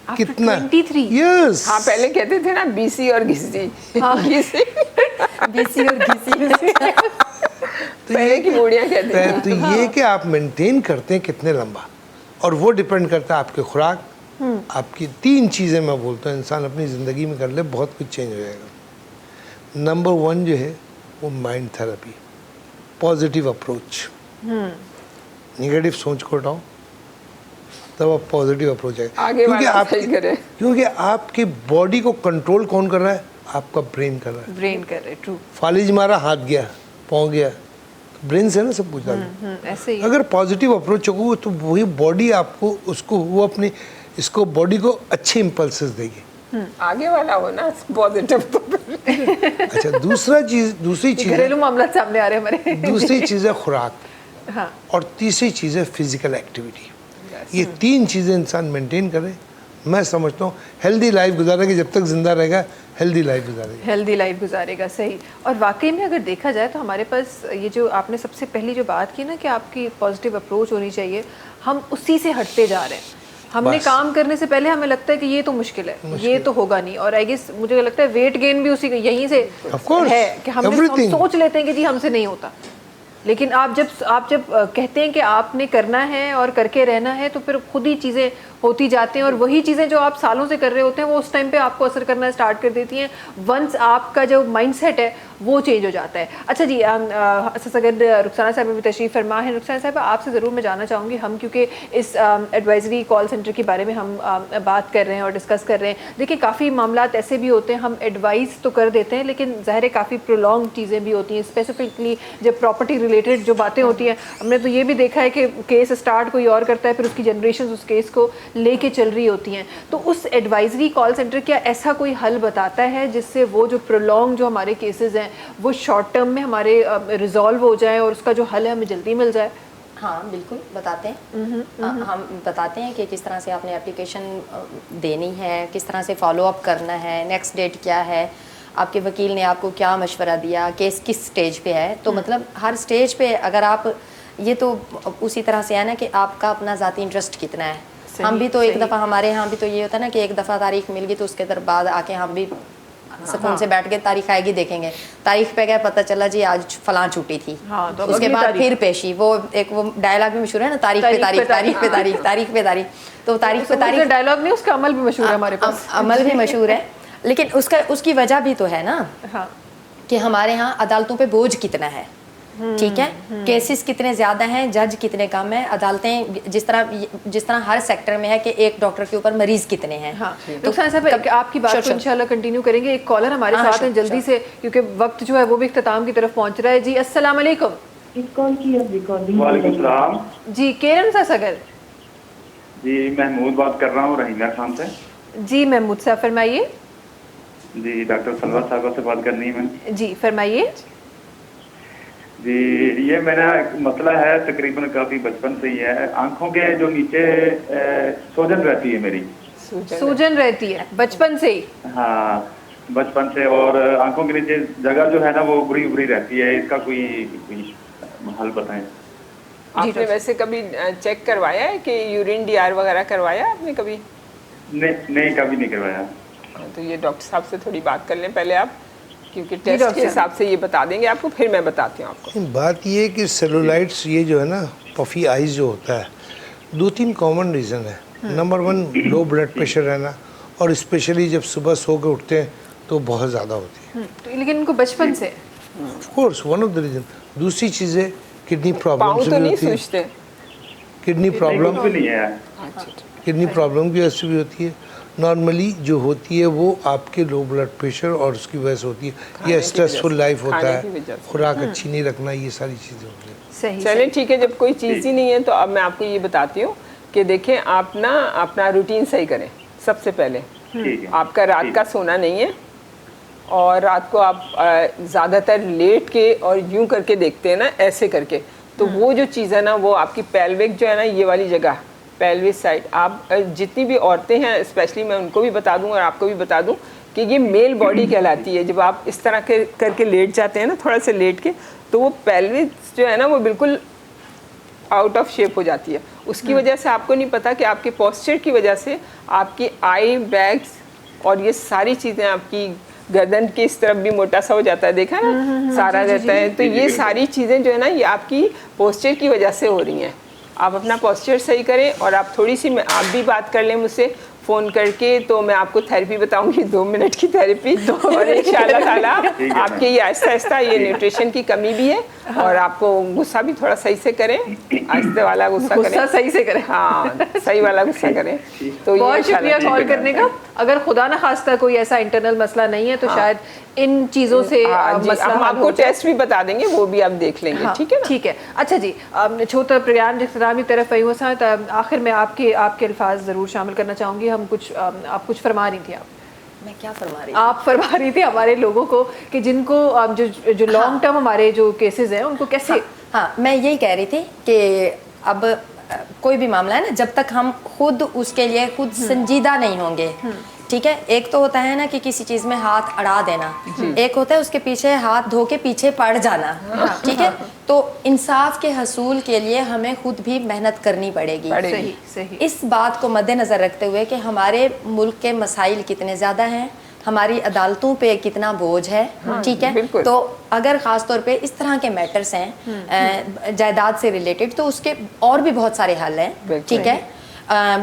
कितना? 23? यस। हाँ पहले कहते थे ना बीसी और घिसी, घिसी बीसी और घिसी पहले की बूढ़ियाँ कहते हैं। तो ये कि आप मेंटेन करते हैं कितने लंबा, और वो डिपेंड करता है आपके खुराक, आपकी 3 चीज़ें मैं बोलता हूँ इंसान अपनी ज़िंदगी में कर ले बहुत कुछ चेंज हो जाएगा। नंबर 1 जो है वो mind therapy, positive approach. Negative सोच को हटाओ तब आप पॉजिटिव अप्रोच आएगा। आगे वाला सही करे। क्योंकि आपकी बॉडी को कंट्रोल कौन कर रहा है? आपका ब्रेन कर रहा है। ब्रेन कर रहे, ट्रू। फालिज मारा, हाथ गया, पाँव गया, तो ब्रेन से ना सब कुछ ऐसे ही। अगर पॉजिटिव अप्रोच होगा तो वही बॉडी आपको उसको वो अपनी इसको बॉडी को अच्छे इम्पल्सेस देगी। आगे वाला हो ना पॉजिटिव तो अच्छा, दूसरी चीज़ घरेलू मामला सामने आ रहे हैं हमारे। दूसरी चीज़ है खुराक, हाँ और तीसरी चीज़ है फिजिकल एक्टिविटी। ये 3 चीज़ें इंसान मेंटेन करे, मैं समझता हूँ हेल्दी लाइफ गुजारेगा, जब तक जिंदा रहेगा हेल्दी लाइफ गुजारेगा। हेल्दी लाइफ गुजारेगा, सही। और वाकई में अगर देखा जाए तो हमारे पास ये जो आपने सबसे पहली जो बात की ना कि आपकी पॉजिटिव अप्रोच होनी चाहिए, हम उसी से हटते जा रहे हैं। हमने बस। काम करने से पहले हमें लगता है कि ये तो मुश्किल है, ये तो होगा नहीं, और आई गेस मुझे लगता है वेट गेन भी उसी यहीं से Of course, है कि हम everything। सोच लेते हैं कि जी हमसे नहीं होता, लेकिन आप जब कहते हैं कि आपने करना है और करके रहना है, तो फिर खुद ही चीज़ें होती जाती हैं, और वही चीज़ें जो आप सालों से कर रहे होते हैं वो उस टाइम पे आपको असर करना स्टार्ट कर देती हैं। वंस आपका जो माइंडसेट है वो चेंज हो जाता है। अच्छा जी, अगर रुखसाना साहब भी तशरीफ़ फरमा है, रुखसाना साहब आपसे ज़रूर मैं जानना चाहूँगी, हम क्योंकि इस एडवाइजरी कॉल सेंटर के बारे में हम बात कर रहे हैं और डिस्कस कर रहे हैं। देखिए, काफ़ी मामला ऐसे भी होते हैं, हम एडवाइस तो कर देते हैं, लेकिन ज़ाहिर है काफ़ी प्रोलॉन्ग चीज़ें भी होती हैं, स्पेसिफिकली जब प्रॉपर्टी रिलेटेड जो बातें होती हैं। हमने तो ये भी देखा है कि केस स्टार्ट कोई और करता है, फिर उसकी जनरेशन उस केस को लेके चल रही होती हैं। तो उस एडवाइजरी कॉल सेंटर क्या ऐसा कोई हल बताता है जिससे वो जो प्रोलॉन्ग जो हमारे केसेस हैं वो शॉर्ट टर्म में हमारे रिजॉल्व हो जाए और उसका जो हल है हमें जल्दी मिल जाए? हाँ बिल्कुल बताते हैं। हम बताते हैं कि किस तरह से आपने एप्लीकेशन देनी है, किस तरह से फॉलो अप करना है, नेक्स्ट डेट क्या है, आपके वकील ने आपको क्या मशवरा दिया, केस किस स्टेज पे है। तो मतलब हर स्टेज पे अगर आप, ये तो उसी तरह से है ना कि आपका अपना ज़ाती इंटरेस्ट कितना है। हम भी तो एक दफ़ा, हमारे यहाँ भी तो ये होता है ना कि एक दफ़ा तारीख मिल गई तो उसके बाद आके हम भी सुकून से बैठ के तारीख आएगी देखेंगे। तारीख पे गए, पता चला जी आज फलां छुट्टी थी। हाँ, तो उसके बाद फिर पेशी, वो एक वो डायलॉग भी मशहूर है ना, तारीख पे तारीख, तारीख पे तारीख, तारीख पे तारीख। तो तारीख पे तारीख डायलॉग नहीं, उसका अमल भी मशहूर है हमारे पास। अमल भी मशहूर है, लेकिन उसकी वजह भी तो है ना हाँ। कि हमारे यहाँ अदालतों पे बोझ कितना है। ठीक है, केसेस कितने ज़्यादा हैं, जज कितने कम हैं, अदालतें जिस तरह हर सेक्टर में है कि एक डॉक्टर के ऊपर मरीज कितने हैं। हाँ। तो साहब आपकी बात को इंशाल्लाह कंटिन्यू करेंगे। एक कॉलर हमारे साथ हैं जल्दी से, क्योंकि वक्त जो है वो भी इख्तिताम की तरफ पहुंच रहा है। जी अस्सलाम वालेकुम। वालेकुम सलाम जी, केरन सा सगर जी, महमूद बात कर रहा हूँ रहीमा खान से। जी महमूद साहब फरमाइए। जी डॉक्टर सलवा साहबा से बात करनी है मैंने। जी फरमाइए। जी ये मेरा एक मसला है, तकरीबन काफी बचपन से ही है। आंखों के जो नीचे सूजन रहती है मेरी। सूजन रहती है बचपन से ही? हाँ बचपन से, और आंखों के नीचे जगह जो है ना वो उभरी उभरी रहती है। इसका कोई हल बताएं। आपने वैसे कभी चेक करवाया है कि यूरिन डीआर वगैरह करवाया आपने कभी? नहीं कभी नहीं करवाया। तो ये डॉक्टर साहब से थोड़ी बात कर लें पहले आप, क्योंकि टेस्ट के हिसाब से ये बता देंगे आपको, फिर मैं बताती हूँ आपको। बात ये है कि सेलुलाइट्स, ये जो है ना पफी आइज जो होता है, 2-3 कॉमन रीज़न है। नंबर 1 लो ब्लड प्रेशर रहना, और स्पेशली जब सुबह सो के उठते हैं तो बहुत ज़्यादा होती है। तो लेकिन इनको बचपन से? Of course one of the reason. दूसरी चीज़ है किडनी प्रॉब्लम से तो भी नहीं होती है। सूझते? किडनी प्रॉब्लम भी नहीं है। किडनी प्रॉब्लम की वजह से भी होती है। नॉर्मली जो होती है वो आपके लो ब्लड प्रेशर और उसकी वजह से होती है, या स्ट्रेसफुल लाइफ होता है, खुराक अच्छी नहीं रखना, ये सारी चीज़ें होती हैं। सही। चलें ठीक है, जब कोई चीज़ ही नहीं है तो अब मैं आपको ये बताती हूँ कि देखें, आप ना अपना रूटीन सही करें सबसे पहले। आपका रात का सोना नहीं है, और रात को आप ज़्यादातर लेट के और यूं करके देखते हैं ना, ऐसे करके, तो वो जो चीज़ है ना, वो आपकी पेल्विक जो है ना, ये वाली जगह पेल्विक साइड, आप जितनी भी औरतें हैं स्पेशली, मैं उनको भी बता दूं और आपको भी बता दूं कि ये मेल बॉडी कहलाती है। जब आप इस तरह के करके लेट जाते हैं ना, थोड़ा सा लेट के, तो वो पेल्विक जो है ना वो बिल्कुल आउट ऑफ शेप हो जाती है। उसकी वजह से आपको नहीं पता कि आपके पोस्चर की वजह से आपकी आई बैग्स और ये सारी चीज़ें, आपकी गर्दन के इस तरफ भी मोटा सा हो जाता है, देखा ना, सारा रहता है। तो ये सारी चीज़ें जो है ना, ये आपकी पोस्चर की वजह से हो रही हैं। आप अपना पोस्चर सही करें, और आप थोड़ी सी, आप भी बात कर लें मुझसे फ़ोन करके, तो मैं आपको थेरेपी बताऊंगी, 2 मिनट की थेरेपी। और इंशाल्लाह ताला आपके ये आहिस्ता आहिस्ता, ये न्यूट्रिशन की कमी भी है, और आपको गुस्सा भी थोड़ा सही से करें, आहिस्ते वाला गुस्सा करें, सही से करें। हाँ सही वाला गुस्सा करें। तो बहुत शुक्रिया कॉल करने का। अगर खुदा ना खास्ता कोई ऐसा इंटरनल मसला नहीं है तो शायद इन चीज़ों से हाँ जी, मसला हम हल आपको हो जाए। टेस्ट भी बता देंगे, वो भी आप देख लेंगे। हाँ, ठीक है ना? ठीक है। अच्छा जी, छो त प्रोग्राम जे इख्तिताम की तरफ आई हुआ था, आखिर में आपके अल्फाज ज़रूर शामिल करना चाहूँगी। हम कुछ आप कुछ फरमा रही थी। मैं क्या फरमा रही आप फरमा रही थी हमारे लोगों को कि जिनको जो लॉन्ग टर्म हमारे जो केसेस हैं उनको कैसे। हाँ, मैं यही कह रही थी कि अब कोई भी मामला है ना, जब तक हम खुद उसके लिए खुद संजीदा नहीं होंगे, ठीक है। एक तो होता है ना कि किसी चीज में हाथ अड़ा देना, एक होता है उसके पीछे हाथ धो के पीछे पड़ जाना, ठीक है। तो इंसाफ के हसूल के लिए हमें खुद भी मेहनत करनी पड़ेगी। सही सही। इस बात को मद्देनजर रखते हुए कि हमारे मुल्क के मसाइल कितने ज्यादा हैं, हमारी अदालतों पे कितना बोझ है, ठीक है। तो अगर ख़ास तौर पे इस तरह के मैटर्स हैं जायदाद से रिलेटेड, तो उसके और भी बहुत सारे हल हैं, ठीक है।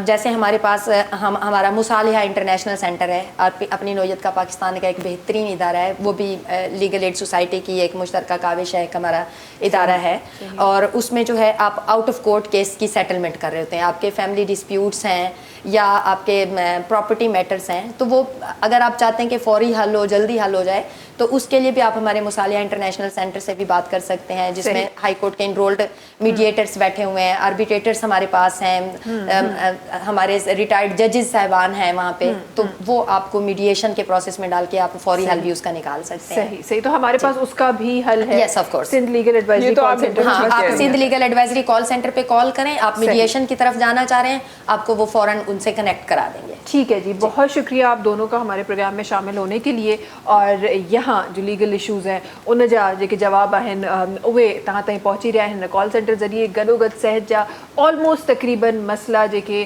जैसे हमारे पास हमारा मुसालिहा इंटरनेशनल सेंटर है, अपनी नौयत का पाकिस्तान का एक बेहतरीन इदारा है, वो भी लीगल एड सोसाइटी की एक मुश्तरका काविश है, एक हमारा इदारा है। और उसमें जो है आप आउट ऑफ कोर्ट केस की सेटलमेंट कर रहे होते हैं, आपके फैमिली डिस्प्यूट्स हैं या आपके प्रॉपर्टी मैटर्स हैं, तो वो अगर आप चाहते हैं कि फौरी हल हो, जल्दी हल हो जाए, तो उसके लिए भी आप हमारे मुसालिहा इंटरनेशनल सेंटर से भी बात कर सकते हैं, जिसमें हाई कोर्ट के इनरोल्ड मीडिएटर्स बैठे हुए हैं, आर्बिट्रेटर्स हमारे पास हैं, हमारे रिटायर्ड जजेस साहिबान हैं वहाँ पे, तो वो आपको मीडिएशन के प्रोसेस में डाल के आप फौरी हल भी उसका निकाल सकते हैं। सही सही। तो हमारे पास उसका भी हल है। Yes, of course. Sindh legal advisory call centre. हाँ, आप Sindh legal advisory call centre पे कॉल करें, आप मीडिएशन की तरफ जाना चाह रहे हैं, आपको वो फौरन उनसे कनेक्ट करा देंगे। ठीक है जी, बहुत शुक्रिया आप दोनों का हमारे प्रोग्राम में शामिल होने के लिए। और यहाँ जो लीगल इशूज़ हैं उन जा जेके जवाब आहिनि उहे तव्हां ताईं पहुची रहिया आहिनि कॉल सेंटर ज़रिए। गॾोगॾु सहज जा ऑलमोस्ट तक़रीबन मसला जेके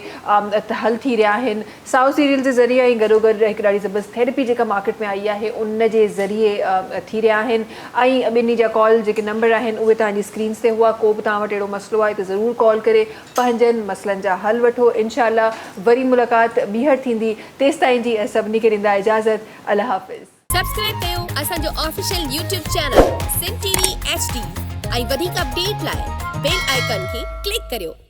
हल थी रहिया आहिनि साउ सीरियल जे ज़रिए, ऐं गॾोगॾु हिकु ॾाढी ज़बरदस्त थेरेपी जेका मार्केट में आई आहे उन जे ज़रिए थी रहिया आहिनि। ऐं ॿिन्ही जा कॉल जेके नंबर आहिनि उहे तव्हांजी स्क्रीन्स ते हुआ। को बि तव्हां वटि अहिड़ो मसइलो आहे त ज़रूरु कॉल करे पंहिंजनि मसइलनि जा हल वठो। इंशाअल्लाह वरी मुलाक़ात ॿीहर थींदी। तेसि ताईं जी सभिनी खे ॾींदा इजाज़त। अल्लाह हाफ़िज़। सब्सक्राइब कयो असांजो official YouTube channel Sindh TV HD ऐं वधीक अपडेट लाइ बेल आइकन खे क्लिक करियो।